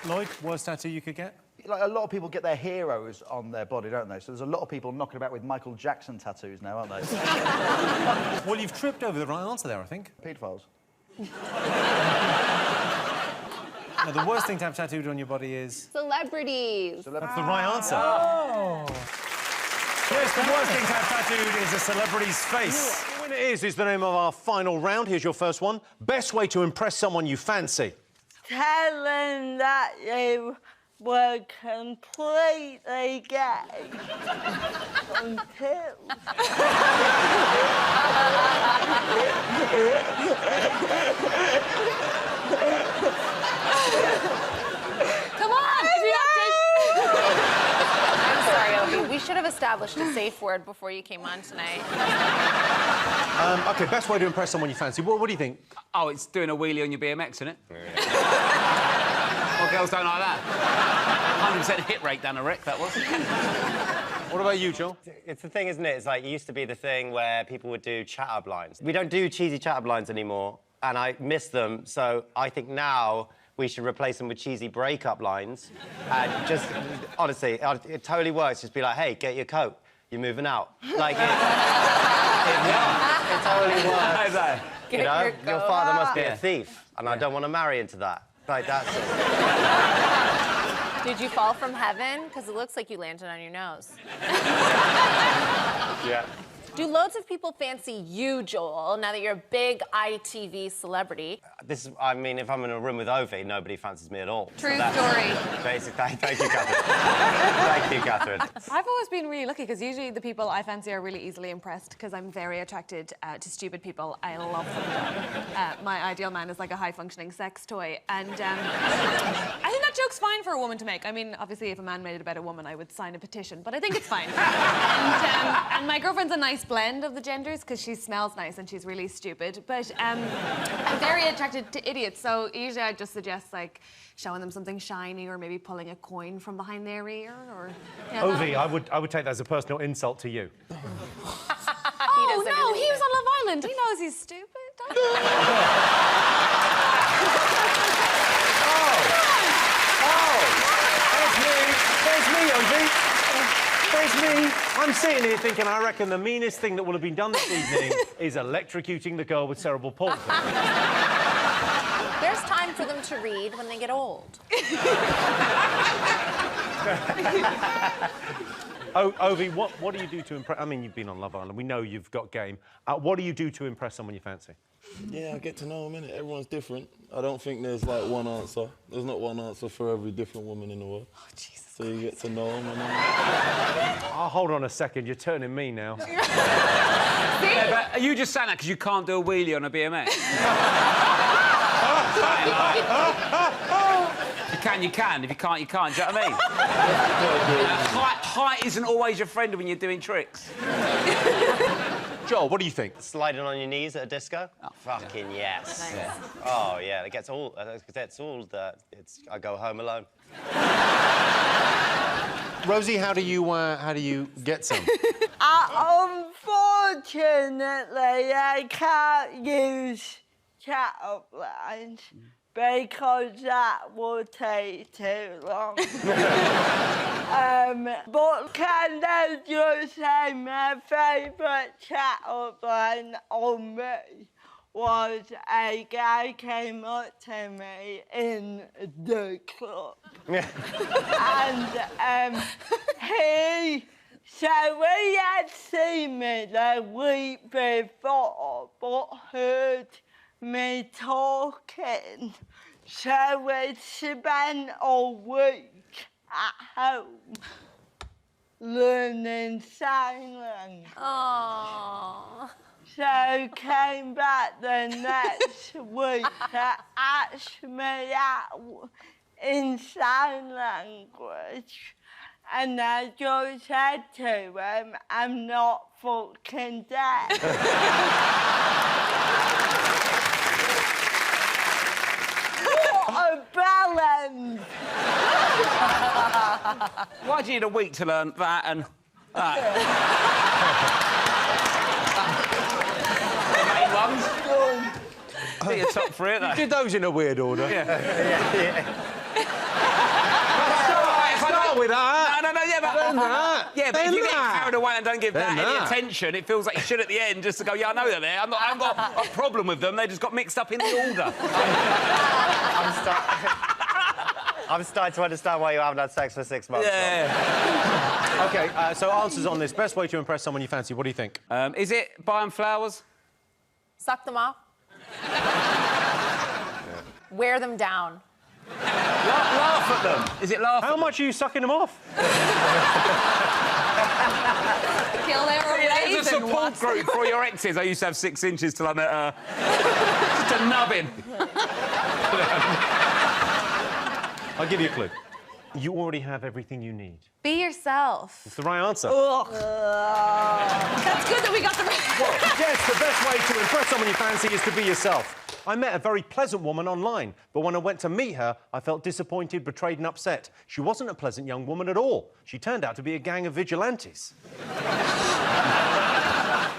Lloyd, worst tattoo you could get? Like, a lot of people get their heroes on their body, don't they? So there's a lot of people knocking about with Michael Jackson tattoos now, aren't they? Well, you've tripped over the right answer there, I think. Paedophiles. No, the worst thing to have tattooed on your body is... Celebrities. That's the right answer. Oh. Yes, the worst thing to have tattooed is a celebrity's face. The winner is the name of our final round. Here's your first one. Best way to impress someone you fancy. Tell them that you were completely gay until... Come on! I'm sorry, Opie. We should have established a safe word before you came on tonight. OK, best way to impress someone you fancy. What do you think? Oh, it's doing a wheelie on your BMX, isn't it? Well, girls don't like that. 100% hit rate down a wreck, that was. What about you, Joel? It's the thing, isn't it? It's like, it used to be the thing where people would do chat-up lines. We don't do cheesy chat-up lines anymore, and I miss them, so I think now we should replace them with cheesy breakup lines. And just, honestly, it totally works. Just be like, hey, get your coat. You're moving out. Like, it totally works. You know, your father must be a thief, and I don't want to marry into that. Like, that's... Did you fall from heaven? Because it looks like you landed on your nose. Yeah. Do loads of people fancy you, Joel, now that you're a big ITV celebrity? This is, I mean, if I'm in a room with Ovi, nobody fancies me at all. True story. Basically, thank you, Catherine. Thank you, Catherine. I've always been really lucky because usually the people I fancy are really easily impressed because I'm very attracted to stupid people. I love them. My ideal man is like a high-functioning sex toy, and I think that joke's fine for a woman to make. I mean, obviously, if a man made it about a woman, I would sign a petition, but I think it's fine. And my girlfriend's a nice blend of the genders because she smells nice and she's really stupid, but I'm very attracted to idiots, so usually I just suggest like showing them something shiny or maybe pulling a coin from behind their ear or... Yeah, Ovi, I would take that as a personal insult to you. Oh, no, he was on Love Island. He knows he's stupid. There's me, Ovi. There's me. I'm sitting here thinking, I reckon the meanest thing that will have been done this evening is electrocuting the girl with cerebral palsy. There's time for them to read when they get old. Ovi, what do you do to impress... I mean, you've been on Love Island. We know you've got game. What do you do to impress someone you fancy? Yeah, I get to know them, innit? Everyone's different. I don't think there's, like, one answer. There's not one answer for every different woman in the world. Oh, Jesus. So you get to know them and Oh, hold on a second. You're turning me now. Yeah, but are you just saying that because you can't do a wheelie on a BMX? You can. If you can't, you can't. Do you know what I mean? Height isn't always your friend when you're doing tricks. Joel, what do you think? Sliding on your knees at a disco? Oh, fucking yes. Nice. Yeah. Oh, yeah, it gets all... That's all the... I go home alone. Rosie, how do you get some? Unfortunately, I can't use chat-up lines because that would take too long. But can I just say my favourite chat-up line on me was a guy came up to me in the club. And so he had seen me the week before, but heard me talking. So we spent a week at home learning sign language. Aww. So came back the next week to ask me out in sign language. And I just said to him, I'm not fucking dead. What a balance! Why do you need a week to learn that and that? I think you're top three at that. You did those in a weird order. Yeah. Start with that. No, yeah, but... Then that. Yeah, but if you get that. carried away and don't give Then that any that. attention, it feels like you should at the end just to go, yeah, I know they're there. I haven't got a problem with them. They just got mixed up in the order. I'm starting to understand why you haven't had sex for 6 months. Yeah. OK, so answers on this. Best way to impress someone you fancy, what do you think? Is it buy them flowers? Suck them off. Wear them down. Laugh at them. Is it laugh? How much are you sucking them off? Kill their There's a support group for your exes. I used to have 6 inches till I met her. Just a nubbin. I'll give you a clue. You already have everything you need. Be yourself. It's the right answer. That's good that we got the right... Well, yes, the best way to impress someone you fancy is to be yourself. I met a very pleasant woman online, but when I went to meet her, I felt disappointed, betrayed and upset. She wasn't a pleasant young woman at all. She turned out to be a gang of vigilantes. The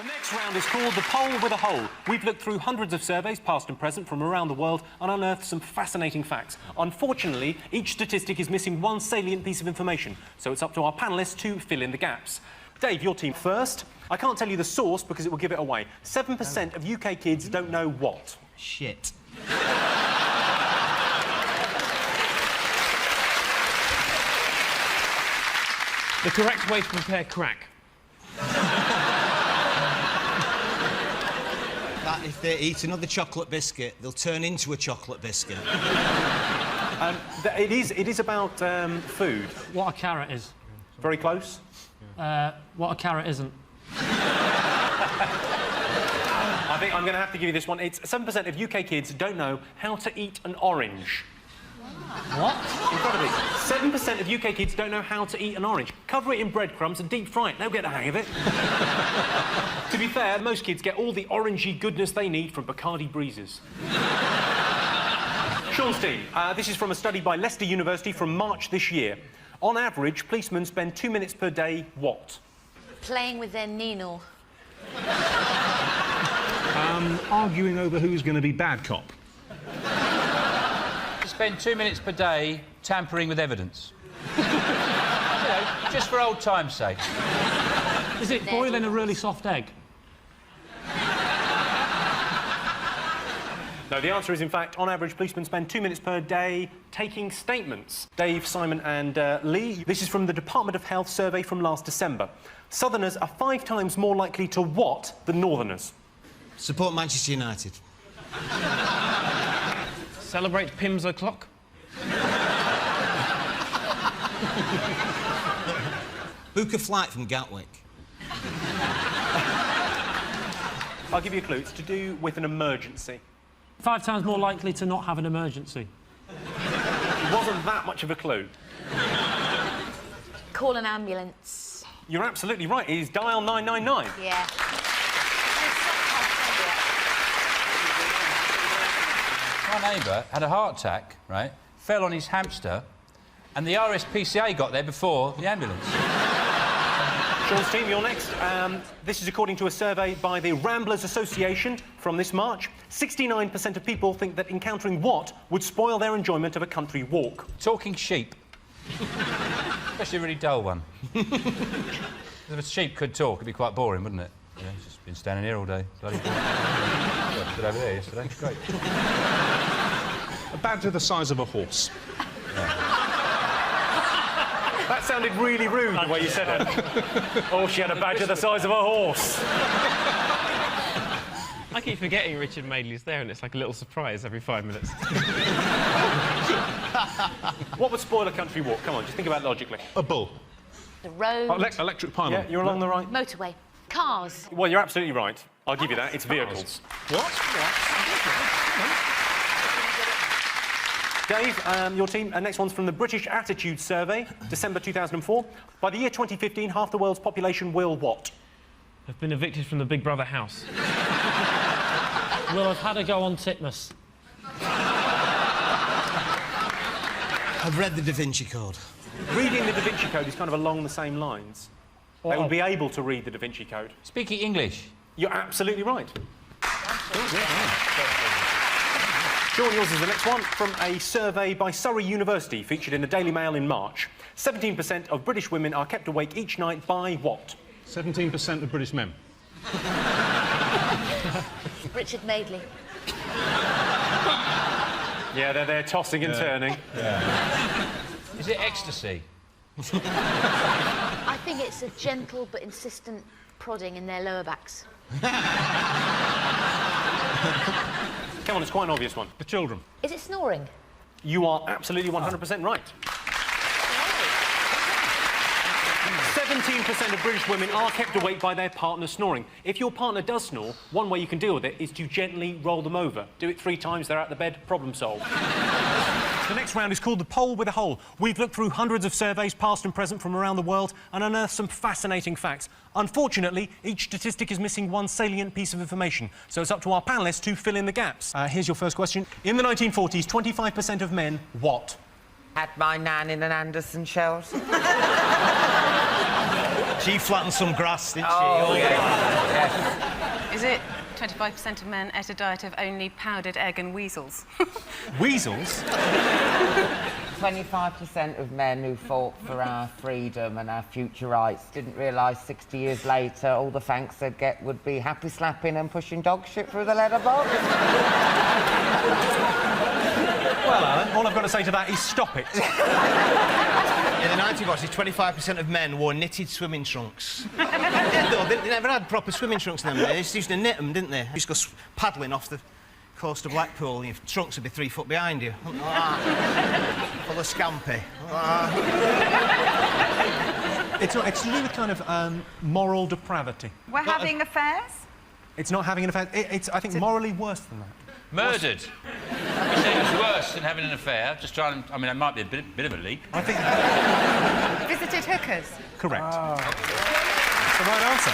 next round is called The Poll with a Hole. We've looked through hundreds of surveys, past and present, from around the world and unearthed some fascinating facts. Unfortunately, each statistic is missing one salient piece of information, so it's up to our panellists to fill in the gaps. Dave, your team first. I can't tell you the source because it will give it away. 7% of UK kids don't know what? Shit. The correct way to prepare crack. That if they eat another chocolate biscuit, they'll turn into a chocolate biscuit. It is about food. What a carrot is. Very close. What a carrot isn't. I think I'm going to have to give you this one. It's 7% of UK kids don't know how to eat an orange. What? Incredibly. 7% of UK kids don't know how to eat an orange. Cover it in breadcrumbs and deep fry it. They'll get the hang of it. To be fair, most kids get all the orangey goodness they need from Bacardi breezes. Sean's team. This is from a study by Leicester University from March this year. On average, policemen spend 2 minutes per day what? Playing with their needle. Arguing over who's going to be bad cop. Spend 2 minutes per day tampering with evidence. You know, just for old time's sake. Is it boiling a really soft egg? No, the answer is, in fact, on average, policemen spend 2 minutes per day taking statements. Dave, Simon and Lee. This is from the Department of Health survey from last December. Southerners are 5 times more likely to what than Northerners? Support Manchester United. Celebrate Pimm's O'Clock? Book a flight from Gatwick. I'll give you a clue. It's to do with an emergency. 5 times more likely to not have an emergency. It wasn't that much of a clue. Call an ambulance. You're absolutely right. It is dial 999. Yeah. My neighbour had a heart attack, right? Fell on his hamster, and the RSPCA got there before the ambulance. Sean's team, you're next. This is according to a survey by the Ramblers Association from this March. 69% of people think that encountering what would spoil their enjoyment of a country walk? Talking sheep. Especially a really dull one. If a sheep could talk, it'd be quite boring, wouldn't it? Yeah, it's just been standing here all day. Bloody boring. I stood over there yesterday. Great. A badger the size of a horse. That sounded really rude, the way you said it. Oh, she had a badger the size of a horse. I keep forgetting Richard Madeley's there, and it's like a little surprise every 5 minutes. What would spoil a country walk? Come on, just think about it logically. A bull. The road. Electric pylon. Yeah, you're along the right. Motorway. Cars. Well, you're absolutely right. I'll give you that. It's vehicles. What? Dave, your team. Next one's from the British Attitude Survey, December 2004. By the year 2015, half the world's population will what? Have been evicted from the Big Brother house. Will have had a go on Titmus. I've read the Da Vinci Code. Reading the Da Vinci Code is kind of along the same lines. They will be able to read the Da Vinci Code. Speaking English. You're absolutely right. Sean, yours is the next one, from a survey by Surrey University, featured in the Daily Mail in March. 17% of British women are kept awake each night by what? 17% of British men. Richard Madeley. Yeah, they're there tossing and turning. Yeah. Is it ecstasy? I think it's a gentle but insistent prodding in their lower backs. Come on, it's quite an obvious one. The children. Is it snoring? You are absolutely 100% right. 17% of British women are kept awake by their partner snoring. If your partner does snore, one way you can deal with it is to gently roll them over. Do it 3 times, they're out the bed, problem solved. The next round is called the Poll with a Hole. We've looked through hundreds of surveys, past and present, from around the world and unearthed some fascinating facts. Unfortunately, each statistic is missing one salient piece of information, so it's up to our panellists to fill in the gaps. Here's your first question. In the 1940s, 25% of men, what? Had my nan in an Anderson shells. She flattened some grass, didn't she? Oh, yeah. Yes. Is it 25% of men ate a diet of only powdered egg and weasels? Weasels? 25% of men who fought for our freedom and our future rights didn't realise 60 years later all the thanks they'd get would be happy slapping and pushing dog shit through the letterbox. Well, Alan, all I've got to say to that is stop it. You the 1940s, 25% of men wore knitted swimming trunks. No, they never had proper swimming trunks in them. They just used to knit them, didn't they? You used to go paddling off the coast of Blackpool and your trunks would be 3 foot behind you. Full of scampi. It's to do with kind of moral depravity. We're having affairs? It's not having an affair. It's, I think, morally worse than that. Murdered. You say it's worse than having an affair. Just trying to... I mean, it might be a bit of a leap. I think... Visited hookers? Correct. That's the right answer.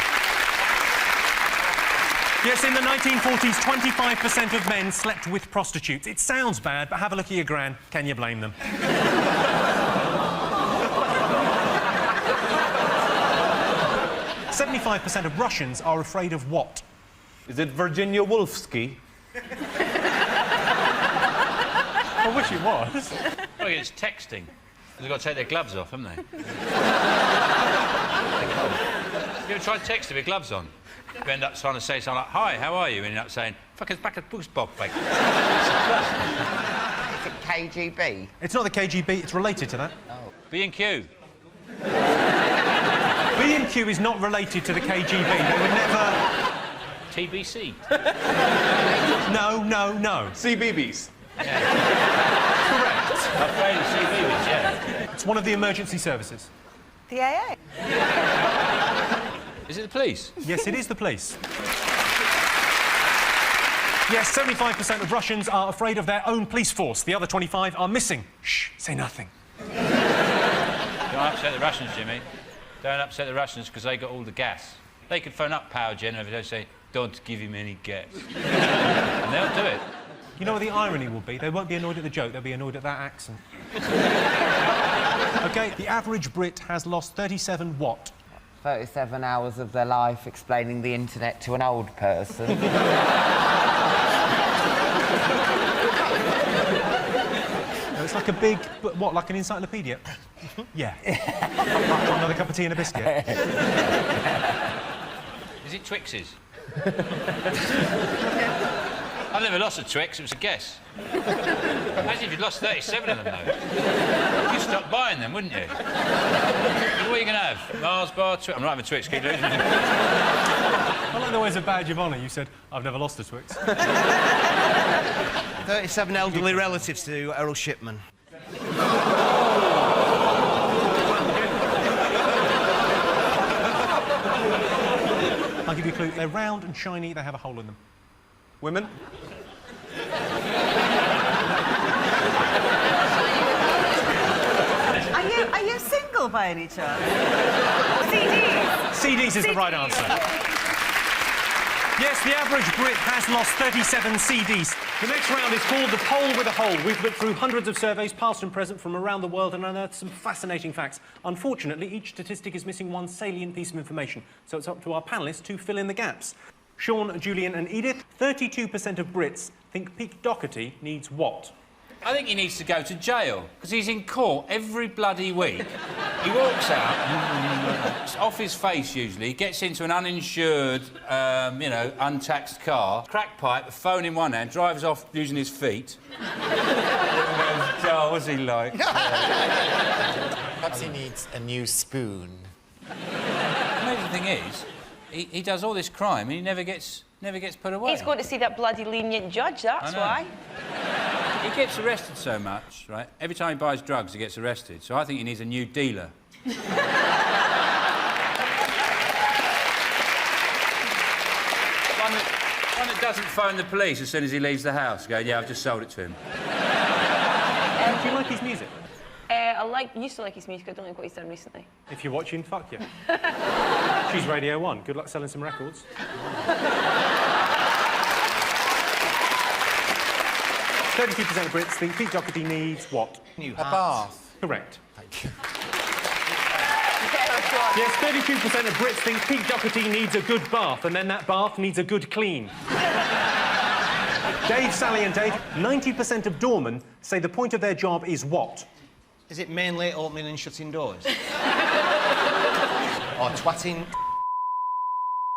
Yes, in the 1940s, 25% of men slept with prostitutes. It sounds bad, but have a look at your gran. Can you blame them? 75% of Russians are afraid of what? Is it Virginia Woolfsky? I wish it was. Well, it's texting. They've got to take their gloves off, haven't they? You ever tried texting with gloves on? You end up trying to say something like, "Hi, how are you?" And you end up saying, "Fuck us back at boost bob, mate." Is it KGB? It's not the KGB, it's related to that. Oh. B&Q. B&Q is not related to the KGB. They would never... TBC. No. CBeebies. Yeah. Correct. I'm afraid of CBeebies, yeah. It's one of the emergency services. The AA? Is it the police? Yes, it is the police. Yes, 75% of Russians are afraid of their own police force. The other 25 are missing. Shh, say nothing. Don't upset the Russians, Jimmy. Don't upset the Russians because they got all the gas. They could phone up Power Gen and say, "Don't give him any gas." And they'll do it. You know what the irony will be? They won't be annoyed at the joke, they'll be annoyed at that accent. OK, the average Brit has lost 37 what? 37 hours of their life explaining the internet to an old person. It's like a big... What, like an encyclopedia? Yeah. Another cup of tea and a biscuit. Is it Twixes? I've never lost a Twix, it was a guess. Imagine if you'd lost 37 of them, though. You'd stop buying them, wouldn't you? What are you going to have? Mars bar, Twix? I'm not having a Twix, keep losing. I like the way as a badge of honour you said, "I've never lost a Twix." 37 elderly relatives to Errol Shipman. I'll give you a clue. They're round and shiny, they have a hole in them. Women? Are you single by any chance? CDs is the right answer. Yes, the average Brit has lost 37 CDs. The next round is called the poll with a hole. We've looked through hundreds of surveys, past and present, from around the world and unearthed some fascinating facts. Unfortunately, each statistic is missing one salient piece of information, so it's up to our panellists to fill in the gaps. Sean, Julian and Edith, 32% of Brits think Pete Doherty needs what? I think he needs to go to jail, because he's in court every bloody week. He walks out, off his face usually, gets into an uninsured, untaxed car, crack pipe, a phone in one hand, drives off using his feet. Oh, what's he like? Perhaps he needs a new spoon. The amazing thing is, he does all this crime and he never gets put away. He's going to see that bloody lenient judge, that's why. He gets arrested so much, right? Every time he buys drugs, he gets arrested. So I think he needs a new dealer. One that doesn't phone the police as soon as he leaves the house, going, "Yeah, I've just sold it to him." Do you like his music? I used to like his music. I don't like what he's done recently. If you're watching, fuck you. She's Radio 1. Good luck selling some records. 32% of Brits think Pete Doherty needs what? A bath. Correct. Thank you. Yes, 32% of Brits think Pete Doherty needs a good bath, and then that bath needs a good clean. Dave, Sally and Dave, 90% of doormen say the point of their job is what? Is it mainly opening and shutting doors? Or twatting?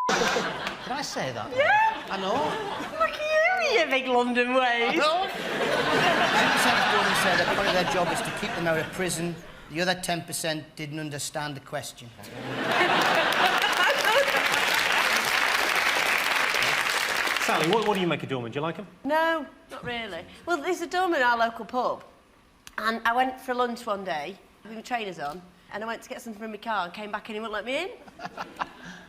Can I say that? Yeah. I know. Look at you, you big London ways. I know. 10% of doormen say that part of their job is to keep them out of prison. The other 10% didn't understand the question. Sally, what do you make of doormen? Do you like them? No, not really. Well, there's a doorman in our local pub, and I went for lunch one day with my trainers on, and I went to get something from my car and came back and he wouldn't let me in.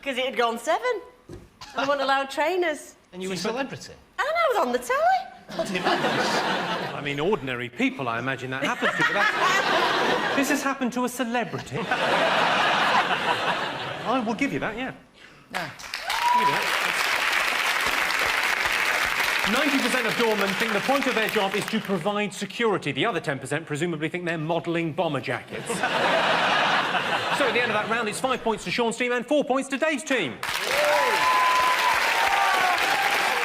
Because it had gone 7. And I wasn't allowed trainers. And you were a celebrity? And I was on the telly. I mean, ordinary people, I imagine that happens to, but that's... This has happened to a celebrity. I will give you that, yeah. No. Give you that. 90% of doormen think the point of their job is to provide security. The other 10% presumably think they're modelling bomber jackets. So at the end of that round, it's 5 points to Sean's team and 4 points to Dave's team.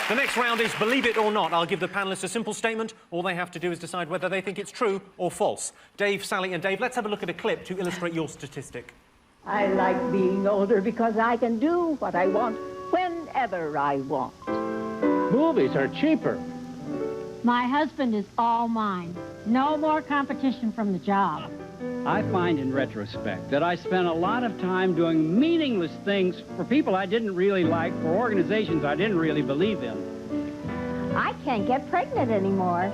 The next round is Believe It or Not. I'll give the panellists a simple statement. All they have to do is decide whether they think it's true or false. Dave, Sally and Dave, let's have a look at a clip to illustrate your statistic. I like being older because I can do what I want whenever I want. Movies are cheaper. My husband is all mine. No more competition from the job. I find in retrospect that I spent a lot of time doing meaningless things for people I didn't really like, for organizations I didn't really believe in. I can't get pregnant anymore.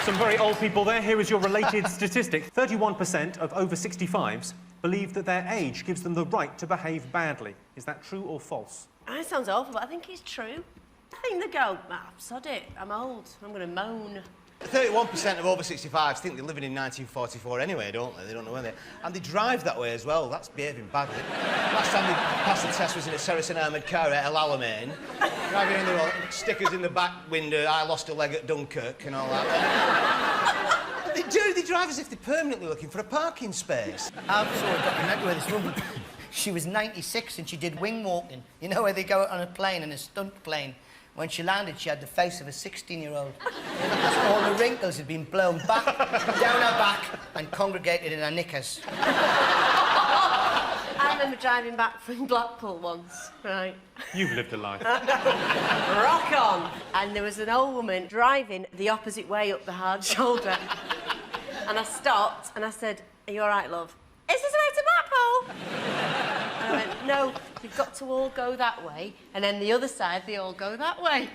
Some very old people there. Here is your related statistic. 31% of over 65s believe that their age gives them the right to behave badly. Is that true or false? That sounds awful, but I think it's true. I think they go, sod it, I'm old, I'm going to moan. 31% of over 65s think they're living in 1944 anyway, don't they? They don't know where they... And they drive that way as well. That's behaving badly. Last time they passed the test was in a Saracen armoured car at El Alamein. Driving in the road, stickers in the back window, I lost a leg at Dunkirk and all that. They do, they drive as if they're permanently looking for a parking space. I saw a documentary where this woman, she was 96 and she did wing walking. You know where they go on a plane, in a stunt plane. When she landed, she had the face of a 16-year-old. All the wrinkles had been blown back, down her back, and congregated in her knickers. I remember driving back from Blackpool once, right? You've lived a life. Rock on! And there was an old woman driving the opposite way up the hard shoulder. And I stopped and I said, "Are you all right, love?" "Is this the way to Blackpool?" And I went, "No, you've got to all go that way, and then the other side, they all go that way."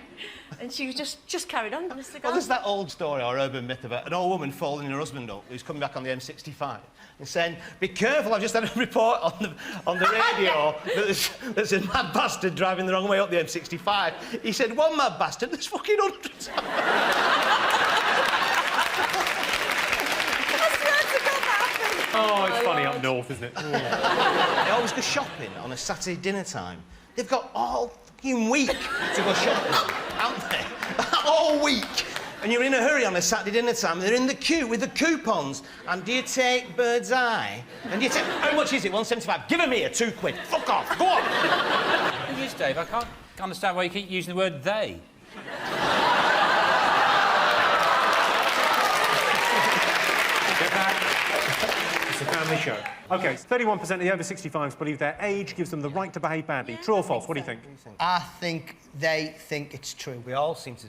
And she was just carried on. Well, there's that old story or urban myth about an old woman phoning her husband up who's coming back on the M65 and saying, "Be careful, I've just had a report on the radio that there's a mad bastard driving the wrong way up the M65. He said, "One mad bastard, there's fucking hundreds." Oh, it's funny up north, isn't it? They always go shopping on a Saturday dinner time. They've got all fucking week to go shopping, haven't they? All week. And you're in a hurry on a Saturday dinner time. They're in the queue with the coupons. And do you take Bird's Eye? And do you take... How much is it? £1.75. Give 'em here, £2. Fuck off. Go on. Who is Dave? I can't understand why you keep using the word they. Get back. It's a family show. OK, 31% of the over 65s believe their age gives them the right to behave badly. True or false? What do you think? I think they think it's true. We all seem to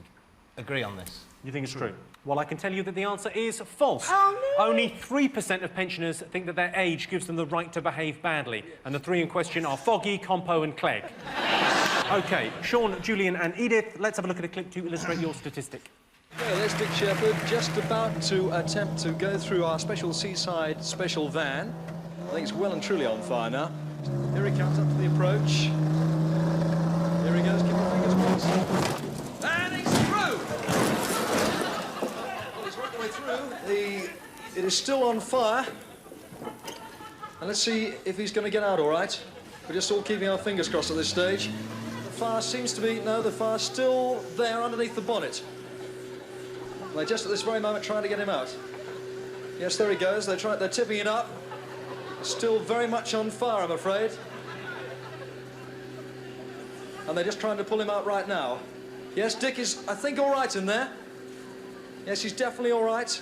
agree on this. You think it's true? Well, I can tell you that the answer is false. Oh, no. Only 3% of pensioners think that their age gives them the right to behave badly. And the three in question are Foggy, Compo and Clegg. OK, Sean, Julian and Edith, let's have a look at a clip to illustrate your statistic. Yeah, there's Dick Shepherd just about to attempt to go through our special seaside special van. I think it's well and truly on fire now. Here he comes up to the approach. Here he goes, keep your fingers crossed. And he's through! Well, he's worked the way through. It is still on fire. And let's see if he's going to get out all right. We're just all keeping our fingers crossed at this stage. The fire seems to be... No, the fire's still there underneath the bonnet. They're just at this very moment trying to get him out. Yes, there he goes. They're tipping it up. Still very much on fire, I'm afraid. And they're just trying to pull him out right now. Yes, Dick is, I think, all right in there. Yes, he's definitely all right.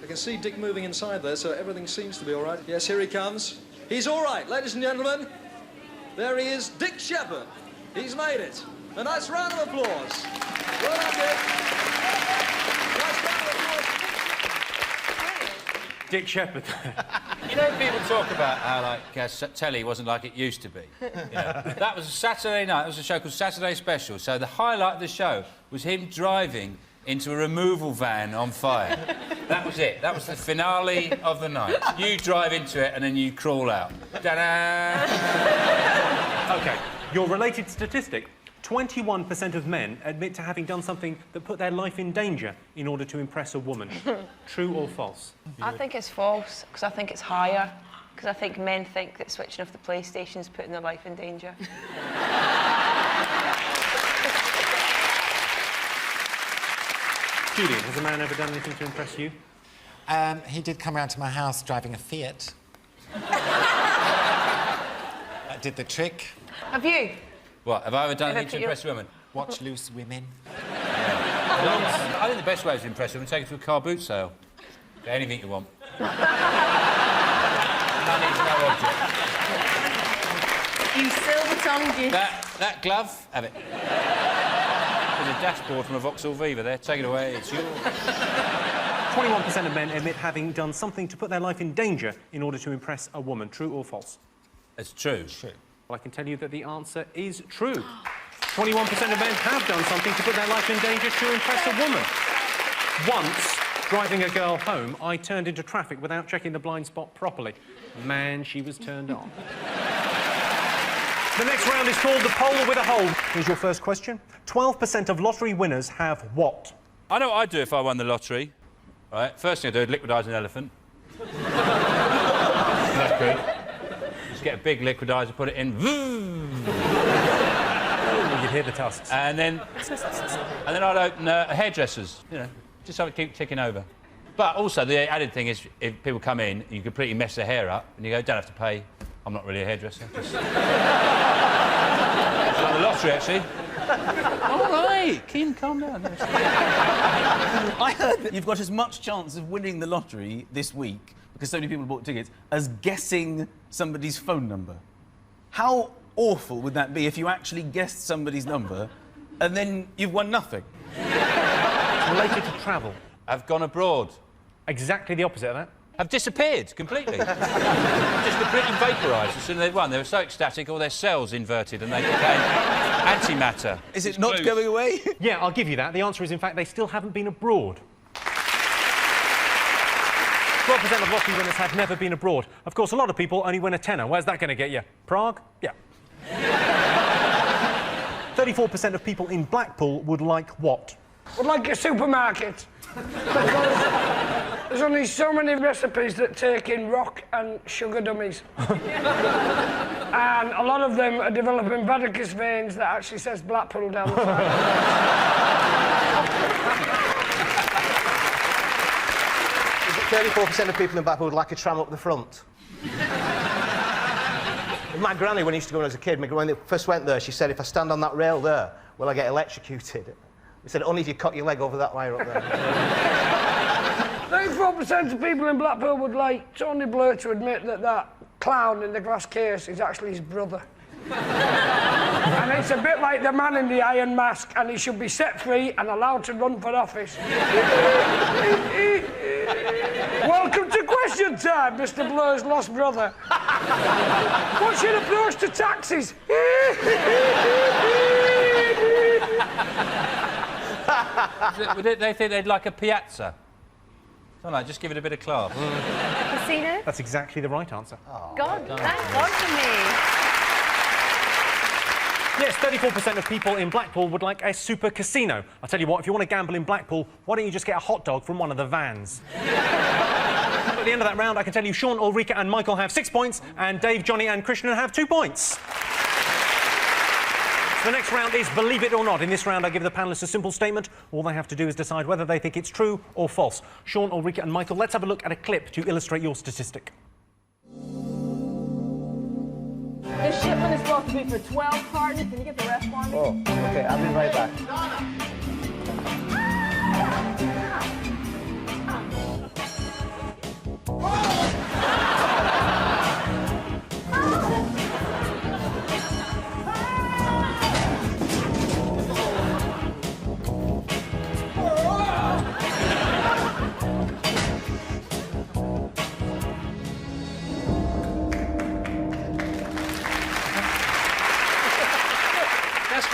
I can see Dick moving inside there, so everything seems to be all right. Yes, here he comes. He's all right, ladies and gentlemen. There he is, Dick Shepherd. He's made it. A nice round of applause. Well done, Dick. Nice round of applause. Dick Shepherd. You know, people talk about how, like, telly wasn't like it used to be. You know, that was a Saturday night. It was a show called Saturday Special. So the highlight of the show was him driving into a removal van on fire. That was it. That was the finale of the night. You drive into it and then you crawl out. Ta-da! OK, your related statistic. 21% of men admit to having done something that put their life in danger in order to impress a woman. True or false? I think it's false, because I think it's higher. Because I think men think that switching off the PlayStation is putting their life in danger. Julian, has a man ever done anything to impress you? He did come round to my house driving a Fiat. That did the trick. Have you? What, have I ever done anything to impress women? Watch loose women. I think the best way to impress women is take her to a car boot sale. Get anything you want. Money's no object. You silver-tongued you. That glove, have it. There's a dashboard from a Vauxhall Viva there. Take it away, it's yours. 21% of men admit having done something to put their life in danger in order to impress a woman. True or false? It's true. True. Well, I can tell you that the answer is true. 21% of men have done something to put their life in danger to impress a woman. Once, driving a girl home, I turned into traffic without checking the blind spot properly. Man, she was turned on. The next round is called the Pole with a Hole. Here's your first question. 12% of lottery winners have what? I know what I'd do if I won the lottery. Right, first thing I'd do is liquidise an elephant. That's good. Just get a big liquidiser, put it in. You'd hear the tusks. And then I'd open a hairdresser's, you know, just so it keep ticking over. But also, the added thing is, if people come in, you completely mess their hair up, and you go, don't have to pay. I'm not really a hairdresser. Just... It's like the lottery, actually. All right, Kim, calm down. I heard that you've got as much chance of winning the lottery this week, because so many people bought tickets, as guessing somebody's phone number. How awful would that be if you actually guessed somebody's number and then you've won nothing? It's related to travel. I've gone abroad. Exactly the opposite of that. Have disappeared completely. Just completely vaporised as soon as they'd won. They were so ecstatic, all their cells inverted and they became antimatter. Is it not going away? Yeah, I'll give you that. The answer is, in fact, they still haven't been abroad. 12% of lottery winners have never been abroad. Of course, a lot of people only win a tenner. Where's that going to get you? Prague? Yeah. 34% of people in Blackpool would like what? Would like a supermarket. Because there's only so many recipes that take in rock and sugar dummies. And a lot of them are developing varicose veins that actually says Blackpool down the side. 34% of people in Blackpool would like a tram up the front. My granny, when I used to go when I was a kid, when they first went there, she said, if I stand on that rail there, will I get electrocuted? He said, only if you cut your leg over that wire up there. 34% of people in Blackpool would like Tony Blair to admit that that clown in the glass case is actually his brother. And it's a bit like the man in the iron mask, and he should be set free and allowed to run for office. Welcome to question time, Mr. Blair's lost brother. What's your approach to taxis? They think they'd like a piazza. Don't know, just give it a bit of class. Casino? That's exactly the right answer. God, thank God for me. Yes, 34% of people in Blackpool would like a super casino. I'll tell you what, if you want to gamble in Blackpool, why don't you just get a hot dog from one of the vans? At the end of that round, I can tell you Sean, Ulrika and Michael have 6 points, and Dave, Johnny and Krishnan have 2 points. The next round is Believe It or Not. In this round, I give the panellists a simple statement. All they have to do is decide whether they think it's true or false. Sean, Ulrika and Michael, let's have a look at a clip to illustrate your statistic. This shipment is supposed to be for 12 cartons. Can you get the rest for me? Oh, okay. I'll be right back.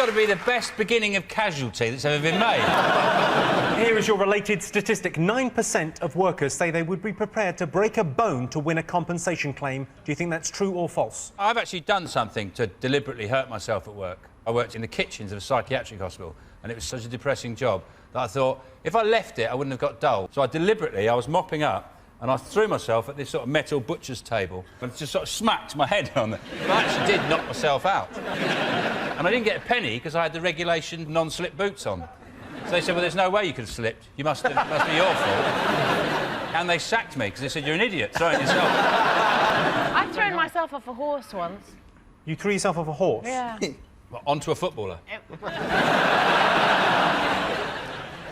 got to be the best beginning of Casualty that's ever been made. Here is your related statistic. 9% of workers say they would be prepared to break a bone to win a compensation claim. Do you think that's true or false? I've actually done something to deliberately hurt myself at work. I worked in the kitchens of a psychiatric hospital, and it was such a depressing job that I thought, if I left it, I wouldn't have got dull. So I was mopping up, and I threw myself at this sort of metal butcher's table and just sort of smacked my head on it. I actually did knock myself out. And I didn't get a penny because I had the regulation non-slip boots on. So they said, well, there's no way you could have slipped. It must be your fault. And they sacked me because they said, you're an idiot, throw it yourself. I've thrown myself off a horse once. You threw yourself off a horse? Yeah. Well, onto a footballer.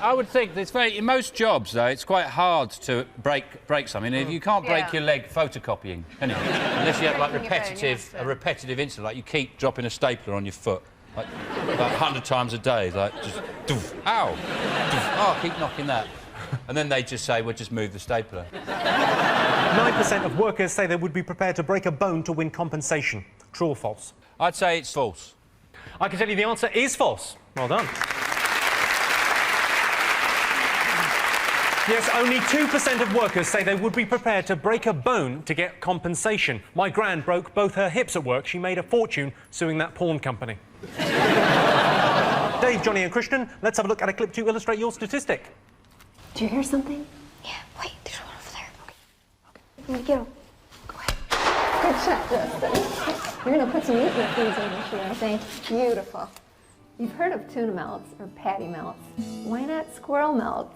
I would think that in most jobs, though, it's quite hard to break something. If you can't break your leg photocopying, can you? Unless you have like a repetitive incident, like you keep dropping a stapler on your foot, like 100 times a day, like just doof, ow, doof, oh, keep knocking that, and then they just say, "Well, just move the stapler." 9% of workers say they would be prepared to break a bone to win compensation. True or false? I'd say it's false. I can tell you the answer is false. Well done. Yes, only 2% of workers say they would be prepared to break a bone to get compensation. My gran broke both her hips at work. She made a fortune suing that porn company. Dave, Johnny and Christian, let's have a look at a clip to illustrate your statistic. Do you hear something? Yeah, wait, there's one over there. Okay. Let me get him. Go ahead. Good shot, Justin. You're gonna put some meat in the freezer this year, I think. Beautiful. You've heard of tuna melts or patty melts. Why not squirrel melts?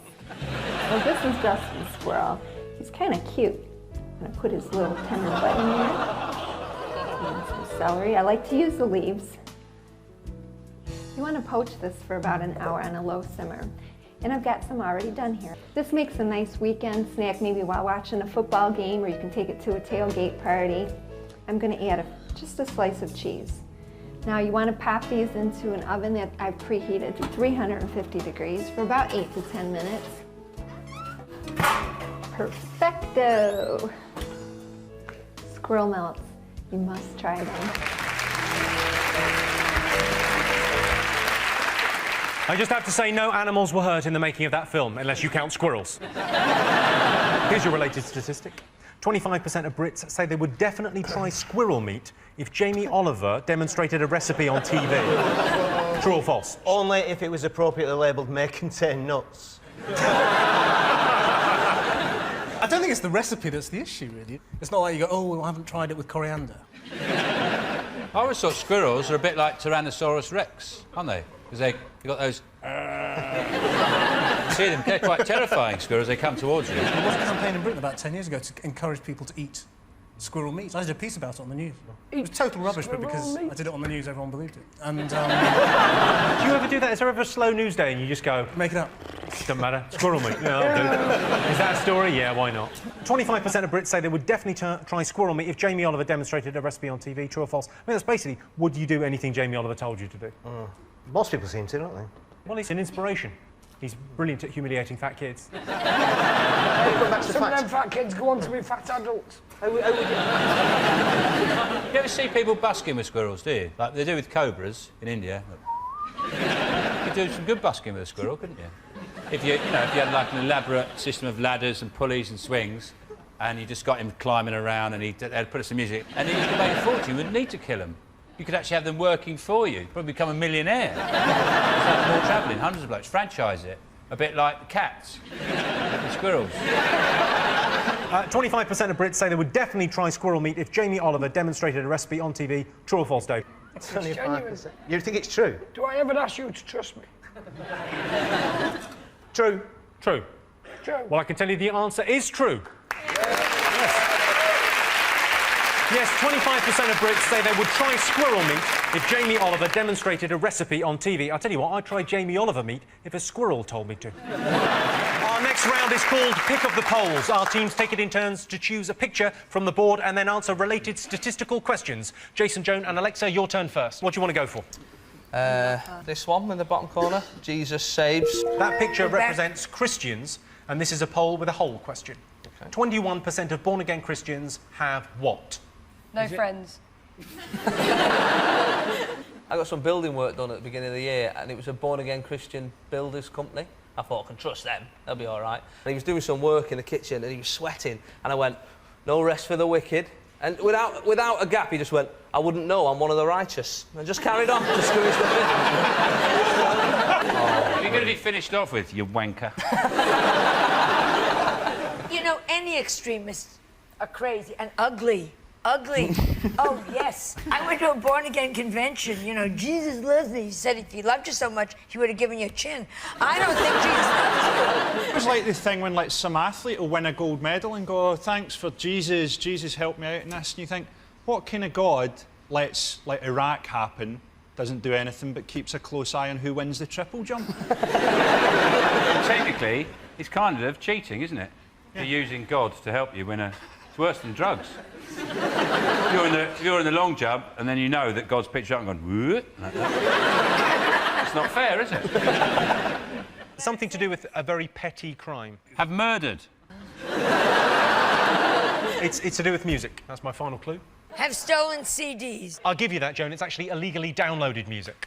Well, this is Justin's squirrel. He's kind of cute. I'm gonna put his little tender butt in there. And some celery. I like to use the leaves. You want to poach this for about an hour on a low simmer. And I've got some already done here. This makes a nice weekend snack, maybe while watching a football game, or you can take it to a tailgate party. I'm gonna add just a slice of cheese. Now you want to pop these into an oven that I've preheated to 350 degrees for about 8 to 10 minutes. Perfecto! Squirrel melts. You must try them. I just have to say, no animals were hurt in the making of that film, unless you count squirrels. Here's your related statistic. 25% of Brits say they would definitely try squirrel meat if Jamie Oliver demonstrated a recipe on TV. True or false? Only if it was appropriately labelled may contain nuts. I don't think it's the recipe that's the issue, really. It's not like you go, oh, well, I haven't tried it with coriander. I always thought squirrels are a bit like Tyrannosaurus Rex, aren't they? Because they've got those... See them, they're quite terrifying, squirrels. They come towards you. There was a campaign in Britain about 10 years ago to encourage people to eat squirrel meat. I did a piece about it on the news. It was total rubbish, but because I did it on the news, everyone believed it. And, Do you ever do that? Is there ever a slow news day and you just go... Make it up. Doesn't matter. Squirrel meat. Yeah, I'll do. Is that a story? Yeah, why not? 25% of Brits say they would definitely try squirrel meat if Jamie Oliver demonstrated a recipe on TV. True or false? I mean, that's basically, would you do anything Jamie Oliver told you to do? Most people seem to, don't they? Well, he's an inspiration. He's brilliant at humiliating fat kids. Some of them fat kids go on to be fat adults. You ever see people busking with squirrels, do you? Like they do with cobras in India. You could do some good busking with a squirrel, couldn't you? If you had like an elaborate system of ladders and pulleys and swings, and you just got him climbing around, and they'd put some music, and then you could make a fortune. You wouldn't need to kill them. You could actually have them working for you. You'd probably become a millionaire. Start more travelling, hundreds of blokes. Franchise it. A bit like the cats, the squirrels. 25% of Brits say they would definitely try squirrel meat if Jamie Oliver demonstrated a recipe on TV. True or false, Dave? It's only 5%. You think it's true? Do I ever ask you to trust me? True. True. True. Well, I can tell you the answer is true. Yes, 25% of Brits say they would try squirrel meat if Jamie Oliver demonstrated a recipe on TV. I'll tell you what, I'd try Jamie Oliver meat if a squirrel told me to. Our next round is called Pick of the Polls. Our teams take it in turns to choose a picture from the board and then answer related statistical questions. Jason, Joan and Alexa, your turn first. What do you want to go for? This one in the bottom corner. Jesus saves. That picture represents Christians, and this is a poll with a whole question. 21% of born-again Christians have what? No friends. I got some building work done at the beginning of the year, and it was a born-again Christian builders company. I thought I can trust them, they'll be all right. And he was doing some work in the kitchen, and he was sweating, and I went, no rest for the wicked. And without a gap, he just went, I wouldn't know, I'm one of the righteous. And just carried on, just screwing stuff in. What are you going to be finished off with, you wanker? You know, any extremists are crazy and ugly. Ugly. Oh, yes. I went to a born-again convention. You know, Jesus loves me. He said if he loved you so much, he would have given you a chin. I don't think Jesus loves you. It was like the thing when, like, some athlete will win a gold medal and go, oh, thanks for Jesus, Jesus helped me out in this. And you think, what kind of God lets, like, Iraq happen, doesn't do anything but keeps a close eye on who wins the triple jump? Technically, it's kind of cheating, isn't it? Yeah. You're using God to help you win a... It's worse than drugs. You're in the long jump, and then you know that God's picked you up and gone, whoop, like that. It's not fair, is it? Something to do with a very petty crime. Have murdered. It's to do with music. That's my final clue. Have stolen CDs. I'll give you that, Joan. It's actually illegally downloaded music.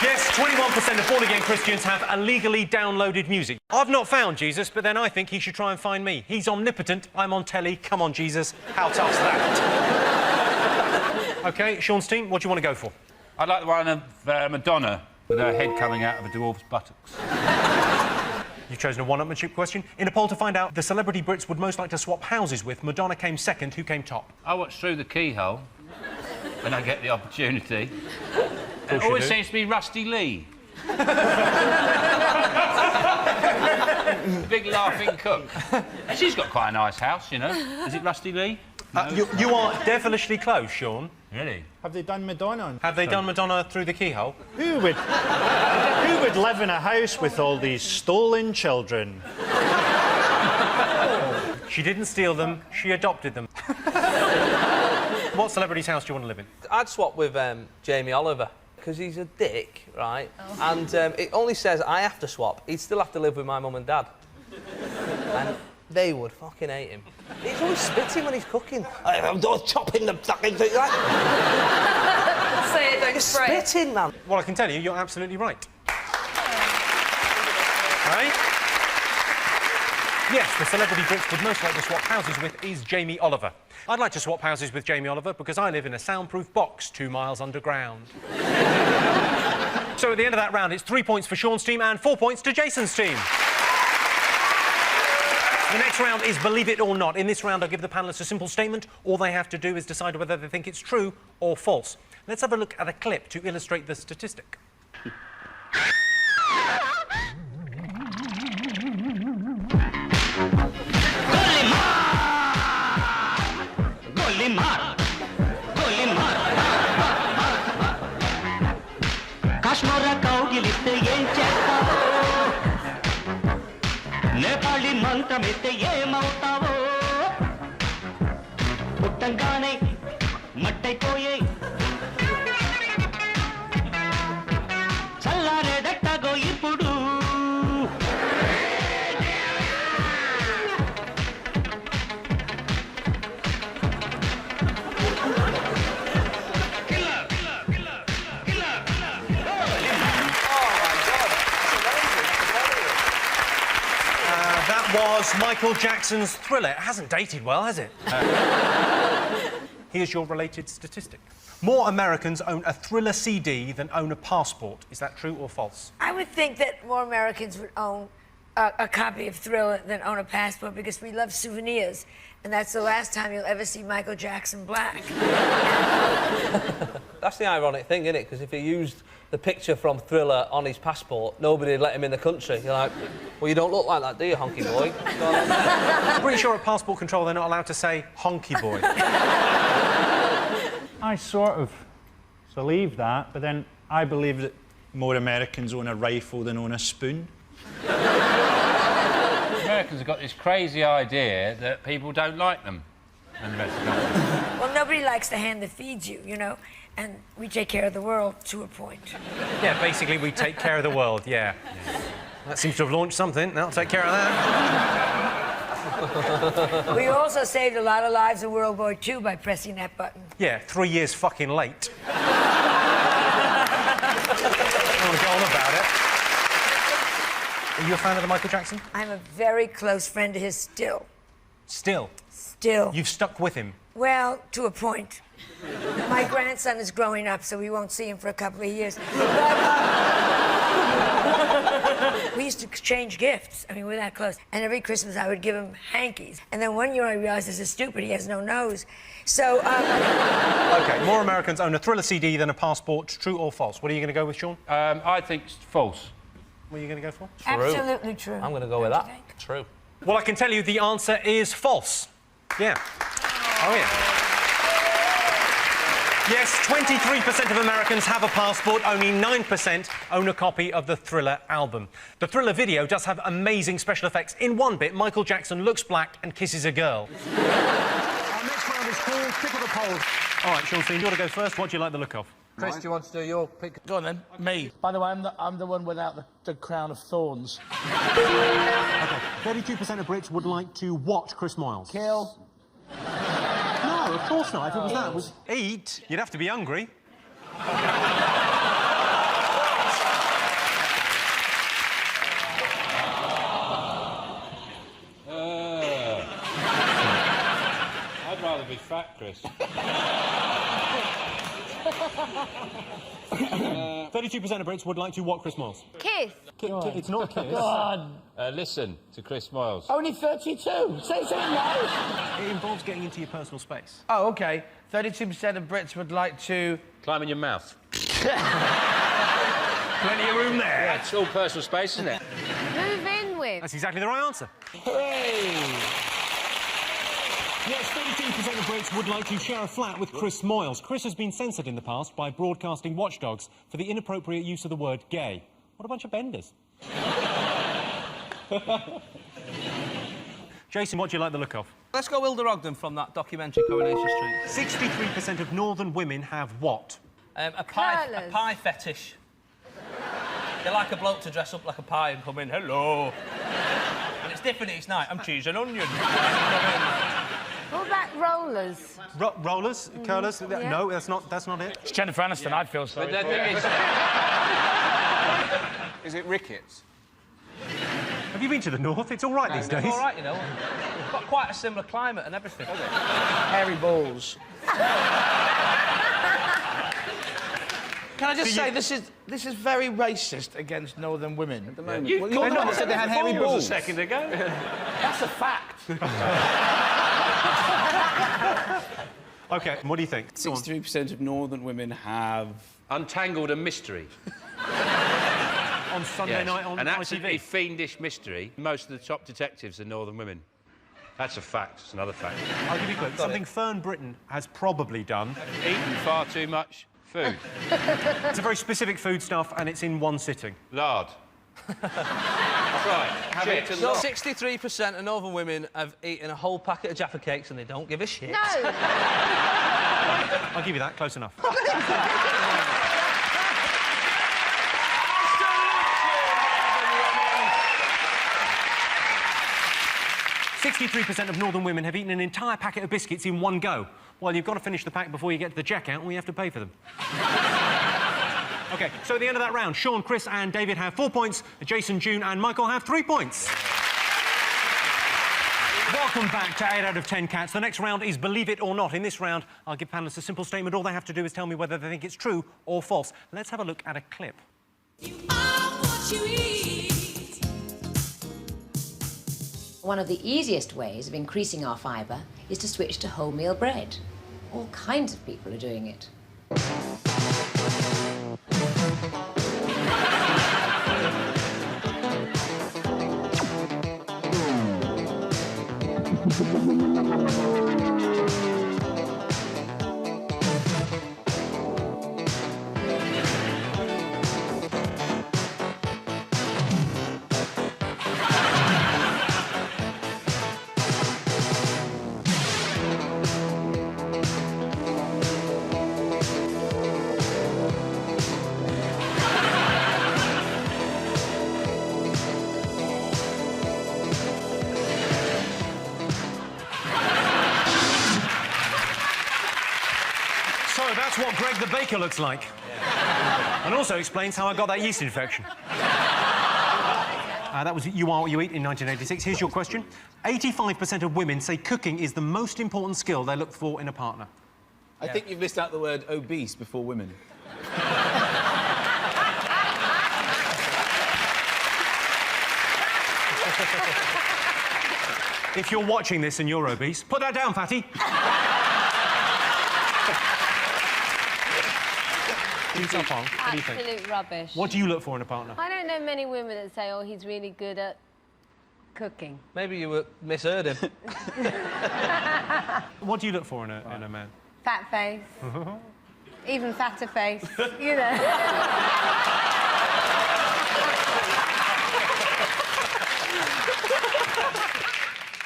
Yes, 21% of born-again Christians have illegally downloaded music. I've not found Jesus, but then I think he should try and find me. He's omnipotent, I'm on telly. Come on, Jesus, how tough's that? OK, Sean's team, what do you want to go for? I'd like the one of Madonna with her head coming out of a dwarf's buttocks. You've chosen a one-upmanship question. In a poll to find out the celebrity Brits would most like to swap houses with, Madonna came second. Who came top? I watch Through the Keyhole when I get the opportunity. It you always do. seems to be Rusty Lee. Big laughing cook. And she's got quite a nice house, you know. Is it Rusty Lee? No. You are devilishly close, Sean. Really? Have they done Madonna? Have they done Madonna Through the Keyhole? Who would live in a house with all these stolen children? She didn't steal them, she adopted them. What celebrity's house do you want to live in? I'd swap with Jamie Oliver, because he's a dick, right? Oh. And it only says I have to swap. He'd still have to live with my mum and dad. And they would fucking hate him. He's always spitting when he's cooking. I'm chopping the fucking thing. Like... Say it, don't spray it. Spitting, man. Well, I can tell you, you're absolutely right. Right? Yes, the celebrity Brits would most like to swap houses with is Jamie Oliver. I'd like to swap houses with Jamie Oliver because I live in a soundproof box 2 miles underground. So at the end of that round, it's 3 points for Sean's team and 4 points to Jason's team. The next round is Believe It or Not. In this round, I'll give the panellists a simple statement. All they have to do is decide whether they think it's true or false. Let's have a look at a clip to illustrate the statistic. Nepali మంత్రమిస్తే ఏమవుతావో పుట్టంగానే మట్టైపోయే చల్లారేదట్టగో ఇప్పుడు That was Michael Jackson's Thriller. It hasn't dated well, has it? Here's your related statistic. More Americans own a Thriller CD than own a passport. Is that true or false? I would think that more Americans would own a copy of Thriller than own a passport because we love souvenirs, and that's the last time you'll ever see Michael Jackson black. That's the ironic thing, isn't it? Because if he used the picture from Thriller on his passport, nobody would let him in the country. You're like, well, you don't look like that, do you, honky boy? I'm pretty sure at passport control they're not allowed to say honky boy. I sort of believe that, but then I believe that more Americans own a rifle than own a spoon. Americans have got this crazy idea that people don't like them. And the rest of them. Well, nobody likes the hand that feeds you, you know, and we take care of the world to a point. Yeah, basically we take care of the world, yeah. That seems to have launched something. I'll take care of that. We also saved a lot of lives in World War II by pressing that button. Yeah, 3 years fucking late. I don't want to go on about it. Are you a fan of the Michael Jackson? I'm a very close friend of his still. Still? Still. You've stuck with him? Well, to a point. My grandson is growing up, so we won't see him for a couple of years. We used to exchange gifts. I mean, we're that close. And every Christmas, I would give him hankies. And then one year, I realized this is stupid. He has no nose. So, OK, more Americans own a Thriller CD than a passport. True or false? What are you going to go with, Sean? I think it's false. What are you going to go for? True. Absolutely true. I'm going to go with that. True. Well, I can tell you the answer is false. Yeah. Oh, yeah. Yes, 23% of Americans have a passport. Only 9% own a copy of the Thriller album. The Thriller video does have amazing special effects. In one bit, Michael Jackson looks black and kisses a girl. Our next round is called Pick of the Poll. All right, Sean, so you want to go first? What do you like the look of? Chris, do you want to do your pick? Go on then. Me. By the way, I'm the one without the crown of thorns. OK, 32% of Brits would like to watch Chris Moyles. Kill. No, of course not. If it was that, it was... Eat? You'd have to be hungry. I'd rather be fat, Chris. 32% of Brits would like to watch Chris Moyles. Kiss. It's not a kiss. God. Listen to Chris Moyles. Only 32. Say something nice. It involves getting into your personal space. Oh, OK. 32% of Brits would like to... Climb in your mouth. Plenty of room there. Yeah, it's all personal space, isn't it? Move in with. That's exactly the right answer. Hey. Yes, 32% of Brits would like to share a flat with Chris Moyles. Chris has been censored in the past by broadcasting watchdogs for the inappropriate use of the word gay. What a bunch of benders. Jason, what do you like the look of? Let's go Wilder Ogden from that documentary, Coronation Street. 63% of northern women have what? A pie fetish. They like a bloke to dress up like a pie and come in, hello. And it's different each night. I'm cheese and onion. What about rollers? Rollers? Curlers? Yeah. No, that's not it. It's Jennifer Aniston, I'd feel sorry. But the thing Is it rickets? Have you been to the north? It's all right these days. It's all right, you know. We've got quite a similar climate and everything. Hairy balls. Can I just say, this is very racist against northern women. At the moment. Well, you're not said they had hairy balls a second ago. That's a fact. OK, what do you think? 63% of northern women have... Untangled a mystery. On Sunday night on An ITV? absolutely fiendish mystery. Most of the top detectives are northern women. That's a fact. It's another fact. I'll give you a clue. Something Fern Britton has probably done. Eaten far too much food. It's a very specific foodstuff, and it's in one sitting. Lard. That's right. Have eaten So lard. 63% of northern women have eaten a whole packet of Jaffa cakes and they don't give a shit. No. I'll give you that. Close enough. 63% of northern women have eaten an entire packet of biscuits in one go. Well, you've got to finish the pack before you get to the checkout, or you have to pay for them. OK, so at the end of that round, Sean, Chris and David have 4 points, Jason, June and Michael have 3 points. Welcome back to 8 out of 10 Cats. The next round is Believe It or Not. In this round, I'll give panellists a simple statement. All they have to do is tell me whether they think it's true or false. Let's have a look at a clip. One of the easiest ways of increasing our fibre is to switch to wholemeal bread. All kinds of people are doing it. that's what Greg the Baker looks like. And also explains how I got that yeast infection. That was You Are What You Eat in 1986. Here's your question. 85% of women say cooking is the most important skill they look for in a partner. I think you've missed out the word obese before women. If you're watching this and you're obese, put that down, fatty. What do you think? Absolute rubbish. What do you look for in a partner? I don't know many women that say, oh, he's really good at cooking. Maybe you misheard him. What do you look for in a man? Fat face. Even fatter face, you know.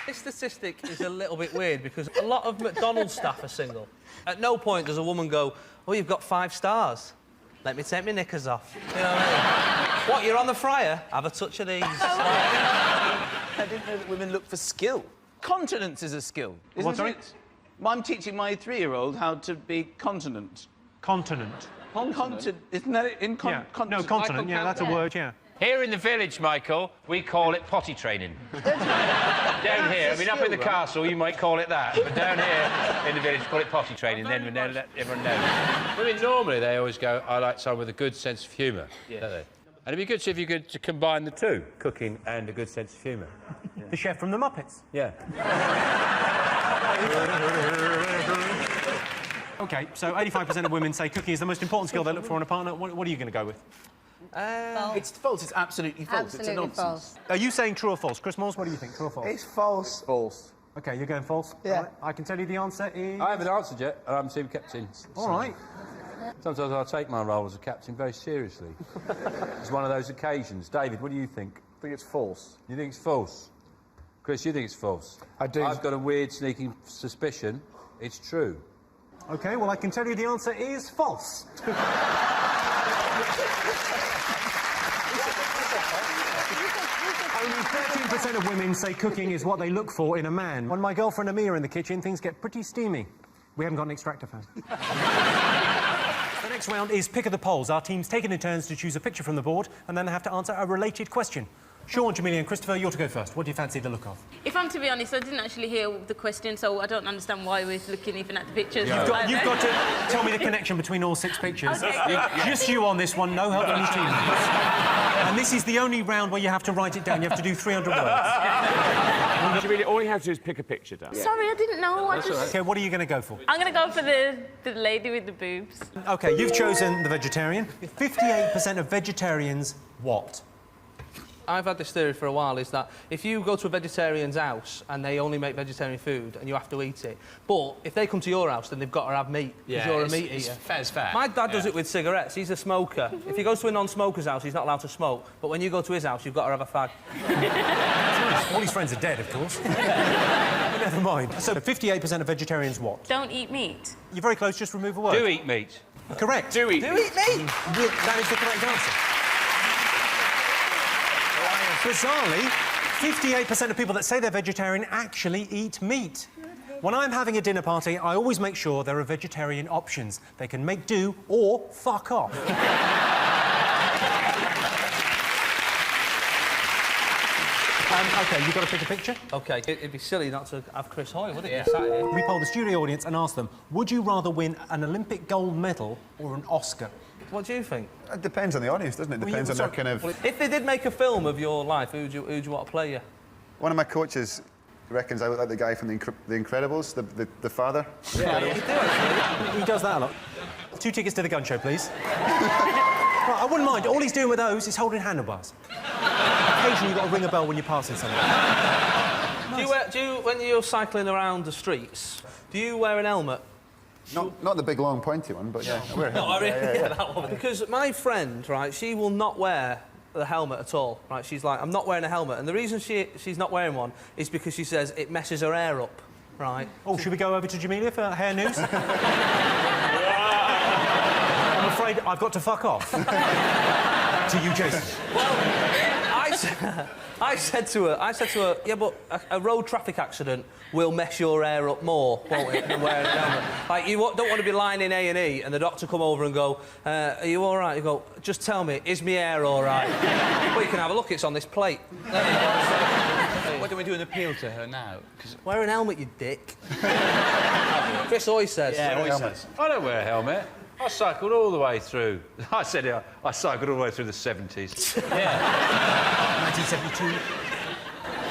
This statistic is a little bit weird because a lot of McDonald's staff are single. At no point does a woman go, oh, you've got 5 stars. Let me take my knickers off. You know what I mean? What, you're on the fryer? Have a touch of these. I didn't know that women look for skill. Continence is a skill, isn't it? I'm teaching my 3-year-old how to be continent. Continent? Isn't that it? Yeah. No, continent, yeah, that's a word, yeah. Here in the village, Michael, we call it potty training. Down here, I mean, up in the castle, you might call it that, but down here in the village, call it potty training, then we let everyone know. Women, normally, they always go, I like someone with a good sense of humour, don't they? And it'd be good if you could combine the two, cooking and a good sense of humour. Yeah. The chef from the Muppets. Yeah. OK, so 85% of women say cooking is the most important skill they look for in a partner. What are you going to go with? It's false. It's absolutely false. It's a nonsense. False. Are you saying true or false? Chris Moores, what do you think? True or false? It's false. False. OK, you're going false? Yeah. Right. I can tell you the answer is... I haven't answered yet, and I'm team captain. All right. Sometimes I take my role as a captain very seriously. It's one of those occasions. David, what do you think? I think it's false. You think it's false? Chris, you think it's false? I do. I've got a weird, sneaking suspicion it's true. OK, well, I can tell you the answer is false. Only 13% of women say cooking is what they look for in a man. When my girlfriend and me are in the kitchen, things get pretty steamy. We haven't got an extractor fan. The next round is Pick of the Polls. Our team's taken in turns to choose a picture from the board, and then they have to answer a related question. Sean, Jamelia and Christopher, you're to go first. What do you fancy the look of? If I'm to be honest, I didn't actually hear the question, so I don't understand why we're looking even at the pictures. Yeah. You've got to tell me the connection between all 6 pictures. Okay. Just you on this one, no help from your teammates. And this is the only round where you have to write it down. You have to do 300 words. Really, all you have to do is pick a picture down. Sorry, I didn't know. OK, what are you going to go for? I'm going to go for the lady with the boobs. OK, you've chosen the vegetarian. 58% of vegetarians what? I've had this theory for a while, is that if you go to a vegetarian's house and they only make vegetarian food and you have to eat it, but if they come to your house, then they've got to have meat, because you're a meat eater. Fair's fair. My dad does it with cigarettes. He's a smoker. If he goes to a non-smoker's house, he's not allowed to smoke, but when you go to his house, you've got to have a fag. All his friends are dead, of course. Never mind. So 58% of vegetarians what? Don't eat meat. You're very close, just remove a word. Do eat meat. Correct. Do eat meat. That is the correct answer. Bizarrely, 58% of people that say they're vegetarian actually eat meat. When I'm having a dinner party, I always make sure there are vegetarian options. They can make do or fuck off. OK, you've got to pick a picture? OK, it'd be silly not to have Chris Hoy, wouldn't it? Yeah. We polled the studio audience and asked them, would you rather win an Olympic gold medal or an Oscar? What do you think? It depends on the audience, doesn't it? It depends on their kind of... If they did make a film of your life, who'd you want to play you? One of my coaches reckons I look like the guy from The Incredibles, the father. Yeah, you do, actually. He does that a lot. 2 tickets to the gun show, please. Right, I wouldn't mind. All he's doing with those is holding handlebars. Occasionally you've got to ring a bell when you're passing someone. Nice. Do you, when you're cycling around the streets, do you wear an helmet? Not the big, long, pointy one, but yeah, I wear a helmet. Yeah, that one. Because my friend, right, she will not wear the helmet at all, right? She's like, I'm not wearing a helmet. And the reason she's not wearing one is because she says it messes her hair up, right? Oh, should we go over to Jamelia for hair news? I'm afraid I've got to fuck off. To you, Jason. Well, I I said to her, yeah, but a road traffic accident will mess your hair up more, won't it, than wearing a helmet? Like, you don't want to be lying in A&E and the doctor come over and go, are you all right? You go, just tell me, is my hair all right? Well, you can have a look, it's on this plate. There you go. Why don't we do an appeal to her now? Wear an helmet, you dick. Chris always says. Yeah, always says. I don't wear a helmet. I cycled all the way through. I said it, I cycled all the way through the 70s. Yeah. 1972.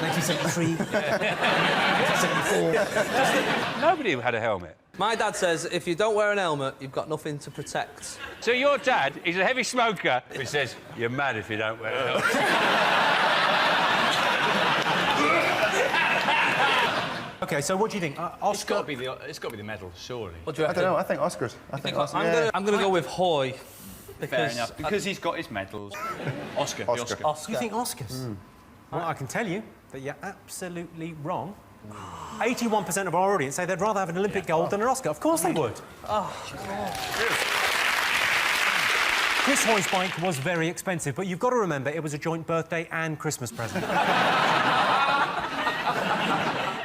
1973. 1974. Nobody had a helmet. My dad says if you don't wear an helmet, you've got nothing to protect. So your dad, he's a heavy smoker, who says, you're mad if you don't wear a helmet. OK, so what do you think? Oscar? It's got to be the medal, surely. What do you I reckon? don't know. I think Oscars. I'm going to go with Hoy. Fair enough. Because he's got his medals. Oscar. You think Oscars? Well, I can tell you that you're absolutely wrong. 81% of our audience say they'd rather have an Olympic gold than an Oscar. Of course they would. Chris Hoy's bike was very expensive, but you've got to remember it was a joint birthday and Christmas present.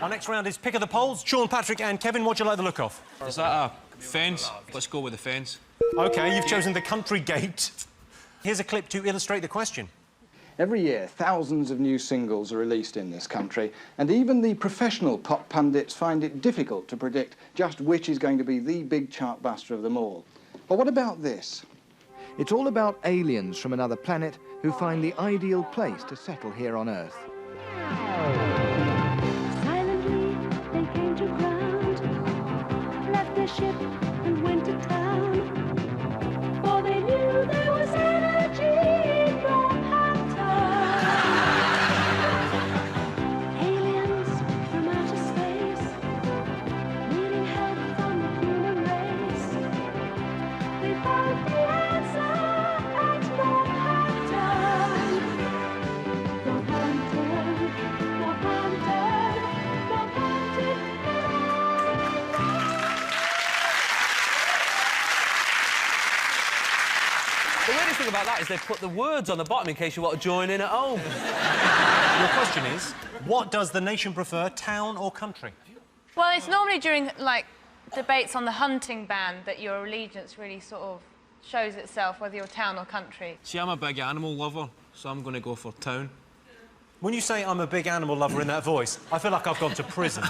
Our next round is pick of the polls. Sean, Patrick and Kevin, what do you like the look of? Is that a fence? Let's go with the fence. OK, you've chosen the country gate. Here's a clip to illustrate the question. Every year, thousands of new singles are released in this country, and even the professional pop pundits find it difficult to predict just which is going to be the big chartbuster of them all. But what about this? It's all about aliens from another planet who find the ideal place to settle here on Earth. Silently, they came to ground, left their ship and went to town. For they knew there was energy from aliens from outer space, needing help from the human race. They found the answer at Northampton. The weirdest thing about that is they've put the words on the bottom in case you want to join in at home. Your question is, what does the nation prefer, town or country? Well, it's normally during, like, debates on the hunting ban that your allegiance really sort of shows itself, whether you're town or country. See, I'm a big animal lover, so I'm going to go for town. When you say I'm a big animal lover in that voice, I feel like I've gone to prison.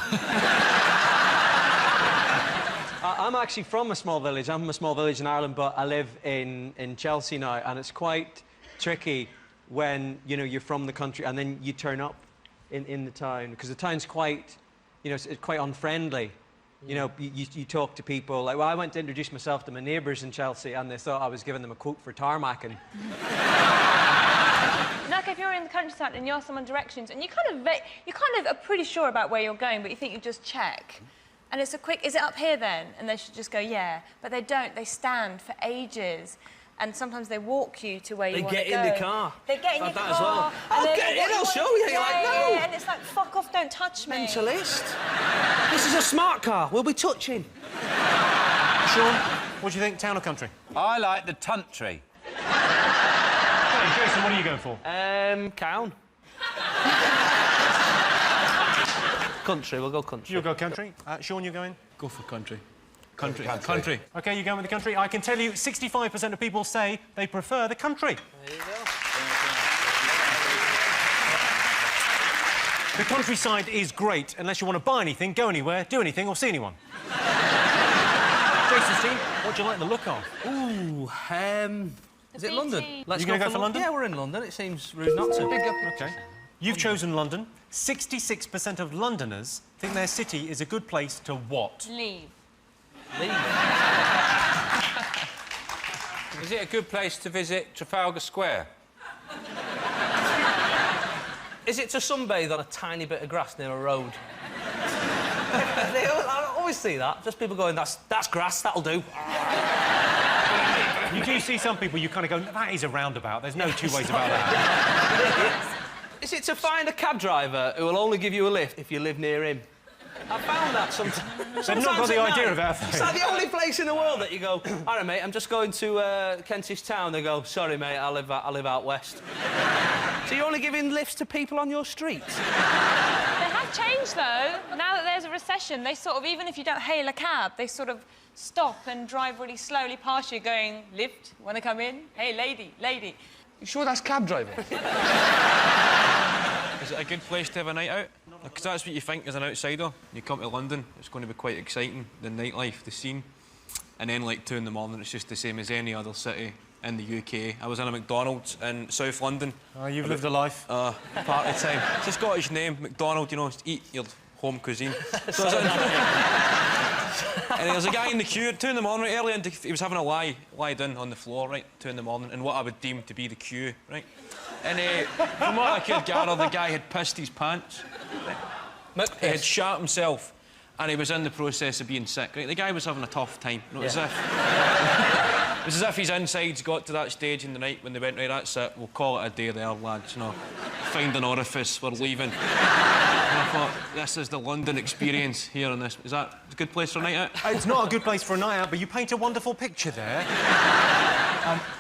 I'm actually from a small village. I'm from a small village in Ireland, but I live in Chelsea now, and it's quite tricky when, you know, you're from the country and then you turn up in the town, because the town's quite, you know, it's quite unfriendly. You know, you talk to people, like, well, I went to introduce myself to my neighbours in Chelsea, and they thought I was giving them a quote for tarmacking. Like, if you're in the countryside and you ask someone directions, and you kind of are pretty sure about where you're going, but you think you just check. And it's a quick, is it up here then? And they should just go, yeah. But they don't, they stand for ages. And sometimes they walk you to where you want to go. They get in the car. They get in your car. As well. I'll get in, I'll show you. You're like, no. Yeah, and it's like, fuck off, don't touch me. Mentalist. This is a smart car. We'll be touching. Sean, what do you think, town or country? I like the country. Hey, Jason, what are you going for? Town. Country, we'll go country. You'll go country. Sean, you going? Go for country. Country. OK, you're going with the country. I can tell you 65% of people say they prefer the country. There you go. The countryside is great. Unless you want to buy anything, go anywhere, do anything or see anyone. Jason's team, what do you like the look of? Ooh, is it London? Let's go for London? Yeah, we're in London. It seems rude not to. OK. You've chosen London. 66% of Londoners think their city is a good place to what? Leave. Is it a good place to visit Trafalgar Square? Is it to sunbathe on a tiny bit of grass near a road? I always see that. Just people going, that's grass, that'll do. You do see some people, you kind of go, that is a roundabout. There's no two ways about that. Is it to find a cab driver who will only give you a lift if you live near him? I found that sometimes. They've not got the idea of our face. It's like the only place in the world that you go, all right, mate, I'm just going to Kentish Town. They go, sorry, mate, I live out west. So you're only giving lifts to people on your street? They have changed, though. Now that there's a recession, they sort of, even if you don't hail a cab, they sort of stop and drive really slowly past you going, lift, want to come in? Hey, lady, lady. You sure that's cab driving? Is it a good place to have a night out? Because that's what you think as an outsider. You come to London, it's going to be quite exciting, the nightlife, the scene. And then, like, 2 in the morning, it's just the same as any other city in the UK. I was in a McDonald's in South London. Oh, you've lived a life. Party time. It's a Scottish name, McDonald, you know, eat your home cuisine. So I was and there's a guy in the queue at 2 in the morning, early, and he was having a lie down on the floor, right, 2 in the morning, in what I would deem to be the queue, right? And from what I could gather, the guy had pissed his pants. Right? He had shat himself, and he was in the process of being sick, right? The guy was having a tough time. You know, it was as if his insides got to that stage in the night when they went, right, that's it, we'll call it a day there, lads, you know. Find an orifice, we're leaving. And I thought, this is the London experience here on this. Is that a good place for a night out? It's not a good place for a night out, but you paint a wonderful picture there.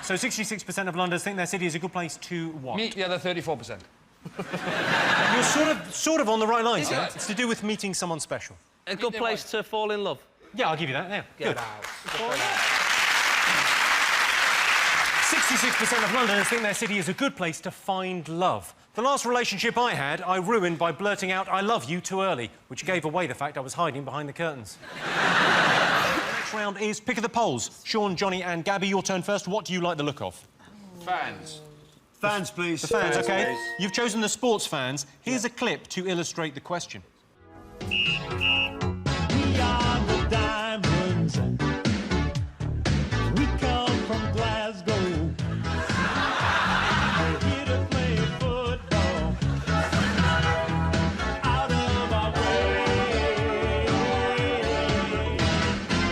So 66% of Londoners think their city is a good place to what? Meet the other 34%. You're sort of on the right lines here. It's to do with meeting someone special. A good place to fall in love. Yeah, I'll give you that, yeah. Get Good. out. 66% of Londoners think their city is a good place to find love. The last relationship I had, I ruined by blurting out, I love you, too early, which gave away the fact I was hiding behind the curtains. The next round is Pick of the Polls. Sean, Johnny and Gabby, your turn first. What do you like the look of? Fans. Fans, please. The fans, OK. Please. You've chosen the sports fans. Here's a clip to illustrate the question. We are the Diamonds. We come from Glasgow. We're here to play football. Out of our way.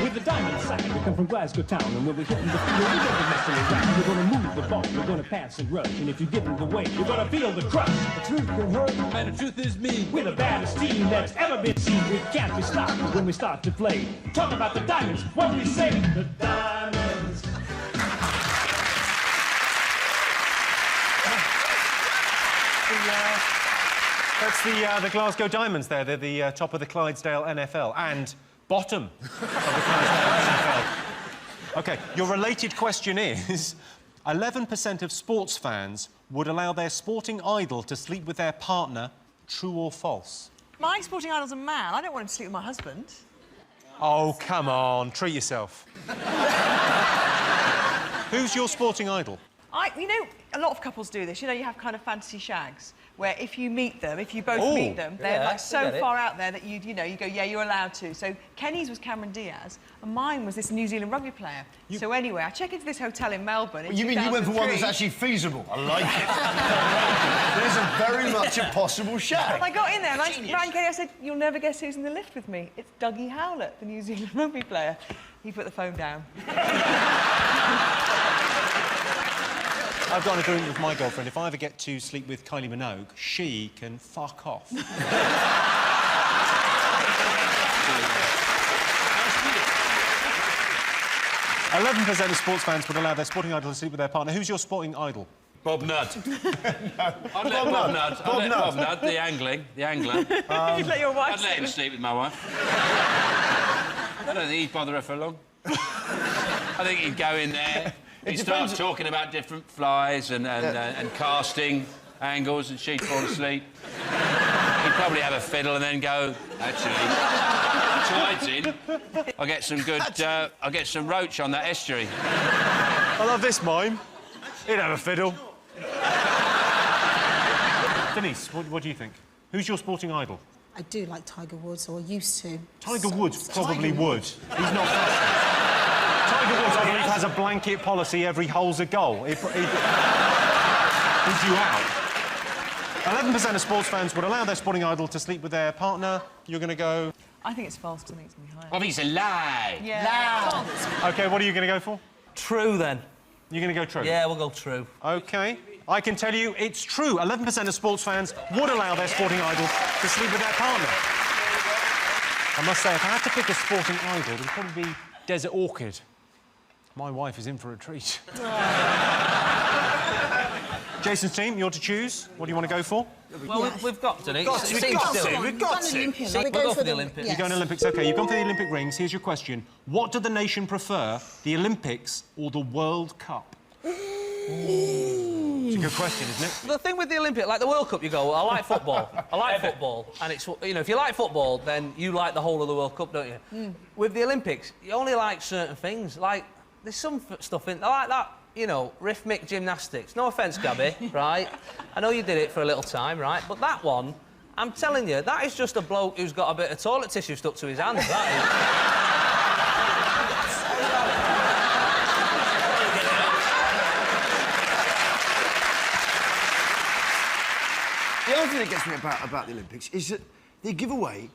With the Diamond side, we come from Glasgow town. And when we're hitting the field, we're gonna messing around. We're gonna move the ball, we're gonna pass and rush. And if you get in the way, you're gonna feel the crush. The truth can hurt, and the truth is me. We're the baddest team that's ever been seen. We can't be stopped when we start to play. Talk about the Diamonds, what do we say? The Diamonds. That's the Glasgow Diamonds there. They're the top of the Clydesdale NFL and bottom of the Clydesdale NFL. OK, your related question is, 11% of sports fans would allow their sporting idol to sleep with their partner, true or false? My sporting idol's a man. I don't want him to sleep with my husband. Oh, come on, treat yourself. Who's your sporting idol? You know, a lot of couples do this. You know, you have kind of fantasy shags where if you meet them, if you both meet them, they're like so far out there that you go, yeah, you're allowed to. So Kenny's was Cameron Diaz, and mine was this New Zealand rugby player. So anyway, I check into this hotel in Melbourne. You mean you went for one that's actually feasible? I like it. There's a very much a possible shag. And I got in there and I rang Kenny. I said, "You'll never guess who's in the lift with me. It's Dougie Howlett, the New Zealand rugby player." He put the phone down. I've got an agreement with my girlfriend. If I ever get to sleep with Kylie Minogue, she can fuck off. 11% of sports fans would allow their sporting idol to sleep with their partner. Who's your sporting idol? Bob Nudd. I'd let Bob Nudd. I'd let Bob Nudd, the angler. You'd let your wife I'd let him sleep with my wife. I don't think he'd bother her for long. I think he'd go in there, he'd start talking about different flies and casting angles, and she'd fall asleep. He'd probably have a fiddle and then go, actually, tide's in. I'll get some good, I'll get some roach on that estuary. I love this mime. He'd have a fiddle. Denise, what do you think? Who's your sporting idol? I do like Tiger Woods, or used to. Tiger Woods probably would. He's not fast. Tiger Woods, I believe, has a blanket policy, every hole's a goal. He'd you out. 11% of sports fans would allow their sporting idol to sleep with their partner. You're going to go... I think it's false, because I think it's going to be higher. I think it's a lie. Yeah. OK, what are you going to go for? True, then. You're going to go true? Yeah, we'll go true. OK. I can tell you it's true. 11% of sports fans would allow their sporting idol to sleep with their partner. must say, if I had to pick a sporting idol, it would probably be Desert Orchid. My wife is in for a treat. Jason's team, you're to choose. What do you want to go for? Well, we've got to. We've got to. We've got to. We'll go for the Olympics. You're going to Olympics. OK, you've gone for the Olympic rings. Here's your question. What did the nation prefer, the Olympics or the World Cup? It's a good question, isn't it? The thing with the Olympics, like the World Cup, you go, well, I like football. I like football. And it's, you know, if you like football, then you like the whole of the World Cup, don't you? With the Olympics, you only like certain things. Like, there's some stuff in... I like that, you know, rhythmic gymnastics. No offence, Gabby, right? I know you did it for a little time, right? But that one, I'm telling you, that is just a bloke who's got a bit of toilet tissue stuck to his hand, that is. The other thing that gets me about the Olympics is that they give away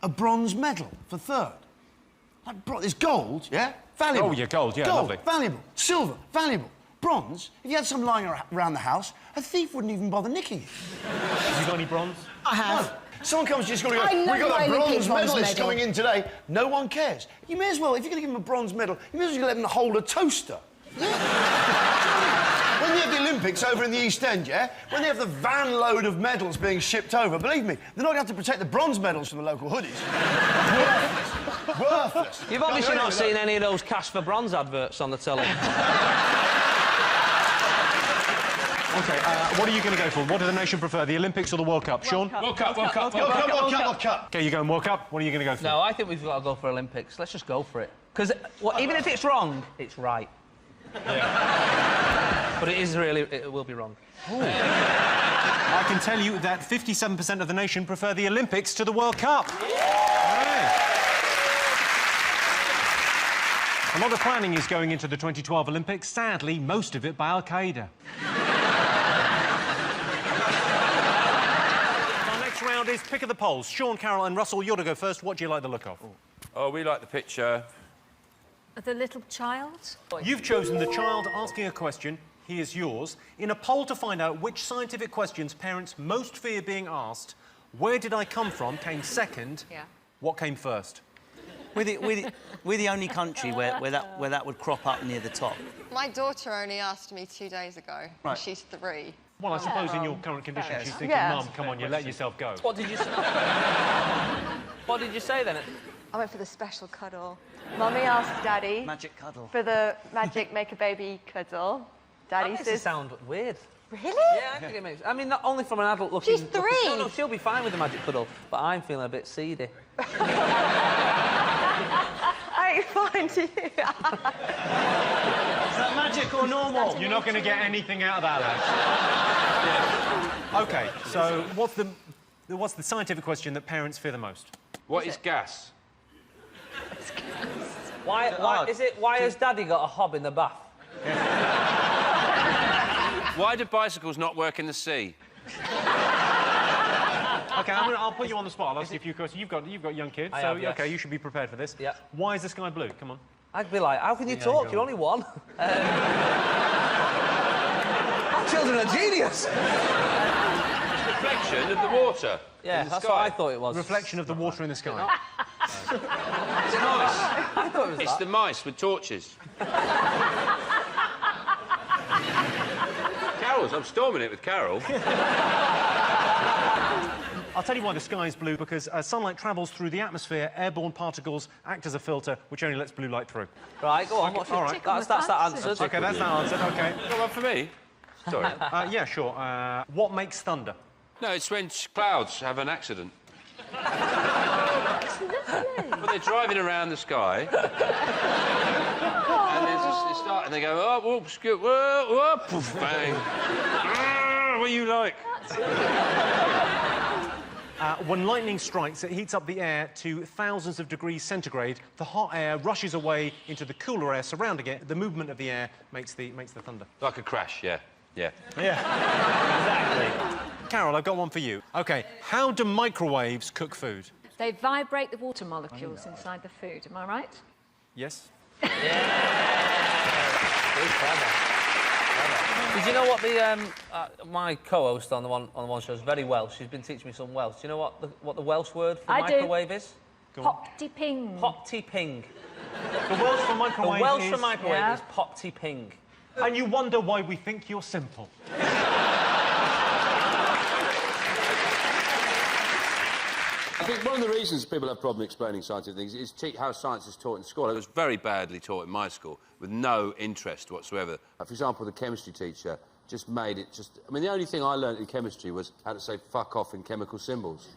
a bronze medal for third. Like, there's gold, yeah? Valuable. Oh, yeah, gold, yeah, gold, lovely. Valuable. Silver, valuable. Bronze, if you had some lying around the house, a thief wouldn't even bother nicking it. Have you got any bronze? I have. No. Someone comes to your school and I goes, know we got my a bronze Olympic medalist medal. coming in today. No one cares. You may as well, if you're going to give them a bronze medal, you may as well let them hold a toaster. When they have the Olympics over in the East End, yeah? When they have the van load of medals being shipped over, believe me, they're not going to have to protect the bronze medals from the local hoodies. Worthless. Worthless. You've obviously not seen any of those cash for bronze adverts on the telly. OK, what are you going to go for? What do the nation prefer, the Olympics or the World Cup? Sean? World Cup, World Cup, World Cup, World Cup, World Cup. OK, you're going World Cup. What are you going to go for? No, I think we've got to go for Olympics. Let's just go for it. Because even if it's wrong, it's right. Yeah. But it will be wrong. I can tell you that 57% of the nation prefer the Olympics to the World Cup. Yeah. A lot of planning is going into the 2012 Olympics. Sadly, most of it by Al-Qaeda. Our next round is pick of the polls. Sean, Carol and Russell, you're to go first. What do you like the look of? Oh, we like the picture. The little child? You've chosen the child asking a question. Here's yours. In a poll to find out which scientific questions parents most fear being asked, where did I come from came second. Yeah. What came first? We're the only country where that would crop up near the top. My daughter only asked me 2 days ago. Right. She's 3. Well, I suppose in your current condition, she's thinking, Mum, come on, you let yourself go. What did you say? What did you say then? I went for the special cuddle. Mummy asked Daddy... Magic cuddle. ...for the magic make-a-baby cuddle. Daddy that makes says... it sound weird. Really? Yeah, I think it makes... I mean, not only from an adult looking... She's 3! No, she'll be fine with the magic cuddle, but I'm feeling a bit seedy. I find you. Is that magic or normal? You're not going to get anything out of that, lads. OK, so what's the scientific question that parents fear the most? What is gas? Why has Daddy got a hob in the bath? Why do bicycles not work in the sea? OK, I'll put you on the spot. I'll ask you a few questions. You've got young kids, so yes. OK, you should be prepared for this. Yeah. Why is the sky blue? Come on. I'd be like, how can you talk? You're only one. Children are genius. Reflection of the water. Yeah, that's what I thought it was. Reflection of the water in the sky. It's mice. I thought it was It's the mice with torches. Carol's. I'm storming it with Carol. I'll tell you why the sky is blue, because as sunlight travels through the atmosphere, airborne particles act as a filter, which only lets blue light through. Right, go on. All right. That's that answered. OK, that's that answered. OK. Got one for me? Sorry. Yeah, sure. What makes thunder? No, it's when clouds have an accident. Well, they're driving around the sky. And they start, and they go, oh, whoops, whoa, whoa, poof, bang. What do you like? When lightning strikes, it heats up the air to thousands of degrees centigrade. The hot air rushes away into the cooler air surrounding it. The movement of the air makes the thunder. Like a crash, yeah. Yeah. Yeah. Exactly. Carol, I've got one for you. OK, how do microwaves cook food? They vibrate the water molecules inside the food, am I right? Yes. Did you know what the my co-host on the one show is very Welsh? She's been teaching me some Welsh. Do you know what the Welsh word for microwave is? Pop-de-ping. Pop-de-ping. The Welsh for microwave The Welsh is... for microwave Yeah. is pop-de-ping. And you wonder why we think you're simple. I think one of the reasons people have problem explaining scientific things is how science is taught in school. It was very badly taught in my school, with no interest whatsoever. For example, the chemistry teacher just made it just... I mean, the only thing I learnt in chemistry was how to say fuck off in chemical symbols.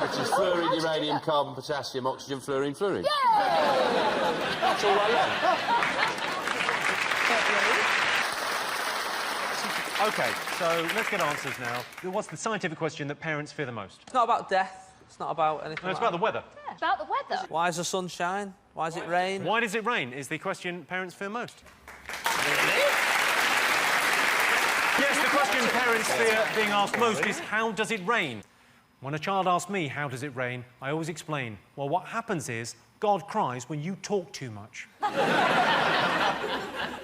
Which is fluorine, uranium, carbon, potassium, oxygen, fluorine, fluorine. That's all I learnt. OK, so let's get answers now. What's the scientific question that parents fear the most? It's not about death. It's not about anything No, it's like about the weather. Yeah, about the weather. Why does the sun shine? Why does it rain? Why does it rain is the question parents fear most. Yes, the question parents fear being asked most is how does it rain? When a child asks me how does it rain, I always explain, well, what happens is God cries when you talk too much.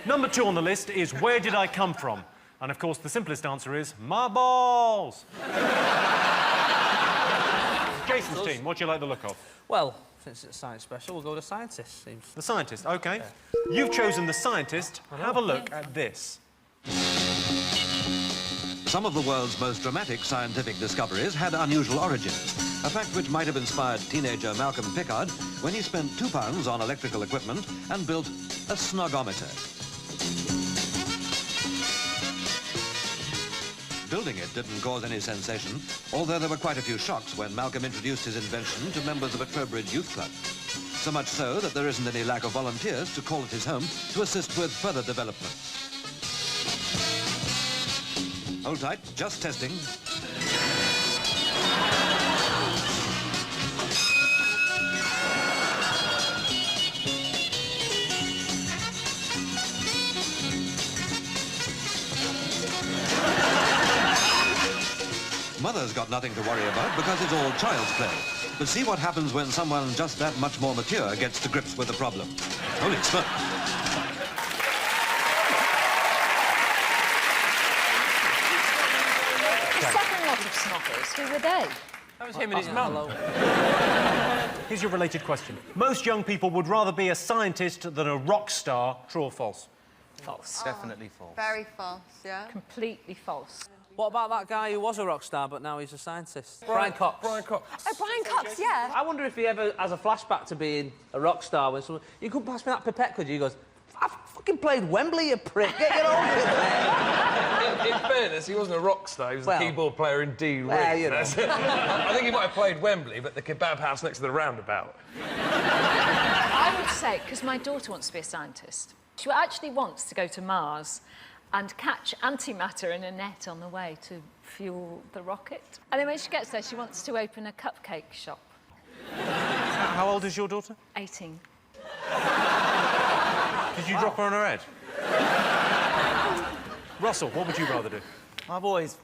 Number 2 on the list is where did I come from? And, of course, the simplest answer is my balls. Jason's team, what do you like the look of? Well, since it's a science special, we'll go to scientist. Seems... The scientist, OK. Yeah. You've chosen the scientist. Have a look at this. Some of the world's most dramatic scientific discoveries had unusual origins, a fact which might have inspired teenager Malcolm Pickard when he spent £2 on electrical equipment and built a snogometer. Building it didn't cause any sensation, although there were quite a few shocks when Malcolm introduced his invention to members of a Trowbridge youth club. So much so that there isn't any lack of volunteers to call it his home to assist with further development. Hold tight, just testing. Mother's got nothing to worry about because it's all child's play. But see what happens when someone just that much more mature gets to grips with the problem. Holy smoke. The second lot of snoggers, who were they? That was him and his mum. Here's your related question. Most young people would rather be a scientist than a rock star. True or false? False. Definitely false. Very false, yeah. Completely false. What about that guy who was a rock star, but now he's a scientist? Brian Cox. Brian Cox. Oh, Brian Cox, yeah. I wonder if he ever has a flashback to being a rock star when someone... You couldn't pass me that pipette, could you? He goes, I've fucking played Wembley, you prick. Get your own bit there. In fairness, he wasn't a rock star. He was a keyboard player in D. Well, you know. I think he might have played Wembley, but the kebab house next to the roundabout. I would say, because my daughter wants to be a scientist, she actually wants to go to Mars and catch antimatter in a net on the way to fuel the rocket. And then when she gets there, she wants to open a cupcake shop. How old is your daughter? 18. Did you drop her on her head? Russell, what would you rather do? I was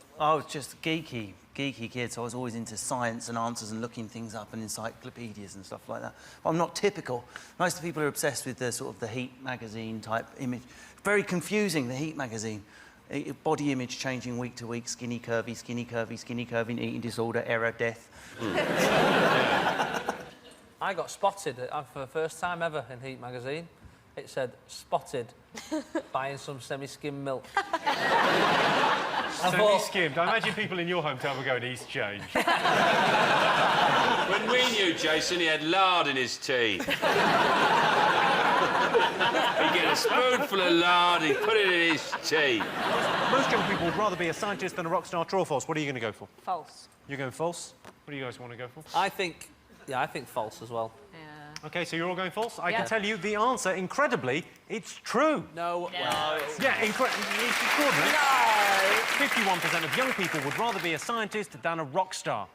just a geeky kid, so I was always into science and answers and looking things up and encyclopedias and stuff like that. But I'm not typical. Most of the people are obsessed with the sort of the Heat magazine type image. Very confusing, the Heat magazine. Body image changing week to week, skinny, curvy, skinny, curvy, skinny, curvy, eating disorder, error, death. I got spotted for the first time ever in Heat magazine. It said, spotted, buying some semi-skimmed milk. Semi-skimmed. I imagine people in your hometown were going East Change. When we knew Jason, he had lard in his tea. He'd get a spoonful of lard, he'd put it in his tea. Most young people would rather be a scientist than a rock star. True or false? What are you going to go for? False. You're going false? What do you guys want to go for? I think false as well. Yeah. OK, so you're all going false? I can tell you the answer, incredibly, it's true. No. Yeah, it's extraordinary. No! 51% of young people would rather be a scientist than a rock star.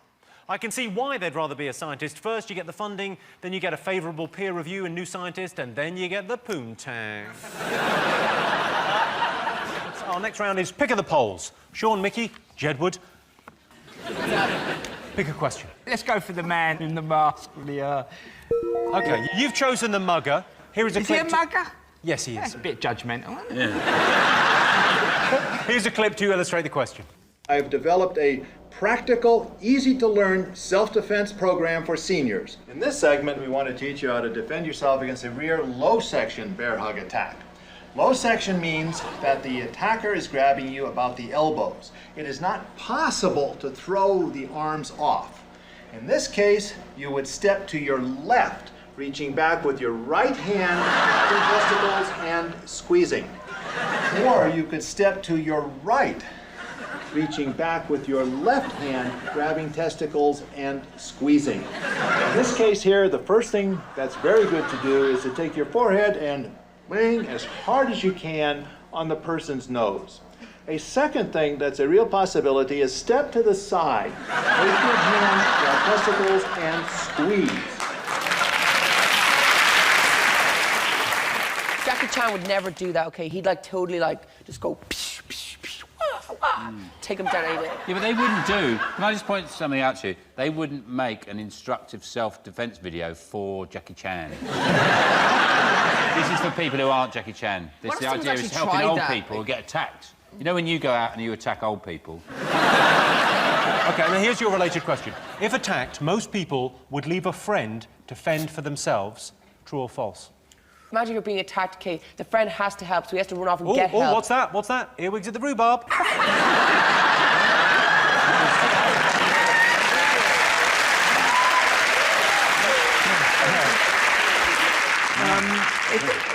I can see why they'd rather be a scientist. First, you get the funding, then you get a favourable peer review and New Scientist, and then you get the poontang. Our next round is Pick of the Polls. Sean, Mickey, Jedward. Pick a question. Let's go for the man in the mask. OK, you've chosen the mugger. Here is a clip. Is he a mugger? Yes, he is. That's a bit judgmental, isn't it? Here's a clip to illustrate the question. I've developed a practical, easy-to-learn self-defense program for seniors. In this segment, we want to teach you how to defend yourself against a rear low-section bear hug attack. Low section means that the attacker is grabbing you about the elbows. It is not possible to throw the arms off. In this case, you would step to your left, reaching back with your right hand, grabbing testicles and squeezing. Or you could step to your right, reaching back with your left hand, grabbing testicles and squeezing. In this case here, the first thing that's very good to do is to take your forehead and bang as hard as you can on the person's nose. A second thing that's a real possibility is step to the side, take your hand, grab testicles, and squeeze. Jackie Chan would never do that, okay? He'd like totally like just go psh, psh, psh, wah, wah, take him down. Yeah, but they wouldn't do. Can I just point something out to you? They wouldn't make an instructive self-defense video for Jackie Chan. This is for people who aren't Jackie Chan. This, the idea is helping old people who get attacked. You know when you go out and you attack old people? OK, now here's your related question. If attacked, most people would leave a friend to fend for themselves. True or false? Imagine you're being attacked, okay? The friend has to help, so he has to run off and get help. Oh, what's that? What's that? Earwigs at the rhubarb.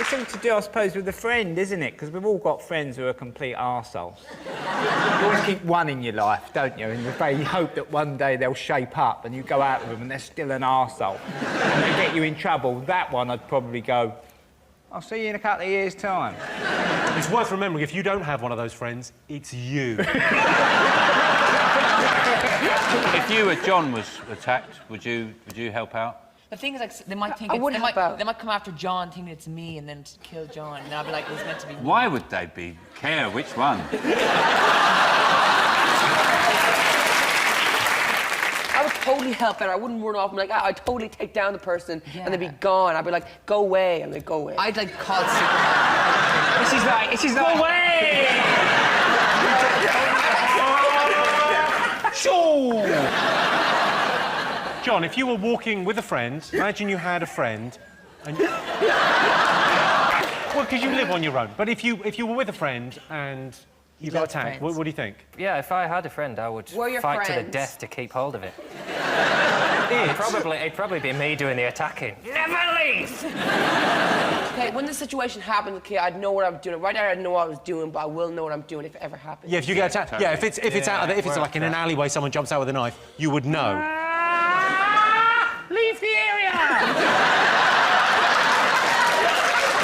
It's all to do, I suppose, with a friend, isn't it? Because we've all got friends who are complete arseholes. You always keep one in your life, don't you? And you hope that one day they'll shape up and you go out with them and they're still an arsehole. And they get you in trouble. That one, I'd probably go, I'll see you in a couple of years' time. It's worth remembering, if you don't have one of those friends, it's you. If you or John was attacked, would you help out? The thing is, like, they might think they might come after John, thinking it's me, and then kill John. And I'll be like, it was meant to be me. Why would they care which one? I would totally help out. I wouldn't run off. I'm like, I'd totally take down the person, and they'd be gone. I'd be like, go away. I'm like, go away. I'd like call Superman. This is like. Go away! John, if you were walking with a friend, imagine you had a friend, and well, because you live on your own. But if you were with a friend and you got attacked, what do you think? Yeah, if I had a friend, I would fight to the death to keep hold of it. It'd probably be me doing the attacking. Never leave! Okay, when the situation happens, okay, I'd know what I'm doing. Right now, I know what I was doing, but I will know what I'm doing if it ever happens. Yeah, if you get attacked. Yeah, if it's like in an alleyway, someone jumps out with a knife, you would know. Leave the area!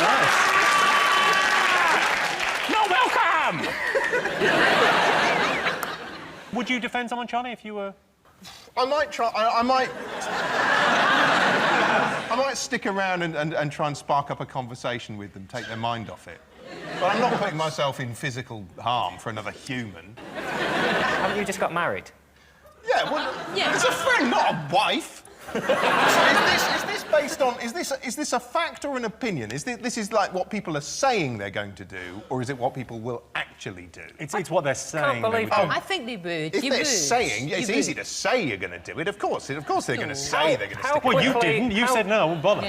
Yes. Not welcome! Would you defend someone, Charlie, if you were... I might try... I might stick around and try and spark up a conversation with them, take their mind off it. But I'm not putting myself in physical harm for another human. Haven't you just got married? Yeah, well, it's a friend, not a wife. So is this based on... Is this a fact or an opinion? This is like what people are saying they're going to do, or is it what people will actually do? It's what they're saying. I think they would. If they're saying, it's easy to say you're going to do it. Of course they're going to say they're going to stick Well, you didn't. You said no, I wouldn't bother.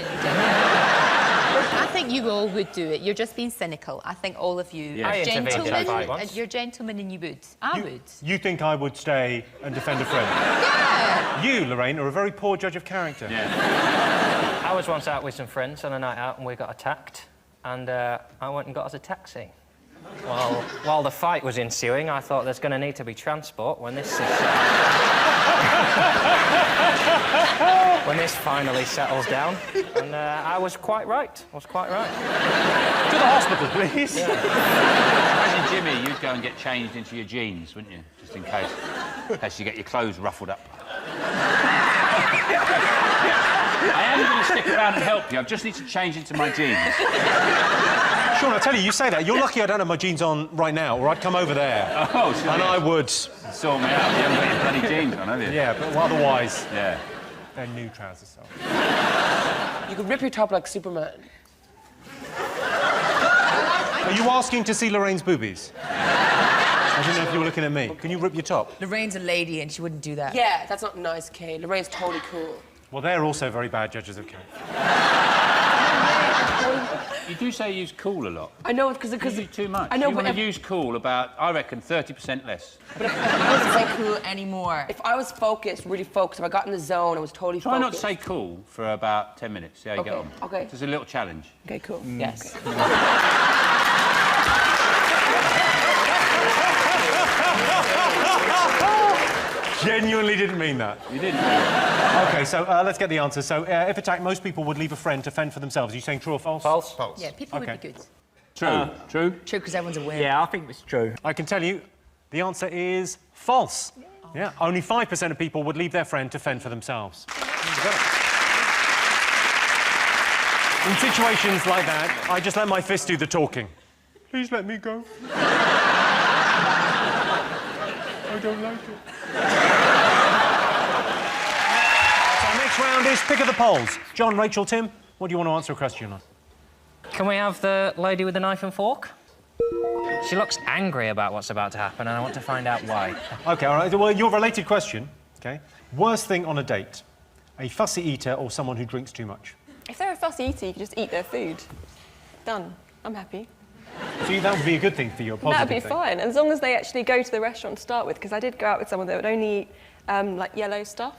I think you all would do it. You're just being cynical. I think all of you are gentlemen. You're gentlemen and you would. I would. You think I would stay and defend a friend? Yeah! You, Lorraine, are a very poor judge of character. Yeah. I was once out with some friends on a night out and we got attacked. And I went and got us a taxi. While the fight was ensuing, I thought there's going to need to be transport when this when this finally settles down. And I was quite right. To the hospital, please. Yeah. Imagine, Jimmy, you'd go and get changed into your jeans, wouldn't you? Just in case you get your clothes ruffled up. I am going to stick around and help you. I just need to change into my jeans. Sean, I tell you, you say that. You're lucky I don't have my jeans on right now, or I'd come over there. Oh, sure. And I would... Sort me out. You haven't got your bloody jeans on, have you? Yeah, but otherwise... Yeah. They're new trousers, so... You could rip your top like Superman. Are you asking to see Lorraine's boobies? I didn't know if you were looking at me. Can you rip your top? Lorraine's a lady and she wouldn't do that. Yeah, that's not nice, Kay. Lorraine's totally cool. Well, they're also very bad judges of character. You do say you use cool a lot. I know, because You use too much. I know, you but want to use cool about, I reckon, 30% less. But I don't say cool anymore. If I was focused, really focused, if I got in the zone, I was totally Try focused. not to say cool for about 10 minutes. See how you get on. Okay. Just a little challenge. Okay, cool. Yes. Genuinely didn't mean that. You didn't. OK, so let's get the answer. So, if attacked, most people would leave a friend to fend for themselves. Are you saying true or false? False. False. Yeah, people would be good. True. True? True, because everyone's aware. Yeah, I think it's true. I can tell you, the answer is false. Yeah, only 5% of people would leave their friend to fend for themselves. In situations like that, I just let my fist do the talking. Please let me go. I don't like it. So our next round is pick of the polls. John, Rachel, Tim, what do you want to answer a question on? Can we have the lady with the knife and fork? She looks angry about what's about to happen, and I want to find out why. OK, all right. Well, your related question, OK? Worst thing on a date, a fussy eater or someone who drinks too much? If they're a fussy eater, you can just eat their food. Done. I'm happy. So that would be a good thing for you, a positive That'd be thing. fine, as long as they actually go to the restaurant to start with, because I did go out with someone that would only eat, like, yellow stuff.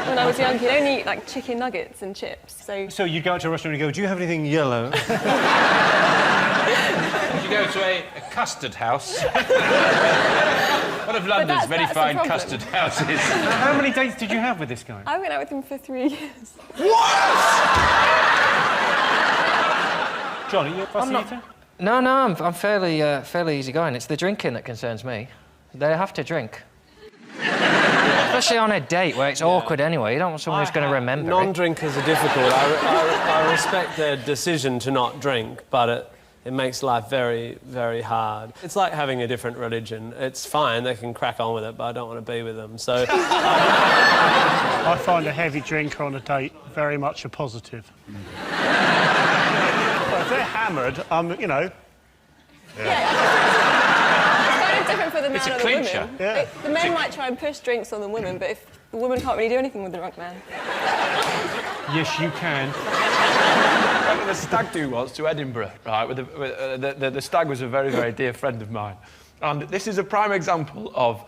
When I was young, he'd only eat, like, chicken nuggets and chips, so... So you'd go out to a restaurant and go, do you have anything yellow? Did you go to a custard house? One of London's very fine custard houses. How many dates did you have with this guy? I went out with him for 3 years. John, are you a fussy eater? No, I'm fairly easygoing. It's the drinking that concerns me. They have to drink. Especially on a date where it's awkward anyway. You don't want someone who's going to remember Non-drinkers are difficult. I respect their decision to not drink, but it makes life very, very hard. It's like having a different religion. It's fine, they can crack on with it, but I don't want to be with them, so... I find a heavy drinker on a date very much a positive. Well, if they're hammered, you know... It's kind of different for the man It's a or the clincher. woman. Yeah. The men might try and push drinks on the women, but if the woman can't really do anything with the drunk man. Yes, you can. I went on a stag do once to Edinburgh, right? The stag was a very, very dear friend of mine. And this is a prime example of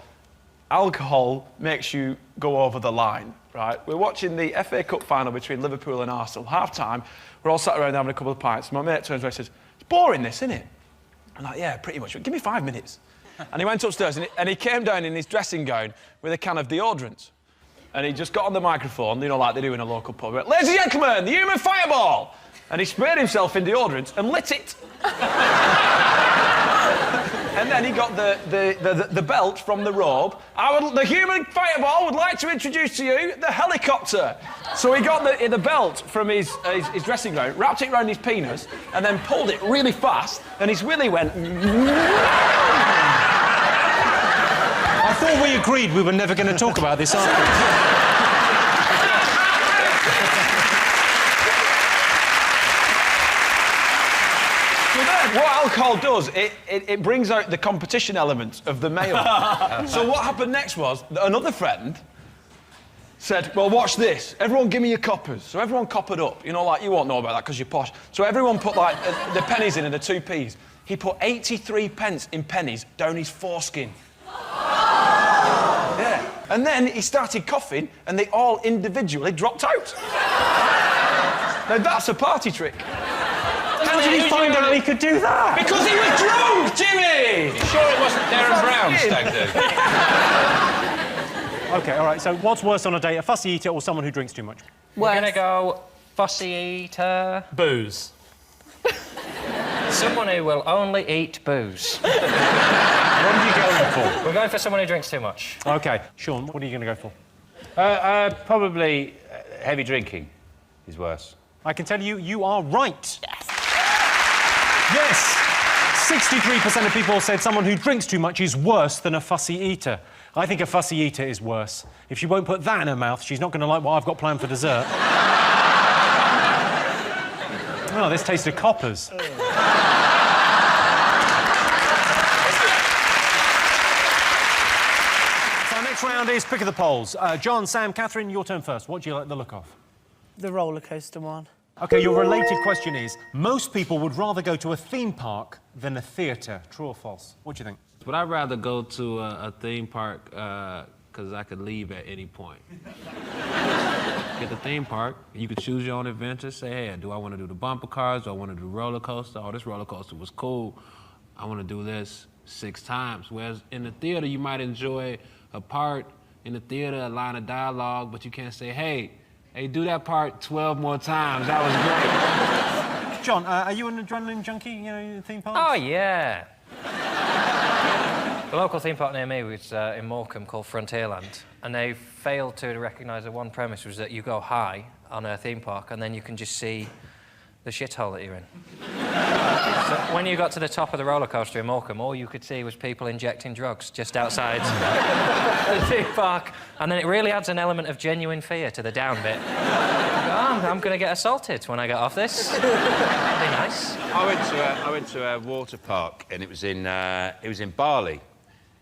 alcohol makes you go over the line, right? We're watching the FA Cup final between Liverpool and Arsenal. Half-time, we're all sat around having a couple of pints. My mate turns around and says, it's boring, this, isn't it? I'm like, yeah, pretty much. Give me 5 minutes. And he went upstairs and he came down in his dressing gown with a can of deodorant. And he just got on the microphone, you know, like they do in a local pub. He went, ladies and gentlemen, the human fireball! And he sprayed himself in deodorant and lit it. And then he got the belt from the robe. The human fireball would like to introduce to you the helicopter. So he got the belt from his dressing gown, wrapped it around his penis, and then pulled it really fast, and his willy went... I thought we agreed we were never going to talk about this afterwards. What alcohol does, it brings out the competition element of the male. So what happened next was that another friend said, well, watch this. Everyone give me your coppers. So everyone coppered up. You know, like, you won't know about that because you're posh. So everyone put, like, the pennies in and the 2p's. He put 83 pence in pennies down his foreskin. Yeah. And then he started coughing and they all individually dropped out. Now, that's a party trick. How did he find out he could do that? Because he was drunk, Jimmy! You sure it wasn't Darren Brown stag do? OK, all right, so what's worse on a date, a fussy eater or someone who drinks too much? We're going to go fussy eater. Booze. Someone who will only eat booze. What are you going for? We're going for someone who drinks too much. OK. Sean, what are you going to go for? Probably heavy drinking is worse. I can tell you, you are right. Yes! 63% of people said someone who drinks too much is worse than a fussy eater. I think a fussy eater is worse. If she won't put that in her mouth, she's not going to like what I've got planned for dessert. Oh, this tastes of coppers. round is pick of the polls. John, Sam, Catherine, your turn first. What do you like the look of? The roller coaster one. OK, your related question is, most people would rather go to a theme park than a theatre. True or false? What do you think? Would I rather go to a theme park because I could leave at any point? Get the theme park, you could choose your own adventure. Say, hey, do I want to do the bumper cars? Do I want to do roller coaster? Oh, this roller coaster was cool. I want to do this 6 times. Whereas in the theater, you might enjoy a part in the theater, a line of dialogue, but you can't say, hey, do that part 12 more times. That was great. John, are you an adrenaline junkie, you know, theme parks? Oh, yeah. The local theme park near me was in Morecambe called Frontierland, and they failed to recognise that one premise was that you go high on a theme park and then you can just see the shithole that you're in. So when you got to the top of the roller coaster in Morecambe, all you could see was people injecting drugs just outside the theme park, and then it really adds an element of genuine fear to the down bit. I'm going to get assaulted when I get off this. That'd be nice. I went to a water park, and it was in Bali.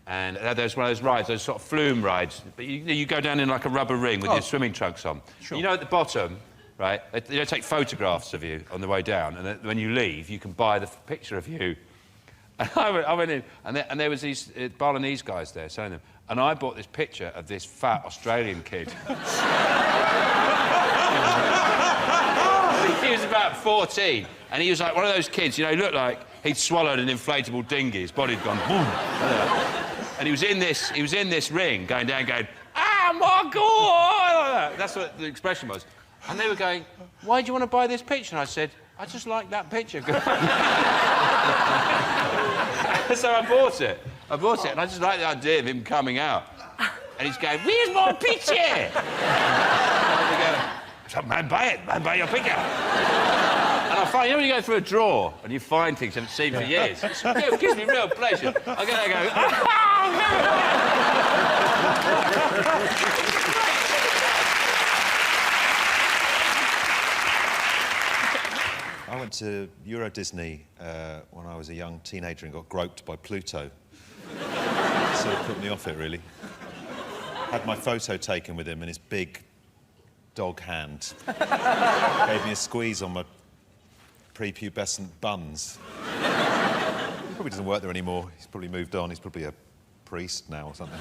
And there was one of those rides, those sort of flume rides. But you go down in like a rubber ring with your swimming trunks on. Sure. You know, at the bottom, right, they don't take photographs of you on the way down, and then when you leave, you can buy the picture of you. And I went in, and there was these Balinese guys there selling them, and I bought this picture of this fat Australian kid. He was about 14, and he was like one of those kids, you know, he looked like he'd swallowed an inflatable dinghy, his body'd gone boom. And he was in this ring, going down, going, ah, my God! That's what the expression was. And they were going, why do you want to buy this picture? And I said, I just like that picture. So I bought it, and I just like the idea of him coming out. And he's going, where's my picture? And they go, man, buy it, man, buy your picture. And I find, you know when you go through a drawer and you find things you haven't seen for years? It gives me real pleasure. I go, I went to Euro Disney when I was a young teenager and got groped by Pluto. Sort of put me off it, really. Had my photo taken with him in his big dog hand. Gave me a squeeze on my prepubescent buns. He probably doesn't work there anymore. He's probably moved on. He's probably a priest now or something.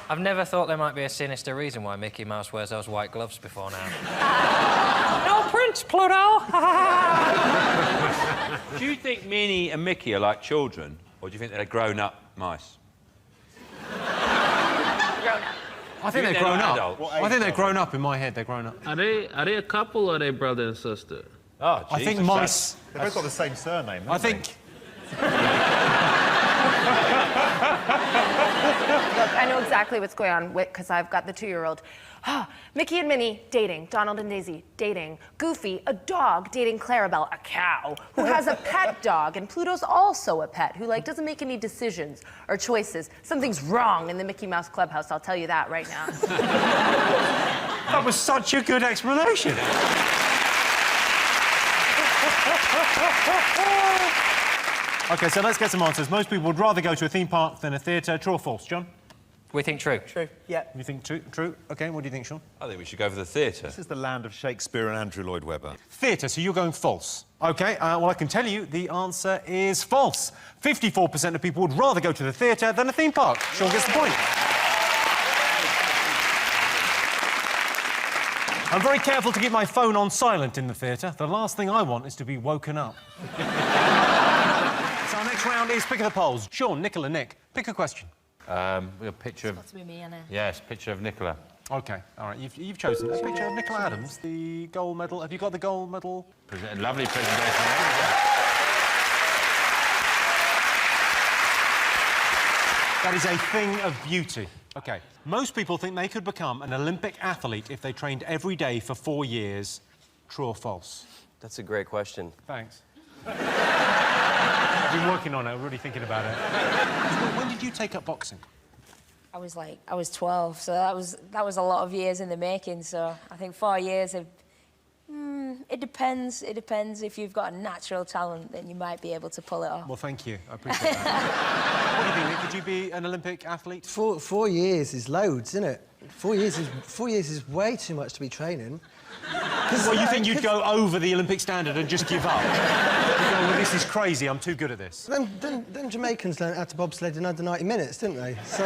I've never thought there might be a sinister reason why Mickey Mouse wears those white gloves before now. No Prince, Pluto! Do you think Minnie and Mickey are like children, or do you think they're grown-up mice? Grown-up. I think they're grown up. I think they're grown up in my head. They're grown up. Are they a couple or are they brother and sister? Oh, Jesus. I think mice. They've both got the same surname. I think. Look, I know exactly what's going on because I've got the 2-year-old. Mickey and Minnie dating. Donald and Daisy dating. Goofy, a dog, dating Clarabelle, a cow, who has a pet dog, and Pluto's also a pet who doesn't make any decisions or choices. Something's wrong in the Mickey Mouse Clubhouse. I'll tell you that right now. That was such a good explanation. OK, so let's get some answers. Most people would rather go to a theme park than a theatre. True or false, John? We think true. True, yeah. You think true? True. OK, what do you think, Sean? I think we should go for the theatre. This is the land of Shakespeare and Andrew Lloyd Webber. Theatre, so you're going false. OK, well, I can tell you the answer is false. 54% of people would rather go to the theatre than a theme park. Sean gets the point. I'm very careful to keep my phone on silent in the theatre. The last thing I want is to be woken up. So our next round is pick of the polls. Sean, Nicola, Nick, pick a question. A picture of... It's supposed to be me, Anna. Yes, picture of Nicola. OK, all right, you've chosen a picture of Nicola Adams, the gold medal. Have you got the gold medal? Lovely presentation. That is a thing of beauty. OK, most people think they could become an Olympic athlete if they trained every day for 4 years. True or false? That's a great question. Thanks. I've been working on it, I'm really thinking about it. When did you take up boxing? I was 12, so that was a lot of years in the making. So I think 4 years of It depends. It depends. If you've got a natural talent, then you might be able to pull it off. Well, thank you. I appreciate that. What do you think, Nick? Could you be an Olympic athlete? 4 years is loads, isn't it? 4 years is way too much to be training. Well, you think you'd go over the Olympic standard and just give up? You go, well, this is crazy, I'm too good at this. Then Jamaicans learned how to bobsled in under 90 minutes, didn't they? So...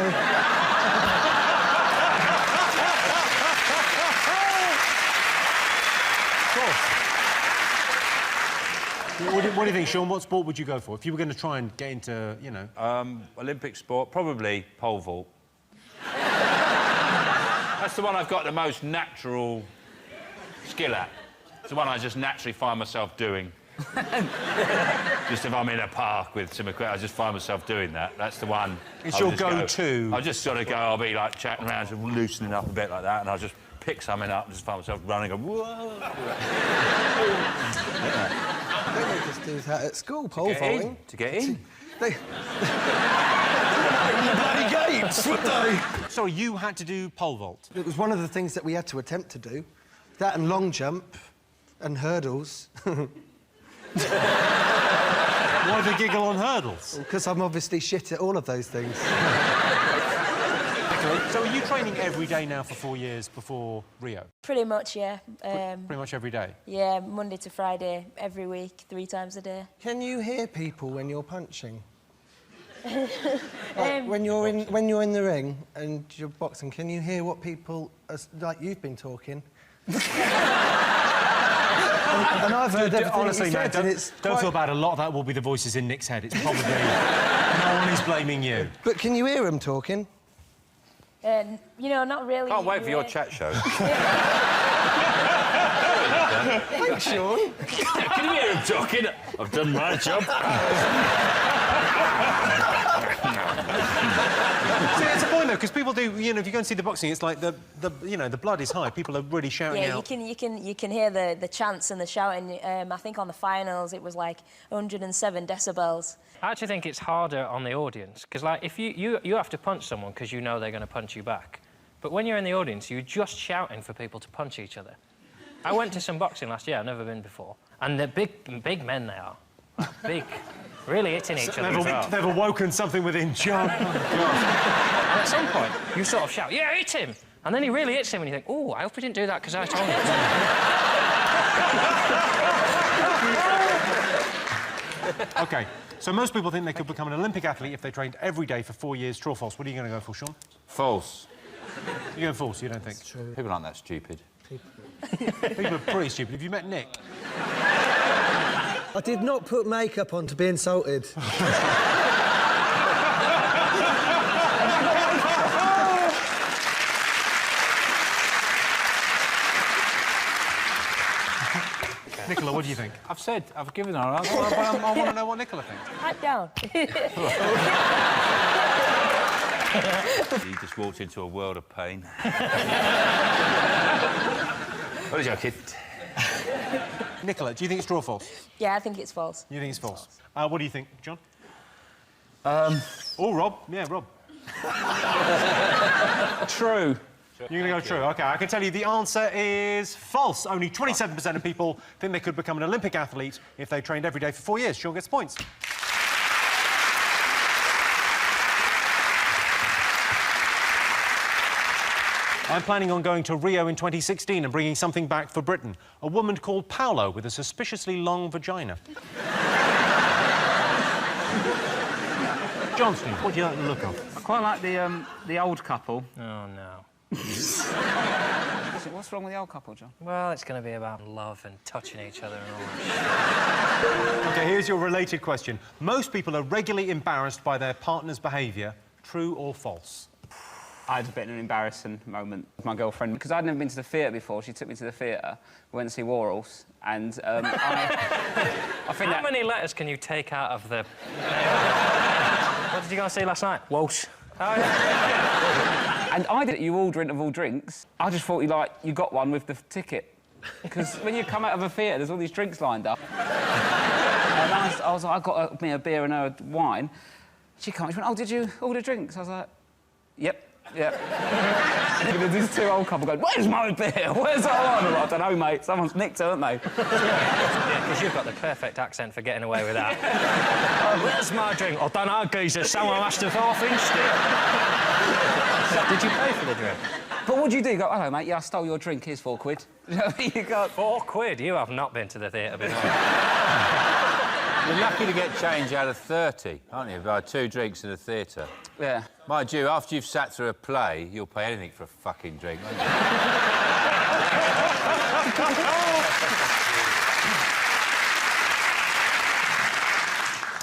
What do you think, Sean? What sport would you go for if you were going to try and get into, you know... Olympic sport, probably pole vault. That's the one I've got the most natural skill at. It's the one I just naturally find myself doing. Just if I'm in a park with some equipment, I just find myself doing that. That's the one. It's your go-to. I'll just sort of go, I'll be like chatting around, sort of loosening up a bit like that, and I'll just pick something up and just find myself running and go, whoa. Don't they just do that at school, pole vaulting? To get in. They... bloody games, would they? Sorry, you had to do pole vault. It was one of the things that we had to attempt to do. That and long jump and hurdles. Why the giggle on hurdles? Because I'm obviously shit at all of those things. So are you training every day now for 4 years before Rio? Pretty much, yeah. Pretty much every day? Yeah, Monday to Friday, every week, 3 times a day. Can you hear people when you're punching? Like, when you're in the ring and you're boxing, can you hear what people are, like you've been talking? And I've heard everything honestly, said, mate, don't feel bad. A lot of that will be the voices in Nick's head. It's probably no one is blaming you. But can you hear them talking? You know, not really. Can't wait for your chat show. Thanks, Sean. Can you hear him talking? I've done my job. See, it's a point though, because people do. You know, if you go and see the boxing, it's like the blood is high. People are really shouting out. Yeah, you can hear the chants and the shouting. I think on the finals it was like 107 decibels. I actually think it's harder on the audience because, like, if you have to punch someone because you know they're going to punch you back, but when you're in the audience, you're just shouting for people to punch each other. I went to some boxing last year. I've never been before, and they're big men. They are like, big. Really hitting each other. They've awoken something within John. Oh, and at some point, you sort of shout, "Yeah, hit him!" And then he really hits him, and you think, "Oh, I hope he didn't do that because I told him." OK, so most people think they could become an Olympic athlete if they trained every day for 4 years. True or false? What are you going to go for, Sean? False. You're going false, you don't think? It's true. People aren't that stupid. People are pretty stupid. Have you met Nick? I did not put makeup on to be insulted. Nicola, what do you think? I've given her an answer. I want to know what Nicola thinks. Hat down. You just walked into a world of pain. What is your kid? Nicola, do you think it's true or false? Yeah, I think it's false. You think it's false? What do you think, John? Oh, Rob. Yeah, Rob. True. You're going to go true. OK, I can tell you the answer is false. Only 27% of people think they could become an Olympic athlete if they trained every day for 4 years. Sean gets points. I'm planning on going to Rio in 2016 and bringing something back for Britain. A woman called Paolo with a suspiciously long vagina. Johnston, what do you like the look of? I quite like the old couple. Oh, no. What's wrong with the old couple, John? Well, it's going to be about love and touching each other and all that. OK, here's your related question. Most people are regularly embarrassed by their partner's behaviour. True or false? I had a bit of an embarrassing moment with my girlfriend because I'd never been to the theatre before. She took me to the theatre. We went to see Wildest, and I think How many letters can you take out of the... What did you go and see last night? Walsh. Oh, yeah. And I did. You order interval drinks. I just thought you got one with the ticket because when you come out of a theatre, there's all these drinks lined up. And I was like, I got me a beer and a wine. She came. She went, "Oh, did you order drinks?" I was like, "Yep." Yeah. There's these two old couple going, where's my beer? Where's our one? I don't know, mate. Someone's nicked it, haven't they? Yeah, because you've got the perfect accent for getting away with that. Oh, where's my drink? I don't know, geezer. Someone must have half-inched it. Did you pay for the drink? But what do you do? You go, hello, mate, yeah, I stole your drink, here's £4. You go... £4? You have not been to the theatre before. You're lucky to get change out of 30, aren't you? Buy 2 drinks in a theatre. Yeah. Mind you, after you've sat through a play, you'll pay anything for a fucking drink, won't you?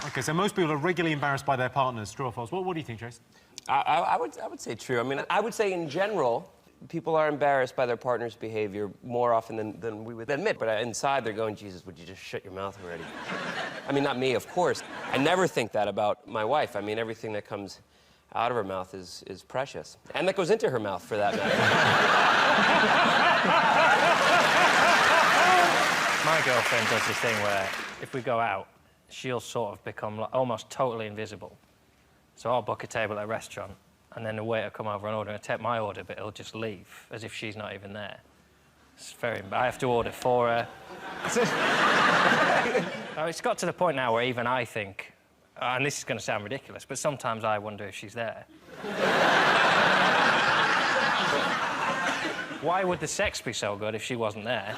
OK, so most people are regularly embarrassed by their partners. True or false? What do you think, Trace? I would say true. I mean, I would say in general, people are embarrassed by their partner's behavior more often than we would admit. But inside, they're going, Jesus, would you just shut your mouth already? I mean, not me, of course. I never think that about my wife. I mean, everything that comes out of her mouth is precious. And that goes into her mouth, for that matter. My girlfriend does this thing where, if we go out, she'll sort of become like, almost totally invisible. So I'll book a table at a restaurant, and then the waiter will come over and order and take my order, but he'll just leave, as if she's not even there. It's very... I have to order for her. It's got to the point now where even I think, and this is going to sound ridiculous, but sometimes I wonder if she's there. Why would the sex be so good if she wasn't there?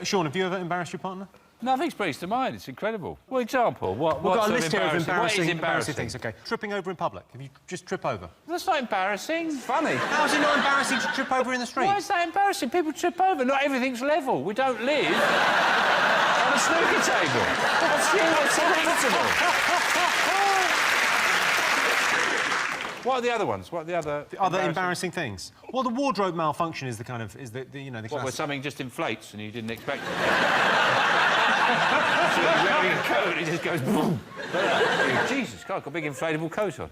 Sean, have you ever embarrassed your partner? Nothing springs to mind. It's incredible. What example? We've got a list here of embarrassing embarrassing things. OK, tripping over in public. Have you just trip over? That's not embarrassing. It's funny. How is it not embarrassing to trip over in the street? Why is that embarrassing? People trip over. Not everything's level. We don't live on a snooker table. What's inevitable? What are the other ones? What are the other embarrassing things? Well, the wardrobe malfunction is the kind of you know the. What, where something just inflates and you didn't expect it? So you're wearing a coat, it just goes boom. Jesus, God, I've got a big inflatable coat on.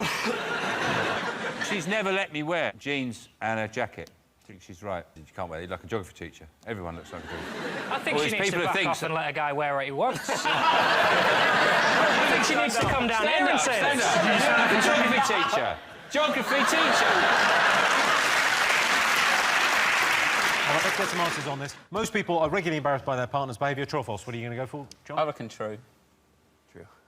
She's never let me wear jeans and a jacket. I think she's right. You can't wear it like a geography teacher. Everyone looks like a geography teacher. I think she needs to back off and let a guy wear what he wants. I think she needs to come down here and say stand this. up. You sound like a geography teacher. Geography teacher. All right, let's get some answers on this. Most people are regularly embarrassed by their partner's behaviour. True or false? What are you going to go for, John? I reckon true.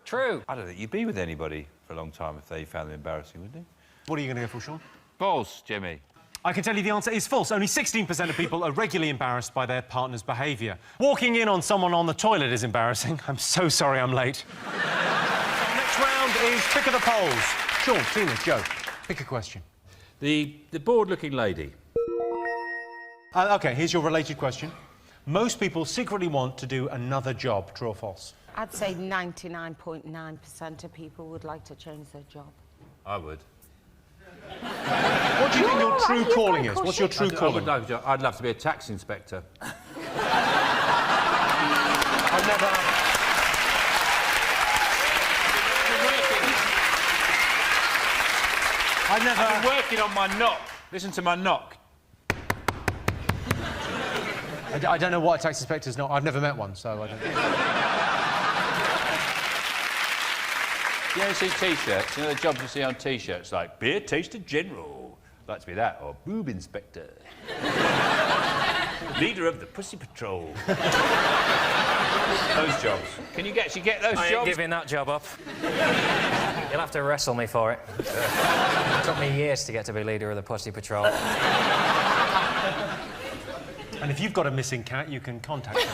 True. I don't think you'd be with anybody for a long time if they found them embarrassing, would you? What are you going to go for, Sean? False, Jimmy. I can tell you the answer is false. Only 16% of people are regularly embarrassed by their partner's behaviour. Walking in on someone on the toilet is embarrassing. I'm so sorry I'm late. Next round is Pick of the Polls. Sean, Tina, Joe, pick a question. The bored-looking lady. OK, here's your related question. Most people secretly want to do another job. True or false? I'd say 99.9% of people would like to change their job. I would. What do you think your true calling is? What's your true calling? I'd love to be a tax inspector. I've never... I've been working on my knock. Listen to my knock. I don't know what a tax inspector's not. I've never met one, so I don't know. You ever see T-shirts? You know the jobs you see on T-shirts, like beer taster general. I'd like to be that, or boob inspector. Leader of the Pussy Patrol. Those jobs. Can you actually get those jobs? I ain't giving that job up. You'll have to wrestle me for it. It took me years to get to be leader of the Pussy Patrol. And if you've got a missing cat, you can contact them.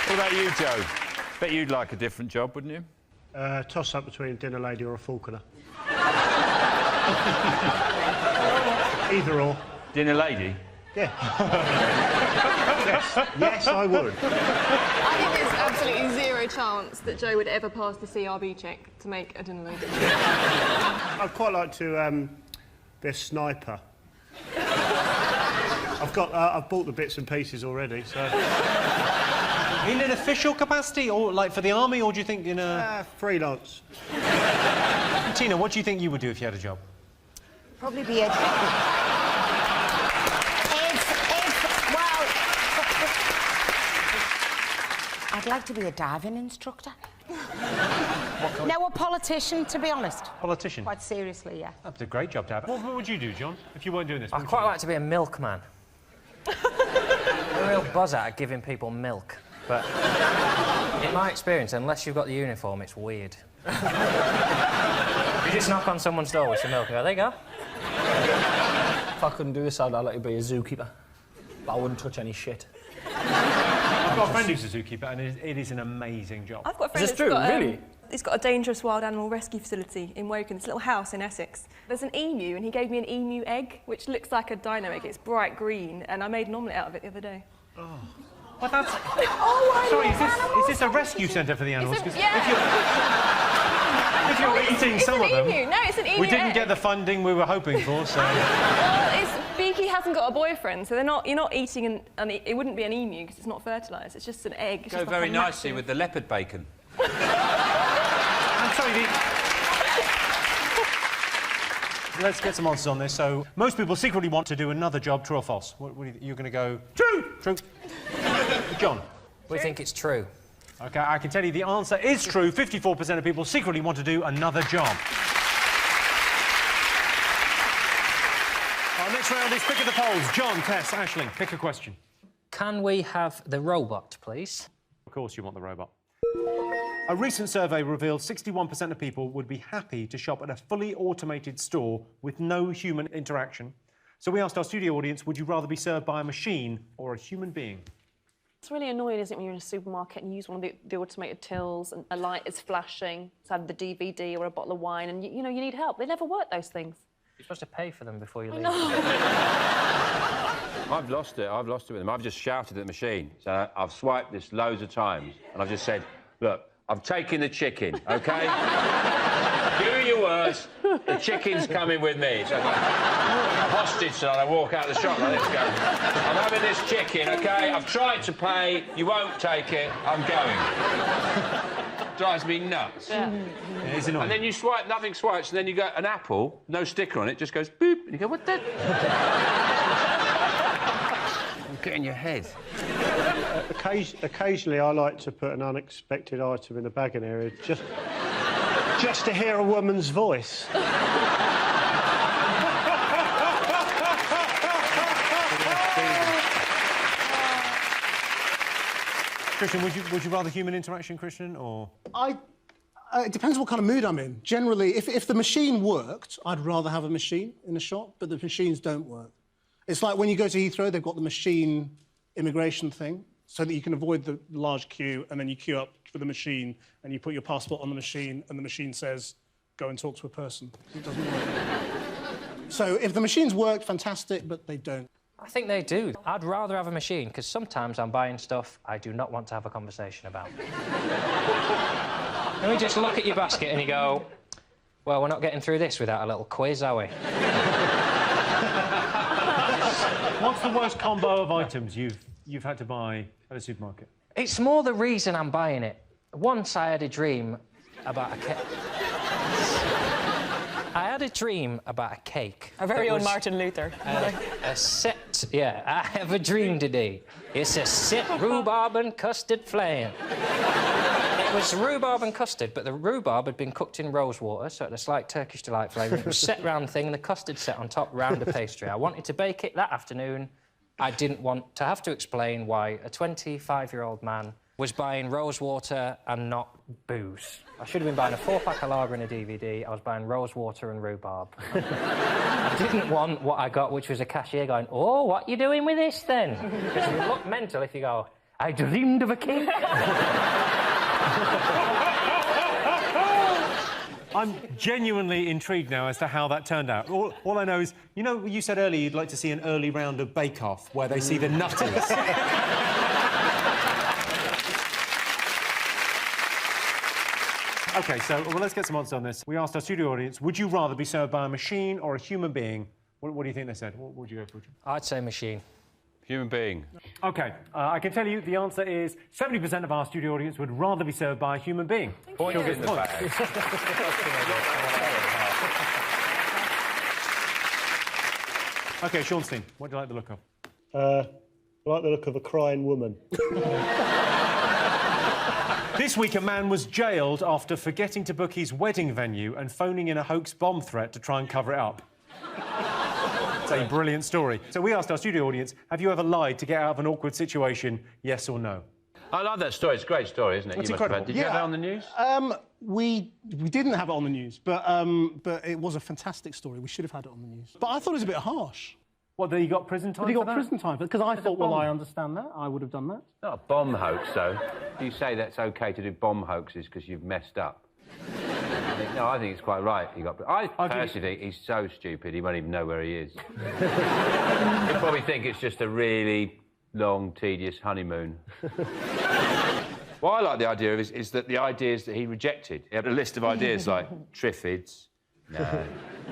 What about you, Joe? Bet you'd like a different job, wouldn't you? Toss up between a dinner lady or a falconer. Either or. Dinner lady? Yeah. Yes, I would. I think there's absolutely zero chance that Joe would ever pass the CRB check to make a dinner lady. I'd quite like to be a sniper. I've bought the bits and pieces already, so... In an official capacity, or like for the army, or do you think in a... freelance. Tina, what do you think you would do if you had a job? Probably be a... I'd like to be a diving instructor. No, a politician, to be honest. Politician? Quite seriously, yeah. That's a great job to have. What would you do, John, if you weren't doing this? I'd quite like to be a milkman. A real buzz out of giving people milk. But in my experience, unless you've got the uniform, it's weird. You just knock on someone's door with some milk and go, there you go. If I couldn't do this, I'd like to be a zookeeper. But I wouldn't touch any shit. I've got a friend who's a zookeeper, and it is an amazing job. I've got a friend Is this true? Really? He's got a dangerous wild animal rescue facility in Woking, this little house in Essex. There's an emu, and he gave me an emu egg, which looks like a dino egg. It's bright green, and I made an omelette out of it the other day. Oh. Well, that's... Oh, sorry, is this a rescue centre for the animals? If you're eating some of them... No, it's an emu We didn't egg. get the funding we were hoping for, so... Well, Beaky hasn't got a boyfriend, so you're not eating and it wouldn't be an emu because it's not fertilised. It's just an egg. It's Go just like very a nicely massive- with the leopard bacon. I'm sorry, Let's get some answers on this. So, most people secretly want to do another job, true or false? You're going to go... True! True. John? We think it's true. OK, I can tell you the answer is true. 54% of people secretly want to do another job. Our next round is Pick of the Polls. John, Tess, Aisling, pick a question. Can we have the robot, please? Of course you want the robot. A recent survey revealed 61% of people would be happy to shop at a fully automated store with no human interaction. So we asked our studio audience, would you rather be served by a machine or a human being? It's really annoying, isn't it, when you're in a supermarket and you use one of the automated tills and a light is flashing, it's either the DVD or a bottle of wine, and you know you need help. They never work, those things. You're supposed to pay for them before you leave. I've lost it with them. I've just shouted at the machine. So I've swiped this loads of times, and I've just said, look, I've taken the chicken, OK? Do your worst. The chicken's coming with me. So I'm like, hostage, so I walk out of the shop like this, go, I'm having this chicken, OK? I've tried to pay, you won't take it, I'm going. Drives me nuts. Yeah, it's annoying. And then you swipe, nothing swipes, and then you go, an apple, no sticker on it, just goes boop, and you go, what the... Get in your head. Occasionally, I like to put an unexpected item in the bagging area, just to hear a woman's voice. Christian, would you rather human interaction, Christian, or...? It depends what kind of mood I'm in. Generally, if the machine worked, I'd rather have a machine in a shop, but the machines don't work. It's like when you go to Heathrow, they've got the machine immigration thing, so that you can avoid the large queue, and then you queue up for the machine, and you put your passport on the machine, and the machine says, go and talk to a person. It doesn't work. So if the machines worked, fantastic, but they don't. I think they do. I'd rather have a machine, because sometimes I'm buying stuff I do not want to have a conversation about. Let me just look at your basket and you go, well, we're not getting through this without a little quiz, are we? What's the worst combo of items you've had to buy at a supermarket? It's more the reason I'm buying it. Once I had a dream about a cake. I had a dream about a cake. Our very own Martin Luther. A set, yeah, I have a dream today. It's a set rhubarb and custard flan. It was rhubarb and custard, but the rhubarb had been cooked in rose water, so it had a slight Turkish delight flavour. It was set round thing, and the custard set on top round a pastry. I wanted to bake it that afternoon. I didn't want to have to explain why a 25-year-old man was buying rose water and not booze. I should have been buying a 4-pack of lager and a DVD. I was buying rose water and rhubarb. I didn't want what I got, which was a cashier going, oh, what you doing with this, then? Because you look mental if you go, I dreamed of a cake. I'm genuinely intrigued now as to how that turned out. All I know is, you know, you said earlier you'd like to see an early round of Bake Off where they see the nutters. OK, so let's get some answers on this. We asked our studio audience, would you rather be served by a machine or a human being? What do you think they said? What would you go for? I'd say machine. Human being. OK, I can tell you the answer is 70% of our studio audience would rather be served by a human being. Point in the bag. OK, Seanstein, what do you like the look of? I like the look of a crying woman. This week, a man was jailed after forgetting to book his wedding venue and phoning in a hoax bomb threat to try and cover it up. It's a brilliant story. So we asked our studio audience, have you ever lied to get out of an awkward situation, yes or no? I love that story. It's a great story, isn't it? It's You must have incredible. had- Did you have that on the news? We didn't have it on the news, but it was a fantastic story. We should have had it on the news. But I thought it was a bit harsh. What, that he got prison time But he for got that? prison time because I thought, well, I understand that. I would have done that. Not a bomb hoax, though. Do you say that's OK to do bomb hoaxes because you've messed up? I think it's quite right. I personally think he's so stupid he won't even know where he is. He'll probably think it's just a really long, tedious honeymoon. What I like the idea of is that the ideas that he rejected. He had a list of ideas like Triffids, no,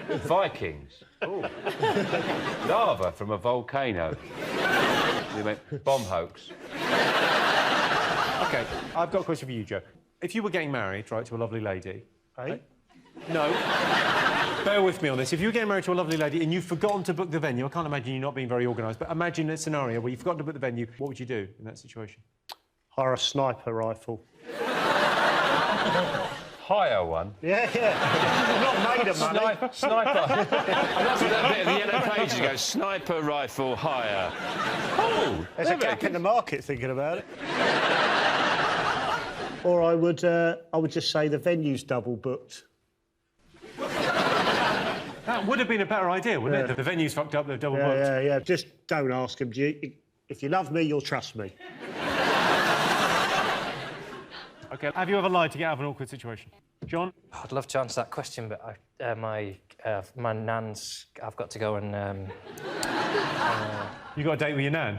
Vikings, ooh, lava from a volcano. You mean bomb hoax? OK, I've got a question for you, Joe. If you were getting married, right, to a lovely lady... Hey? No. Bear with me on this. If you were getting married to a lovely lady and you've forgotten to book the venue, I can't imagine you not being very organised, but imagine a scenario where you've forgotten to book the venue, what would you do in that situation? Hire a sniper rifle. Hire one? Yeah. Not made of money. Sniper. I love that bit of the yellow pages goes, sniper rifle hire. Oh! There's a gap in the market thinking about it. Or I would just say the venue's double booked. That would have been a better idea, wouldn't it? The venue's fucked up, they're double booked. Yeah. Just don't ask him. If you love me, you'll trust me. OK, have you ever lied to get out of an awkward situation? John? I'd love to answer that question, but my nan's... I've got to go and... You got a date with your nan?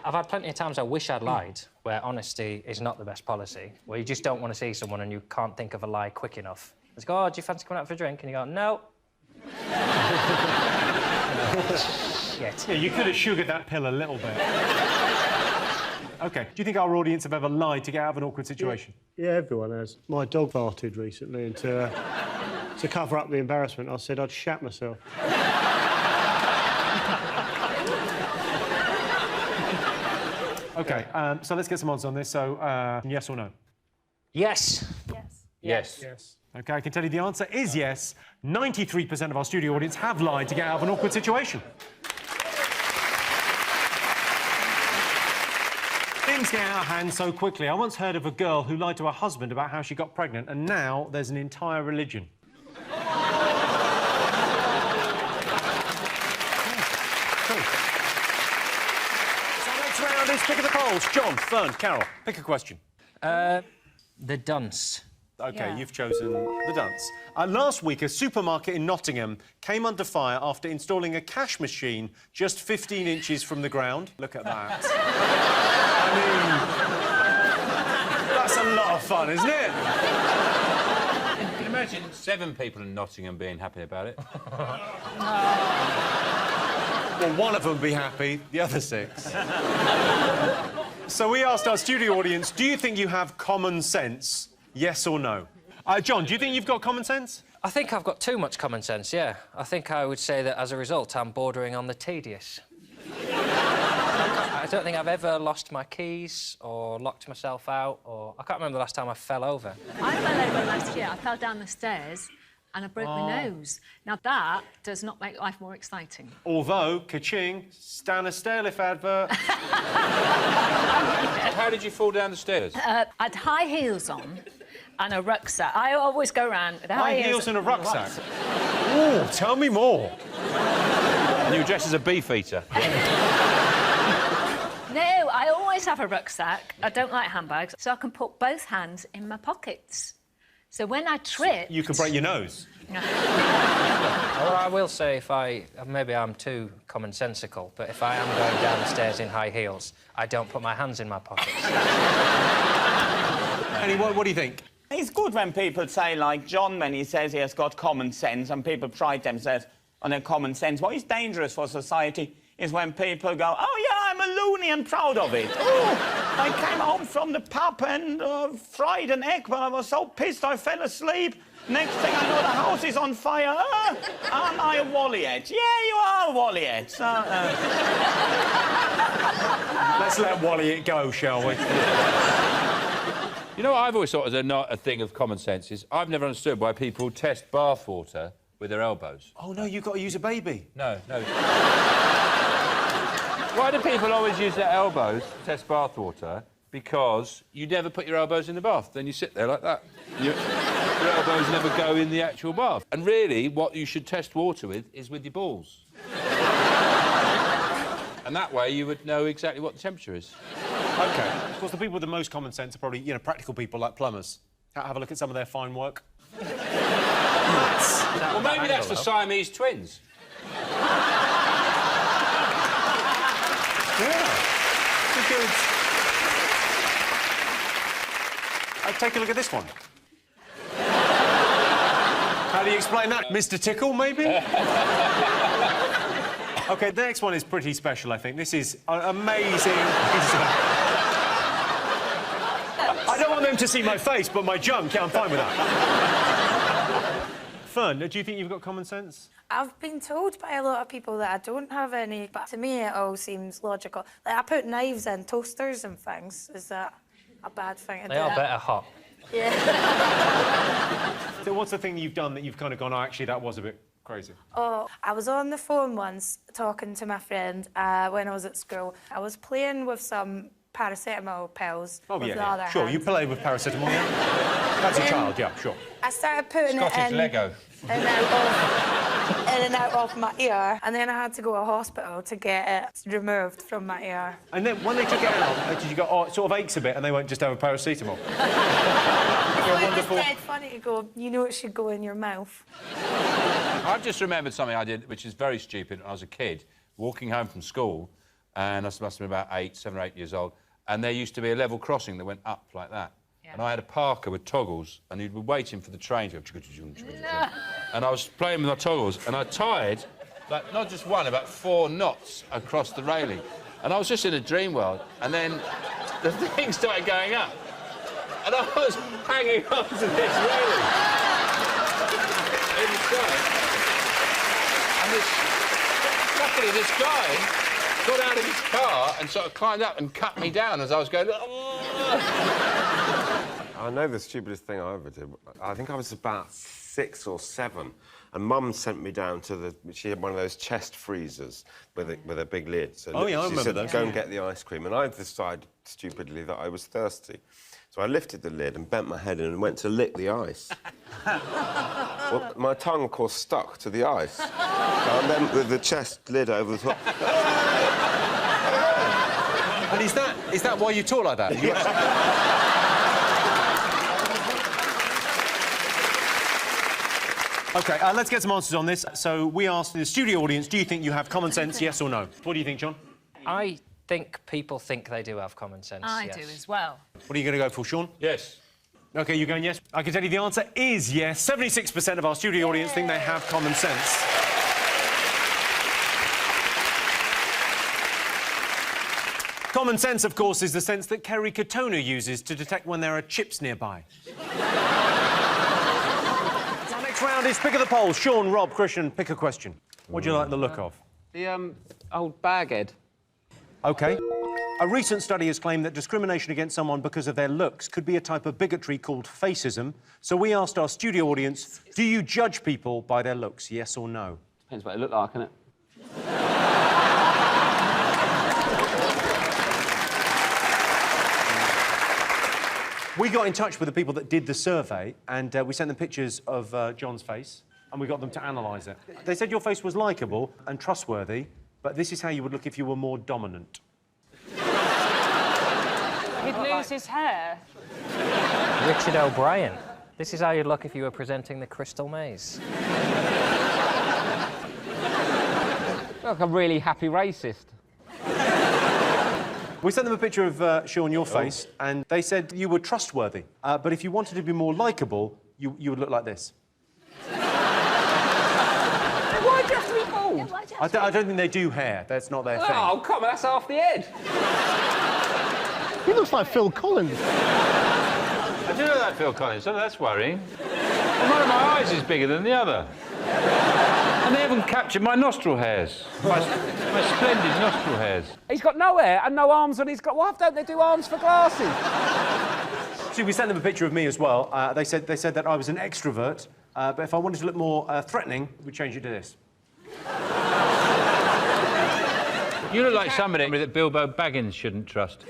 I've had plenty of times I wish I'd lied, where honesty is not the best policy, where you just don't want to see someone and you can't think of a lie quick enough. It's go, oh, do you fancy coming out for a drink? And you go, no. Shit. Yeah, you could have sugared that pill a little bit. OK, do you think our audience have ever lied to get out of an awkward situation? Yeah, everyone has. My dog farted recently, and to cover up the embarrassment, I said I'd shat myself. OK, so let's get some odds on this. So, yes or no? Yes. Yes. OK, I can tell you the answer is yes. 93% of our studio audience have lied to get out of an awkward situation. Things get out of hand so quickly. I once heard of a girl who lied to her husband about how she got pregnant, and now there's an entire religion. This pick of the polls. John, Fern, Carol, pick a question. The dunce. OK, you've chosen the dunce. Last week, a supermarket in Nottingham came under fire after installing a cash machine just 15 inches from the ground. Look at that. I mean, that's a lot of fun, isn't it? You can imagine 7 people in Nottingham being happy about it. Well, one of them would be happy, the other 6. So we asked our studio audience, do you think you have common sense, yes or no? John, do you think you've got common sense? I think I've got too much common sense, yeah. I think I would say that as a result, I'm bordering on the tedious. I don't think I've ever lost my keys or locked myself out, or... I can't remember the last time I fell over. I fell over last year. I fell down the stairs and I broke my nose. Now, that does not make life more exciting. Although, ka-ching, Stan a stairlift advert. How did you fall down the stairs? I had high heels on and a rucksack. I always go around with High heels and a rucksack? Ooh, tell me more. And you were dressed as a beefeater. No, I always have a rucksack. I don't like handbags, so I can put both hands in my pockets. So when I trip... You can break your nose. Well, I will say maybe I'm too commonsensical, but if I am going down the stairs in high heels, I don't put my hands in my pockets. Annie, what do you think? It's good when people say, like John, when he says he has got common sense and people pride themselves on their common sense. What is dangerous for society is when people go, oh, yeah, I'm a loony and proud of it. Oh, I came home from the pub and fried an egg, but I was so pissed I fell asleep. Next thing I know, the house is on fire. Aren't I a walliet? Yeah, you are a walliet. Let's let Wally it go, shall we? You know what I've always thought was not a thing of common sense is I've never understood why people test bath water with their elbows. Oh, no, you've got to use a baby. No. Why do people always use their elbows to test bath water? Because you never put your elbows in the bath. Then you sit there like that. Your elbows never go in the actual bath. And really, what you should test water with is with your balls. And that way, you would know exactly what the temperature is. OK. Of course, the people with the most common sense are probably, you know, practical people like plumbers. Have a look at some of their fine work. Well, maybe that's for Siamese twins. Yeah. Good. Take a look at this one. How do you explain that? Mr. Tickle, maybe? OK, the next one is pretty special, I think. This is amazing. I don't want them to see my face, but my junk, yeah, I'm fine with that. Fern, do you think you've got common sense? I've been told by a lot of people that I don't have any, but to me it all seems logical. Like, I put knives in toasters and things. Is that a bad thing to do? They are better hot. Yeah. So what's the thing you've done that you've kind of gone, oh, actually, that was a bit crazy? Oh, I was on the phone once talking to my friend when I was at school. I was playing with some paracetamol pills with the other Sure, hand. you play with paracetamol, yeah? That's a child, yeah, sure. I started putting Scottish it in Lego. in and out of my ear, and then I had to go to hospital to get it removed from my ear. And then when they took it out, did you go, oh, it sort of aches a bit, and they won't just have a paracetamol? It's dead funny to go, you know it should go in your mouth. I've just remembered something I did, which is very stupid. When I was a kid, walking home from school, and I must have been about 7 or 8 years old, and there used to be a level crossing that went up like that. Yeah. And I had a Parker with toggles, and he'd be waiting for the train to go... No. And I was playing with my toggles, and I tied, like, not just one, about 4 knots across the railing. And I was just in a dream world, and then the thing started going up. And I was hanging on to this railing in the sky. And luckily, this guy got out of his car and sort of climbed up and cut me down as I was going... I know the stupidest thing I ever did. I think I was about 6 or 7, and Mum sent me down to the... She had one of those chest freezers with a big lid. So oh, yeah, I remember those. Go and get the ice cream, and I decided, stupidly, that I was thirsty. So I lifted the lid and bent my head in and went to lick the ice. Well, my tongue, of course, stuck to the ice. And then with the chest lid over the top... And is that why you talk like that? OK, let's get some answers on this. So we asked the studio audience, do you think you have common sense, yes or no? What do you think, John? I think people think they do have common sense, I do as well. What are you going to go for, Sean? Yes. OK, you're going yes? I can tell you the answer is yes. 76% of our studio audience think they have common sense. Common sense, of course, is the sense that Kerry Katona uses to detect when there are chips nearby. Our next round is Pick of the Polls. Sean, Rob, Christian, pick a question. What do you like the look of? The old baghead. OK. A recent study has claimed that discrimination against someone because of their looks could be a type of bigotry called facism. So we asked our studio audience, do you judge people by their looks, yes or no? Depends what they look like, innit? We got in touch with the people that did the survey, and we sent them pictures of John's face, and we got them to analyse it. They said your face was likeable and trustworthy, but this is how you would look if you were more dominant. He'd lose his hair. Richard O'Brien. This is how you'd look if you were presenting the Crystal Maze. Like a really happy racist. We sent them a picture of, Sean, your face, and they said you were trustworthy. But if you wanted to be more likeable, you would look like this. Why do you have to be bald? I don't think they do hair. That's not their thing. Oh, come on, that's half the head. He looks like Phil Collins. I do know that, Phil Collins, so that's worrying. And one of my eyes is bigger than the other. And they haven't captured my nostril hairs. My splendid nostril hairs. He's got no hair and no arms, and he's got... Why don't they do arms for glasses? See, we sent them a picture of me as well. They said that I was an extrovert, but if I wanted to look more threatening, we'd change it to this. You look like somebody that Bilbo Baggins shouldn't trust.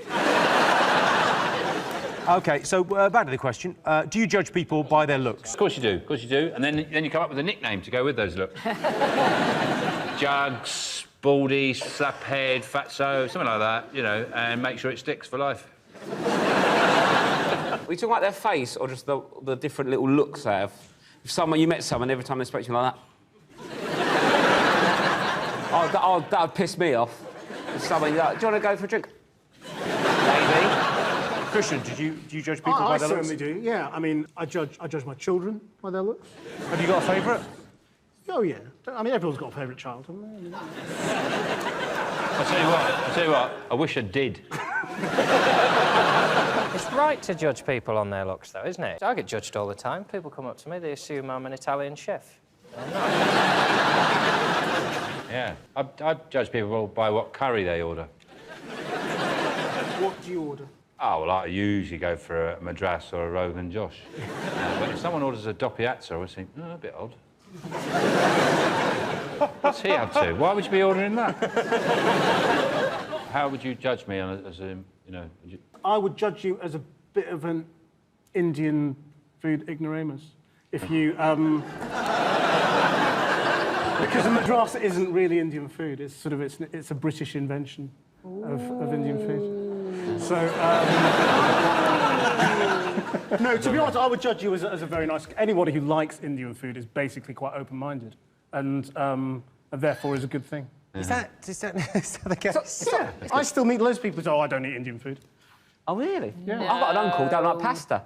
OK, so back to the question. Do you judge people by their looks? Of course you do, of course you do. And then you come up with a nickname to go with those looks. Jugs, baldy, slaphead, fatso, something like that, you know, and make sure it sticks for life. Are you talking about their face or just the different little looks they have? If you met someone, every time they spoke to you like that? that would piss me off. If someone, like, do you want to go for a drink? Maybe. Christian, do you judge people by their looks? I certainly do, yeah. I mean, I judge my children by their looks. Have you got a favourite? Oh, yeah. I mean, everyone's got a favourite child, haven't they? I'll tell you what, I wish I did. It's right to judge people on their looks, though, isn't it? I get judged all the time. People come up to me, they assume I'm an Italian chef. I'm not. Yeah, I judge people by what curry they order. What do you order? Oh, well, I usually go for a Madras or a Rogan Josh. But if someone orders a doppiazza, I always think, oh, a bit odd. What's he up to? Why would you be ordering that? How would you judge me as a, you know... I would judge you as a bit of an Indian food ignoramus. If you, because a Madras isn't really Indian food. It's sort of, it's a British invention of Indian food. So, no, to be honest, I would judge you as a very nice... Anybody who likes Indian food is basically quite open-minded and therefore is a good thing. Is that the case? Yeah. I still meet loads of people who say, oh, I don't eat Indian food. Oh, really? Yeah. No. I've got an uncle who don't like pasta.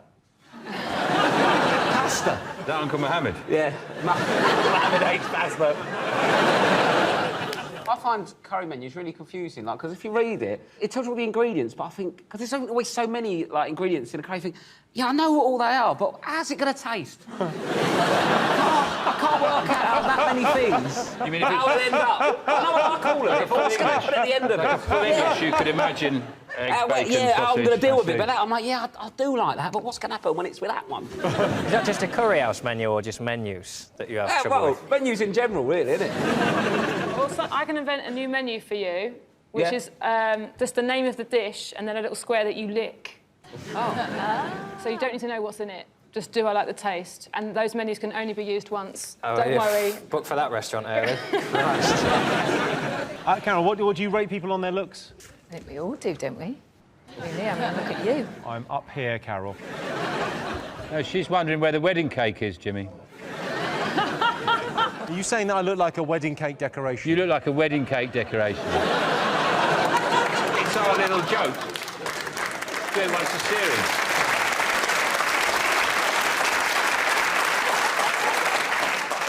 Pasta? Is that Uncle Mohammed? Yeah. Mohammed hates pasta. I find curry menus really confusing, like, because if you read it, it tells you all the ingredients, but I think, because there's always so many, like, ingredients in a curry, I think, yeah, I know what all they are, but how's it going to taste? I can't work out how that many things. You mean if how it end up? I know what I call it, but what's going to happen at the end of it? For English, you could imagine eggs, bacon, yeah, sausage, I'm going to deal with it, sausage. but I'm like, yeah, I do like that, but what's going to happen when it's with that one? Is that just a curry house menu or just menus that you have trouble with? Menus in general, really, isn't it? Also, I can invent a new menu for you, which is just the name of the dish and then a little square that you lick. Oh. So you don't need to know what's in it. Just do I like the taste? And those menus can only be used once. Oh, don't worry. Book for that restaurant early. Carol, what do you rate people on their looks? I think we all do, don't we? Really, I mean, look at you. I'm up here, Carol. No, she's wondering where the wedding cake is, Jimmy. Are you saying that I look like a wedding cake decoration? You look like a wedding cake decoration. It's our little joke. Doing once a series.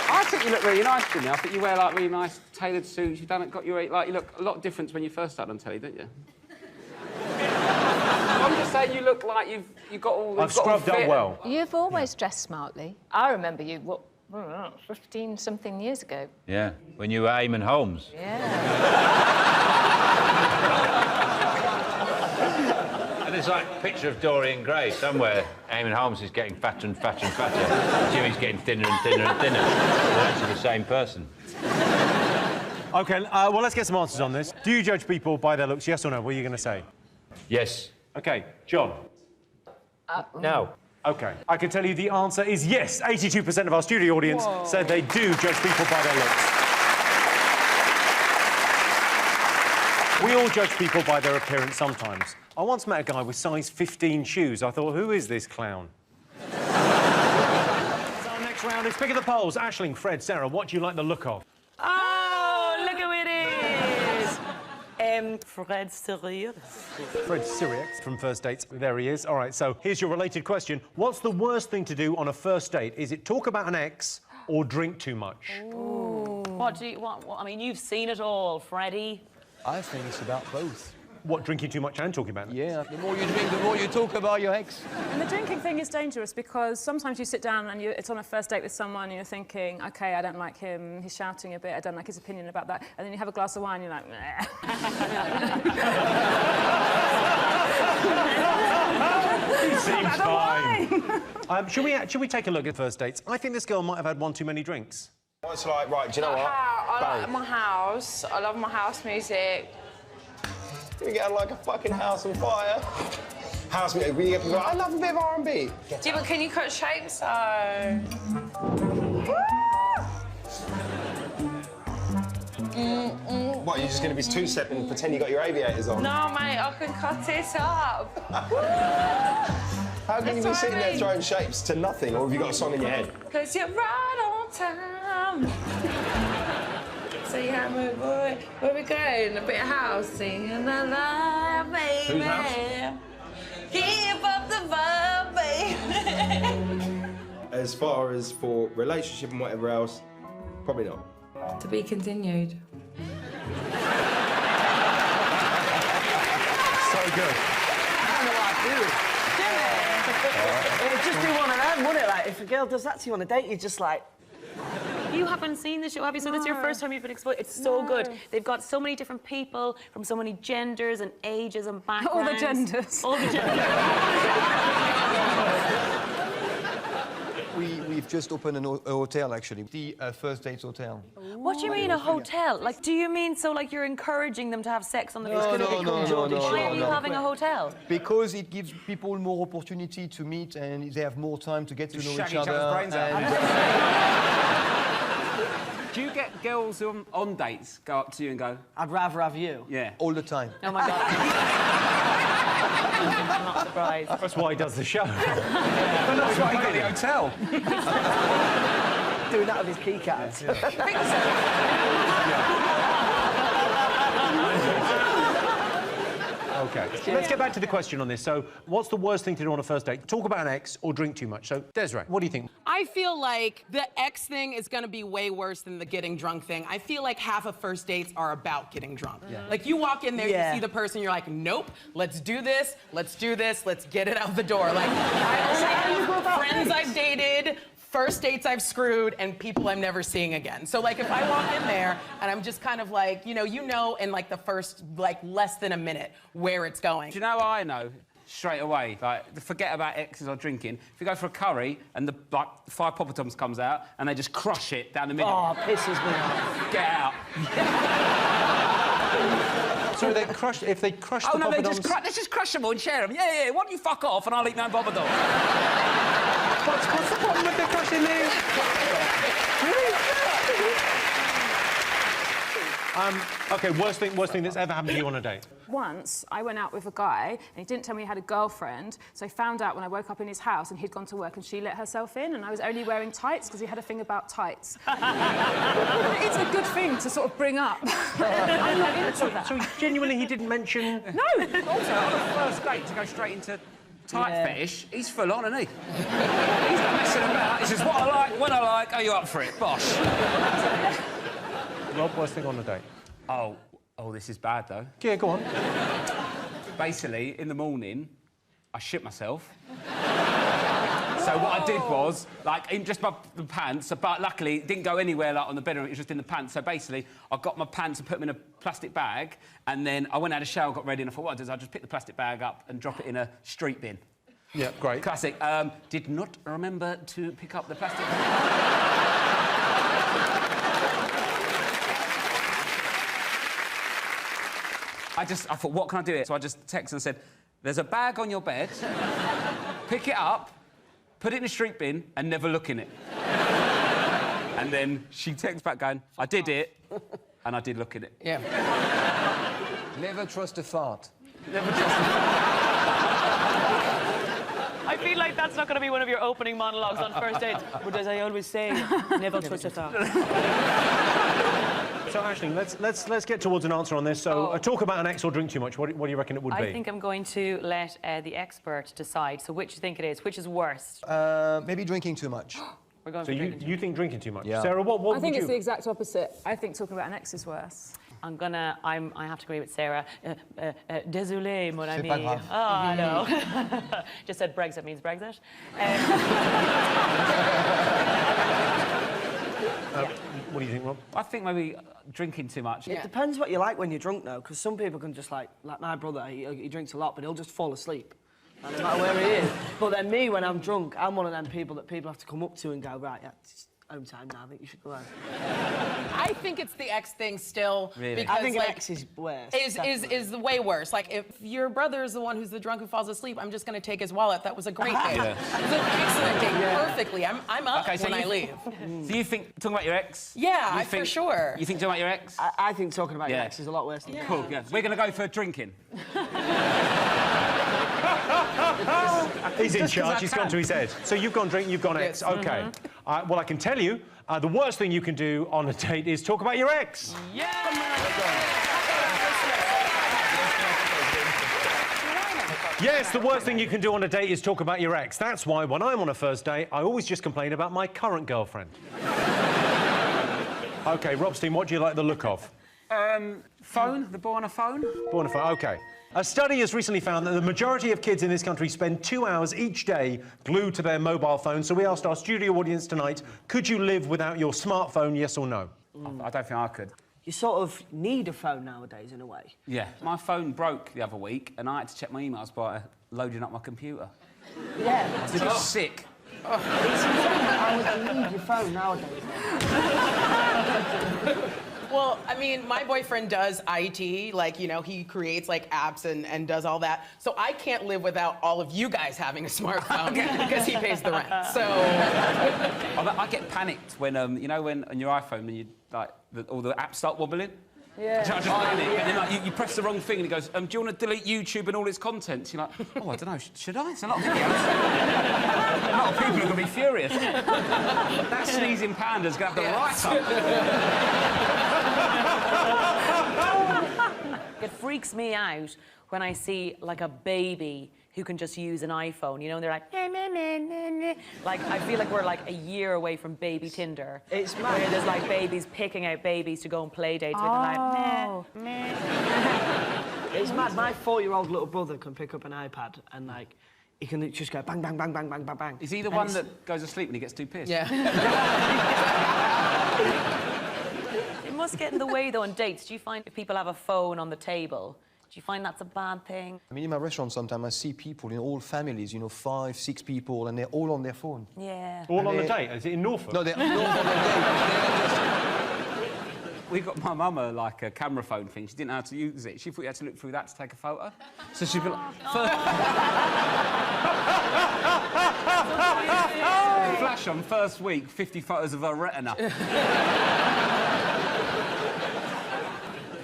I think you look really nice, Jimmy. I think you wear, like, really nice tailored suits. You've done it, you look a lot different when you first started on telly, don't you? I'm just saying you look like you've got all... I've scrubbed up well. You've always dressed smartly. I remember you, 15-something years ago. Yeah, when you were Eamon Holmes. Yeah. And there's like a picture of Dorian Gray somewhere. Eamon Holmes is getting fatter and fatter and fatter. Jimmy's getting thinner and thinner and thinner. They're actually the same person. OK, well, let's get some answers on this. Do you judge people by their looks, yes or no? What are you going to say? Yes. OK, John? No. OK. I can tell you the answer is yes. 82% of our studio audience said they do judge people by their looks. We all judge people by their appearance sometimes. I once met a guy with size 15 shoes. I thought, who is this clown? So our next round is Pick of the Polls. Aisling, Fred, Sarah, what do you like the look of? Oh, look who it is! Fred Sirius. Fred Sirius from First Dates. There he is. All right, so here's your related question. What's the worst thing to do on a first date? Is it talk about an ex or drink too much? Ooh. What do you want? I mean, you've seen it all, Freddie. I think it's about both. What, drinking too much and talking about it? Yeah, the more you drink, the more you talk about your ex. And the drinking thing is dangerous because sometimes you sit down and it's on a first date with someone and you're thinking, OK, I don't like him, he's shouting a bit, I don't like his opinion about that. And then you have a glass of wine and you're like, meh. He seems fine. Should we take a look at first dates? I think this girl might have had one too many drinks. It's like, right, do you know what? I like my house. I love my house music. You get like a fucking house on fire. House music, we get people, I love a bit of R&B. Yeah, but can you cut shapes though? What, you're just going to be two-stepping and pretend you got your aviators on? No, mate, I can cut it up. How can you be sitting there throwing shapes to nothing, or have you got a song in your head? Because you're right on time. So yeah, my boy, where we going? A bit of house singing la la, baby. Whose house? Keep up the vibe, baby. As far as for relationship and whatever else, probably not. To be continued. So good. I don't know what I'd do. It'd just be one of them, wouldn't it? Like, if a girl does that to you on a date, you're just like... You haven't seen the show, have you? So that's your first time you've been exposed. It's so good. They've got so many different people from so many genders and ages and backgrounds. All the genders. All the genders. We've just opened a hotel, actually. The first dates hotel. What do you mean, a hotel? Like, do you mean so, like, you're encouraging them to have sex on the first date? No. Why are you having a hotel? Because it gives people more opportunity to meet and they have more time to get to know each other. Brains out. Do you get girls who on dates go up to you and go, I'd rather have you? Yeah. All the time. Oh, my God. I'm not surprised. That's why he does the show. But that's why he got the hotel. Doing that with his keycaps. OK, so let's get back to the question on this. So, what's the worst thing to do on a first date? Talk about an ex or drink too much. So, Desiree, what do you think? I feel like the ex thing is gonna be way worse than the getting drunk thing. I feel like half of first dates are about getting drunk. Yeah. Like, you walk in there, you see the person, you're like, nope, let's do this, let's get it out the door. Like, I only have friends I've dated, first dates I've screwed, and people I'm never seeing again. So, like, if I walk in there and I'm just kind of like, you know in, like, the first, like, less than a minute where it's going. Do you know how I know straight away? Like, forget about exes or drinking. If you go for a curry and the, like, 5 poppadoms comes out and they just crush it down the middle. Oh, pisses me off. Get out. So if they crush the Oh, no, poppadoms... let's just crush them all and share them. Yeah, why don't you fuck off and I'll eat my own poppadom? What's the problem with the crushing these? OK, worst thing that's ever happened to you on a date? Once, I went out with a guy, and he didn't tell me he had a girlfriend, so I found out when I woke up in his house, and he'd gone to work, and she let herself in, and I was only wearing tights, because he had a thing about tights. It's a good thing to sort of bring up. I'm not into that. So genuinely, he didn't mention... No! Also, on a first date, to go straight into tight fetish, he's full on, isn't he? He's not messing about. He says, what I like, when I like, are you up for it? Bosh. Rob, worst thing on a date? Oh, this is bad, though. Yeah, go on. Basically, in the morning, I shit myself. So what I did was, like, in just my the pants, but luckily it didn't go anywhere, like, on the bedroom, it was just in the pants. So basically, I got my pants and put them in a plastic bag, and then I went out of the shower, got ready, and I thought, what I did is I just pick the plastic bag up and drop it in a street bin. Yeah, great. Classic. Did not remember to pick up the plastic bag. I thought, what can I do here? So I just texted and said, there's a bag on your bed, pick it up, put it in a street bin, and never look in it. And then she texts back going, I did it, and I did look in it. Yeah. Never trust a fart. Never trust a fart. I feel like that's not going to be one of your opening monologues on first dates. But as I always say, never trust a fart. So, Aisling, let's get towards an answer on this. So, talk about an ex or drink too much. What do you reckon it would be? I think I'm going to let the expert decide. So, which do you think it is? Which is worst? Maybe drinking too much. We're going so for you think drinking too much? Yeah. Sarah, what I think would it's the exact opposite. I think talking about an ex is worse. I have to agree with Sarah. Désolé, mon ami. pas grave. Oh, I know. Just said Brexit means Brexit. What do you think, Rob? I think maybe drinking too much. It depends what you like when you're drunk, though, because some people can just, like my brother, he drinks a lot, but he'll just fall asleep. No matter where he is. But then me, when I'm drunk, I'm one of them people that people have to come up to and go, right, yeah, it's home time now, I think you should go home. I think it's the ex thing still. Really? Because, I think like, an ex is worse. Is the way worse. Like, if your brother is the one who's the drunk who falls asleep, I'm just going to take his wallet. That was a great date. Yeah. It was an excellent date. Perfectly. I'm up when I leave. So you think talking about your ex? Yeah, for sure. You think talking about your ex? I think talking about your ex is a lot worse than that. Cool, yeah. We're going to go for drinking. He's in charge, he's gone to his head. So you've gone drink, you've gone ex, OK. Well, I can tell you, the worst thing you can do on a date is talk about your ex. Yeah! Yes, the worst thing you can do on a date is talk about your ex. That's why when I'm on a first date, I always just complain about my current girlfriend. OK, Robstein, what do you like the look of? Phone, the boy on a phone. Boy on a phone, OK. A study has recently found that the majority of kids in this country spend 2 hours each day glued to their mobile phone. So we asked our studio audience tonight, could you live without your smartphone, yes or no? I don't think I could. You sort of need a phone nowadays, in a way. Yeah. My phone broke the other week, and I had to check my emails by loading up my computer. Yeah. I was just sick. It's insane how you need your phone nowadays. Well, I mean, my boyfriend does IT, like, you know, he creates, like, apps and does all that. So I can't live without all of you guys having a smartphone because he pays the rent, so... I get panicked when, you know, when on your iPhone, when you, like, all the apps start wobbling? Yeah. I just panic. And then, like, you press the wrong thing and it goes, do you want to delete YouTube and all its contents? You're like, oh, I don't know, should I? It's a lot of videos. A lot of people are going to be furious. That sneezing panda's going to have to write up. It freaks me out when I see, like, a baby who can just use an iPhone, you know, and they're like, meh, meh, meh, meh, meh. Like, I feel like we're, like, a year away from baby Tinder. It's mad. Where there's, like, babies picking out babies to go on play dates with, and like, meh, meh. It's mad. My 4-year-old little brother can pick up an iPad and, like, he can just go bang, bang, bang, bang, bang, bang, bang. Is he the one that goes to sleep when he gets too pissed? Yeah. It must get in the way, though, on dates. Do you find if people have a phone on the table, do you find that's a bad thing? I mean, in my restaurant sometimes I see people in all families, you know, 5, 6 people, and they're all on their phone. Yeah. All on the date? Is it in Norfolk? No, they're all on their date. We got my mum like a camera phone thing. She didn't know how to use it. She thought you had to look through that to take a photo. So she'd be like... Flash on first week, 50 photos of her retina.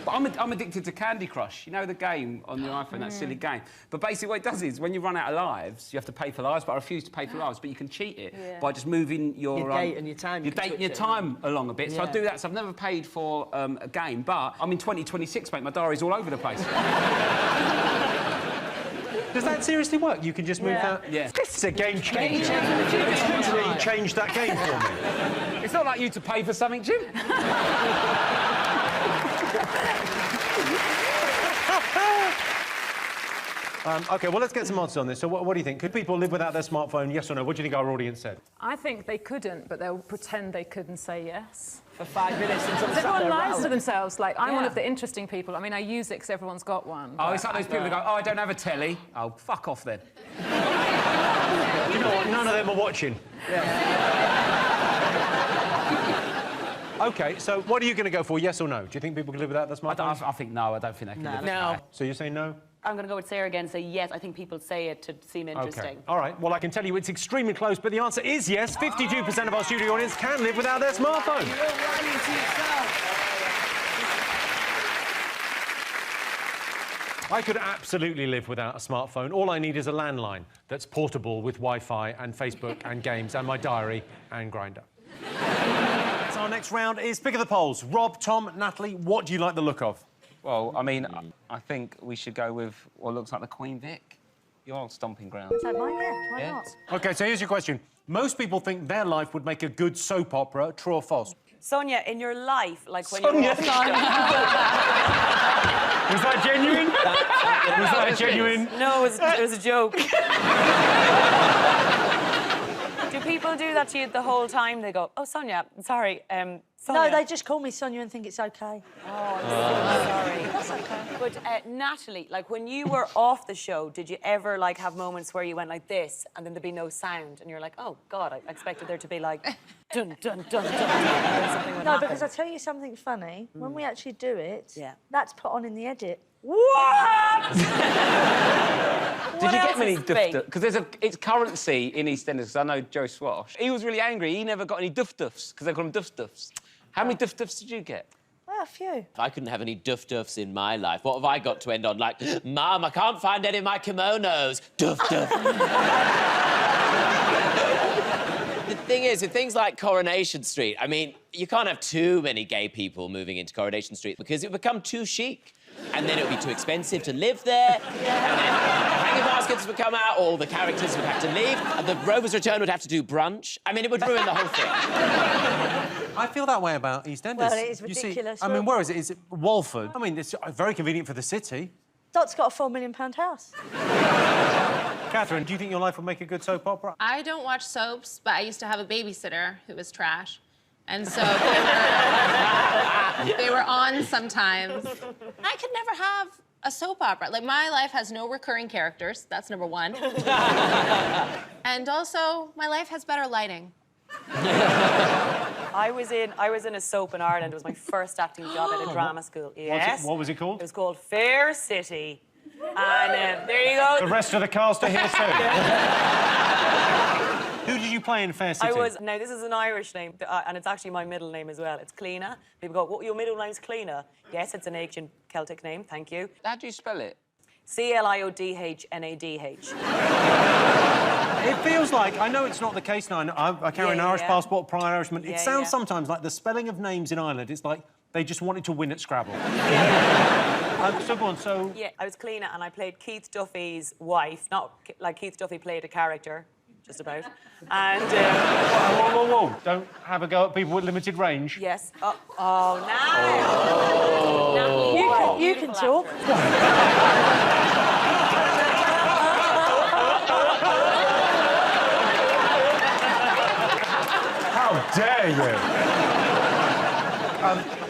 But I'm addicted to Candy Crush. You know the game on your iPhone, that silly game. But basically what it does is, when you run out of lives, you have to pay for lives, but I refuse to pay for lives. But you can cheat it by just moving your date and your time. Your date and your time along a bit. So I do that. So I've never paid for a game, but I'm in 2026, mate. My diary's all over the place. Does that seriously work? You can just move that? Yeah. It's a game changer. It's literally changed that game for me. It's not like you to pay for something, Jim. OK, well, let's get some answers on this. So what do you think? Could people live without their smartphone, yes or no? What do you think our audience said? I think they couldn't, but they'll pretend they could and say yes. For 5 minutes until everyone lies to themselves. Like, I'm one of the interesting people. I mean, I use it because everyone's got one. Oh, it's like those people who go, oh, I don't have a telly. Oh, fuck off then. Do you know what? None of them are watching. OK, so what are you going to go for, yes or no? Do you think people can live without their smartphone? I think no. I don't think they can live without it. So you're saying no? I'm going to go with Sarah again and say yes. I think people say it to seem interesting. OK. All right. Well, I can tell you it's extremely close, but the answer is yes. 52% of our studio audience can live without their smartphone. I could absolutely live without a smartphone. All I need is a landline that's portable with Wi-Fi and Facebook and games and my diary and Grindr. So our next round is Pick of the Polls. Rob, Tom, Natalie, what do you like the look of? Well, I mean, I think we should go with what looks like the Queen Vic. Your stomping ground. Is that mine? Yeah, why not? OK, so here's your question. Most people think their life would make a good soap opera, true or false? Sonia, in your life, like when Sonia. you were off the show... Was that genuine? Was that genuine? No, it was a joke. Do people do that to you the whole time? They go, oh, Sonia, sorry, Sonia. No, they just call me Sonia and think it's okay. Oh, I'm so sorry. That's okay. But Natalie, like when you were off the show, did you ever like have moments where you went like this and then there'd be no sound and you're like, oh God, I expected there to be like dun dun dun dun, dun and something would No, happen. because I tell you something funny. When we actually do it, Yeah. that's put on in the edit. What? Did you get many else is fake? duff? Because it's currency in EastEnders. Because I know Joe Swash. He was really angry. He never got any duffs because they call them duffs. How many duffs did you get? Well, a few. I couldn't have any duffs in my life. What have I got to end on? Like, Mum, I can't find any of my kimonos. Duff. The thing is, with things like Coronation Street, I mean, you can't have too many gay people moving into Coronation Street because it would become too chic. And then it would be too expensive to live there. And then hanging baskets would come out, all the characters would have to leave, and the Rover's Return would have to do brunch. I mean, it would ruin the whole thing. I feel that way about EastEnders. Well, it is You see, ridiculous. I mean, where is it? Is it Walford? I mean, it's very convenient for the city. Dot's got a £4 million house. Catherine, do you think your life would make a good soap opera? I don't watch soaps, but I used to have a babysitter who was trash. And so they were on sometimes. I could never have a soap opera. Like, my life has no recurring characters. That's number one. And also, my life has better lighting. I was in a soap in Ireland. It was my first acting job at a drama school. Yes. What was it called? It was called Fair City. And there you go. The rest of the cast are here soon. Who did you play in Fair City? Now, this is an Irish name, and it's actually my middle name as well. It's Cleena. People go, what, your middle name's Cleena? Yes, it's an ancient Celtic name, thank you. How do you spell it? Cliodhnadh. It feels like, I know it's not the case now, I carry an Irish passport, prior Irishman. It sounds sometimes like the spelling of names in Ireland, it's like they just wanted to win at Scrabble. So go on, so... Yeah, I was Cleena and I played Keith Duffy's wife. Not like Keith Duffy played a character, just about. And... Whoa. Don't have a go at people with limited range. Yes. Now! You can talk. How dare you?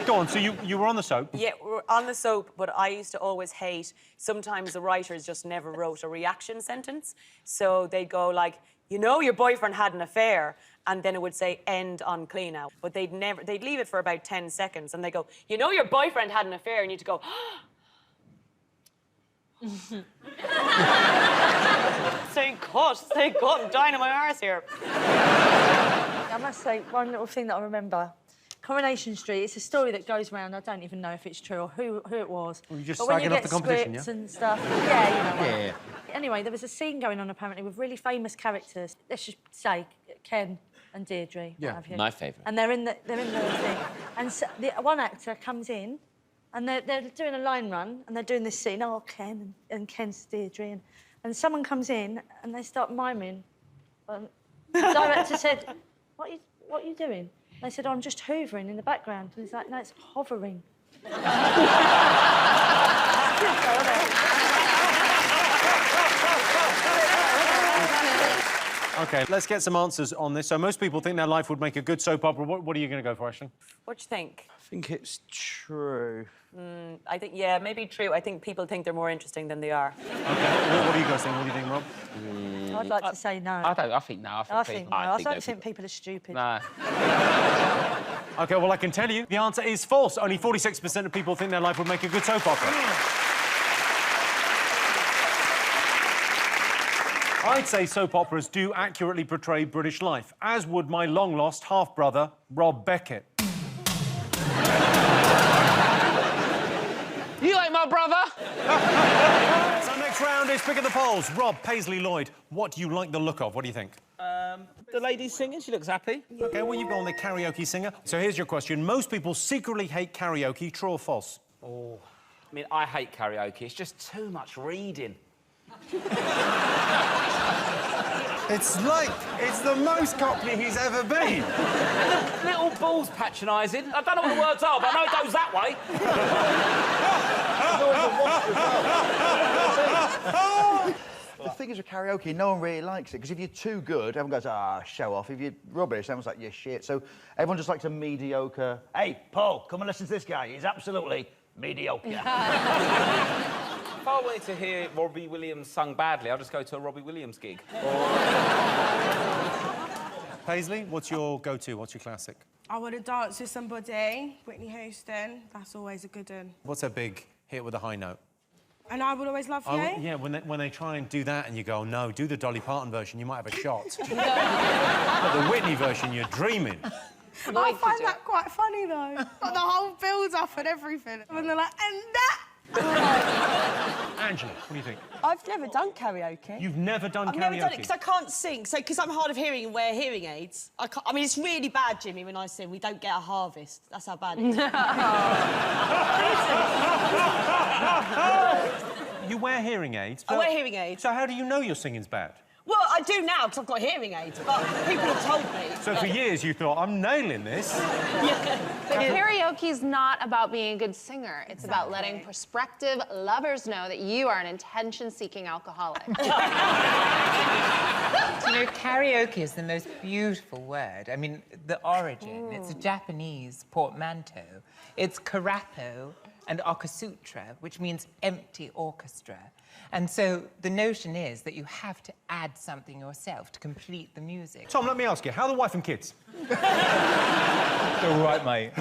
Go on, so you were on the soap? Yeah, we're on the soap, but I used to always hate, sometimes the writers just never wrote a reaction sentence. So they'd go like, you know your boyfriend had an affair, and then it would say end on Cleena. But they'd leave it for about 10 seconds, and they go, you know your boyfriend had an affair, and you'd go, Thank God, I'm dying on my arse here. I must say, one little thing that I remember. Coronation Street, it's a story that goes around. I don't even know if it's true or who it was. Well, you're just but when you slagging off get the competition, scripts yeah? and stuff, yeah, you know. Yeah. Anyway, there was a scene going on apparently with really famous characters. Let's just say Ken and Deirdre. Yeah, what have you. my favourite. And they're in the thing, and so the one actor comes in, and they're doing a line run, and they're doing this scene. Oh, Ken and Ken's Deirdre, and someone comes in, and they start miming. The director said, "What are you doing?" They said, oh, I'm just hoovering in the background. And he's like, no, it's hovering. OK, let's get some answers on this. So most people think their life would make a good soap opera. What are you going to go for, Ashton? What do you think? I think it's true. I think, yeah, maybe true. I think people think they're more interesting than they are. OK, what do you guys think? What do you think, Rob? I'd like to say no. I think no. I don't think people are stupid. No. OK, well, I can tell you the answer is false. Only 46% of people think their life would make a good soap opera. I'd say soap operas do accurately portray British life, as would my long-lost half-brother, Rob Beckett. You like my brother? So next round is Pick of the Polls. Rob, Paisley Lloyd, what do you like the look of? What do you think? The lady's singing, she looks happy. OK, well, you've gone the karaoke singer. So here's your question. Most people secretly hate karaoke, true or false? Oh, I mean, I hate karaoke. It's just too much reading. It's the most Cockney he's ever been. Little balls patronising. I don't know what the words are, but I know it goes that way. The thing is with karaoke, no one really likes it, because if you're too good, everyone goes, ah, show off. If you're rubbish, everyone's like, you're shit. So everyone just likes a mediocre... Hey, Paul, come and listen to this guy. He's absolutely mediocre. If I wanted to hear Robbie Williams sung badly, I'll just go to a Robbie Williams gig. Paisley, what's your go-to? What's your classic? I want to dance with somebody. Whitney Houston. That's always a good one. What's a big hit with a high note? And I Will Always Love You. Yeah, when they try and do that and you go, oh, no, do the Dolly Parton version, you might have a shot. No. But the Whitney version, you're dreaming. I find that quite funny, though. Like, the whole build-up and everything. And they're like, and that... Angela, what do you think? I've never done karaoke. You've never done karaoke? I've never done it because I can't sing. So, because I'm hard of hearing and wear hearing aids, I mean, it's really bad, Jimmy, when I sing. We don't get a harvest. That's how bad it is. You wear hearing aids? I wear hearing aids. So how do you know your singing's bad? Well, I do now because I've got hearing aids, but people have told me. So for years you thought, I'm nailing this. Yeah. But karaoke's not about being a good singer. It's about letting prospective lovers know that you are an attention-seeking alcoholic. You know, karaoke is the most beautiful word. I mean, the origin, it's a Japanese portmanteau. It's karapo and okasutra, which means empty orchestra. And so the notion is that you have to add something yourself to complete the music. Tom, let me ask you, how are the wife and kids? They're all right, mate.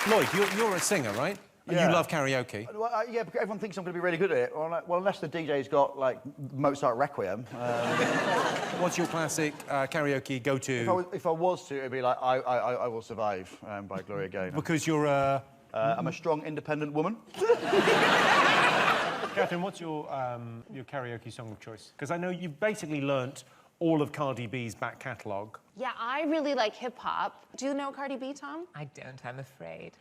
Lloyd, you're a singer, right? And Yeah. you love karaoke. Well, yeah, because everyone thinks I'm going to be really good at it. Well, unless the DJ's got, like, Mozart Requiem. What's your classic karaoke go-to? If I was to, it'd be like I Will Survive by Gloria Gaynor. Because you're a... I'm a strong, independent woman. Catherine, what's your karaoke song of choice? Because I know you've basically learnt all of Cardi B's back catalogue. Yeah, I really like hip-hop. Do you know Cardi B, Tom? I don't, I'm afraid.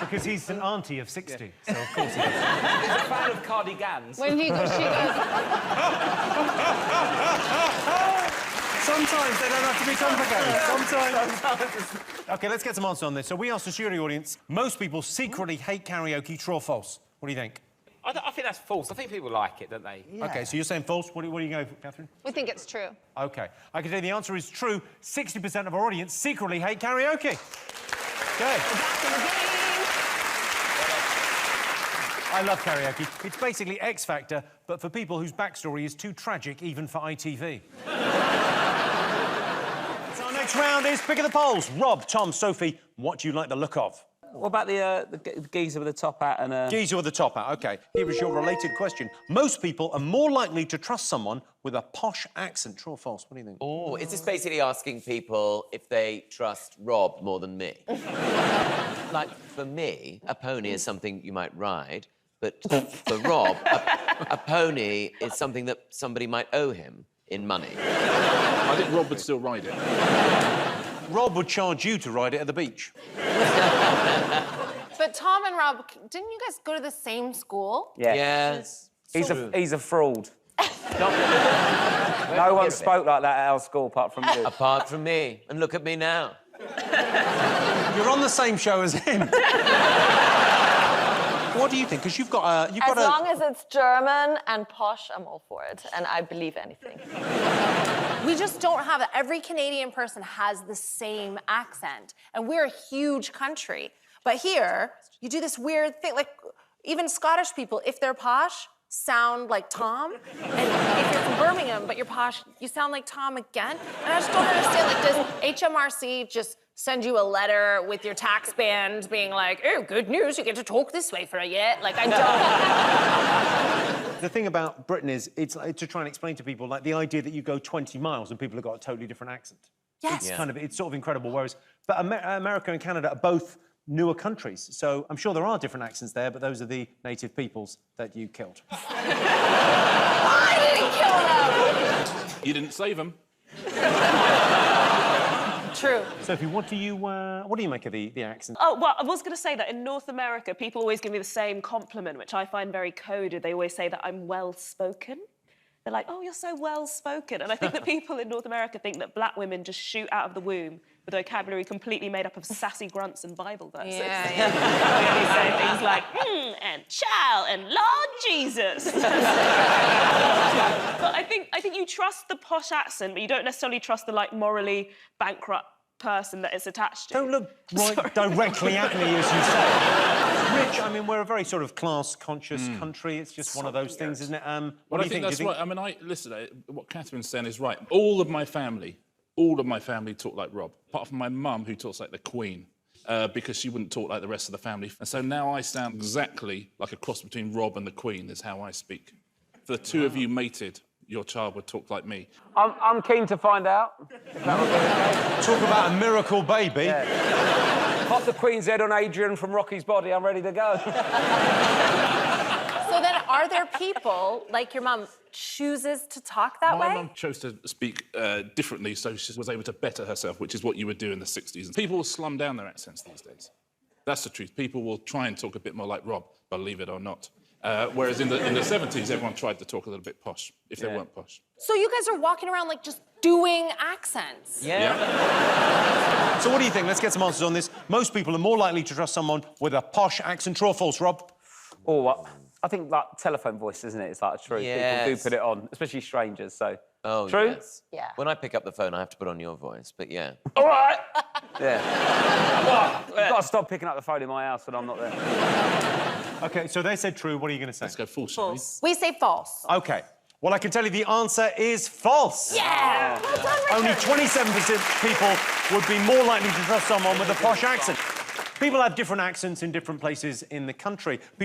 Because he's an auntie of 60, so of course he does. He's a fan of cardigans. When she goes... Sometimes they don't have to be complicated. Sometimes. OK, let's get some answers on this. So we asked the jury audience, most people secretly hate karaoke, true or false? What do you think? I think that's false. I think people like it, don't they? Yeah. OK, so you're saying false. What do you go for, Catherine? We think it's true. OK. I can tell you the answer is true. 60% of our audience secretly hate karaoke. OK. I love karaoke. It's basically X Factor, but for people whose backstory is too tragic even for ITV. So our next round is Pick of the Polls. Rob, Tom, Sophie, what do you like the look of? What about the geezer with the top hat and Geezer with the top hat, OK. Here is your related question. Most people are more likely to trust someone with a posh accent. True or false? What do you think? Oh, is this basically asking people if they trust Rob more than me? Like, for me, a pony is something you might ride, but for Rob, a pony is something that somebody might owe him in money. I think Rob would still ride it. Rob would charge you to ride it at the beach. But Tom and Rob, didn't you guys go to the same school? Yeah. Yes. He's a fraud. No one spoke like that at our school apart from you. Apart from me. And look at me now. You're on the same show as him. What do you think? Because you've got a... As long as it's German and posh, I'm all for it. And I believe anything. We just don't have it. Every Canadian person has the same accent. And we're a huge country. But here, you do this weird thing. Like, even Scottish people, if they're posh, sound like Tom. And if you're from Birmingham, but you're posh, you sound like Tom again. And I just don't understand, like, does HMRC just send you a letter with your tax band being like, oh, good news, you get to talk this way for a year? Like, I don't... The thing about Britain is, it's like, to try and explain to people, like, the idea that you go 20 miles and people have got a totally different accent. Yes. It's sort of incredible, whereas... But America and Canada are both newer countries, so I'm sure there are different accents there, but those are the native peoples that you killed. I didn't kill them! You didn't save them. True. Sophie, what do you make of the accent? Oh, well, I was going to say that in North America, people always give me the same compliment, which I find very coded. They always say that I'm well-spoken. They're like, oh, you're so well-spoken. And I think that people in North America think that black women just shoot out of the womb with a vocabulary completely made up of sassy grunts and Bible verses. Yeah. They only say things like, and child, and Lord Jesus. But I think you trust the posh accent, but you don't necessarily trust the, like, morally bankrupt person that it's attached to. Don't look directly at me as you say. Rich, I mean, we're a very sort of class-conscious country. It's just one of those things, isn't it? What do you think? That's right. I mean, listen, what Catherine's saying is right. All of my family talk like Rob, apart from my mum, who talks like the Queen, because she wouldn't talk like the rest of the family. And so now I sound exactly like a cross between Rob and the Queen is how I speak. If the two of you mated, your child would talk like me. I'm keen to find out. Talk about a miracle baby. Yeah. Pop the Queen's head on Adrian from Rocky's Body, I'm ready to go. So then, are there people, like your mum, chooses to talk that way? My mum chose to speak differently, so she was able to better herself, which is what you would do in the 60s. People will slum down their accents these days. That's the truth. People will try and talk a bit more like Rob, believe it or not. Whereas in the 70s, everyone tried to talk a little bit posh, if they weren't posh. So you guys are walking around, like, just doing accents? Yeah. So what do you think? Let's get some answers on this. Most people are more likely to trust someone with a posh accent. True or false, Rob? Oh, I think, like, telephone voice, isn't it? It's, like, true. Yes. People do put it on, especially strangers, so... Oh, true? Yes. Yeah. When I pick up the phone, I have to put on your voice, but yeah. All right! Yeah. Well, you've got to stop picking up the phone in my house when I'm not there. OK, so they said true. What are you going to say? Let's go false. False. We say false. OK. Well, I can tell you the answer is false. Yeah! Well done, Richard. Only 27% of people would be more likely to trust someone with a posh accent. People have different accents in different places in the country. People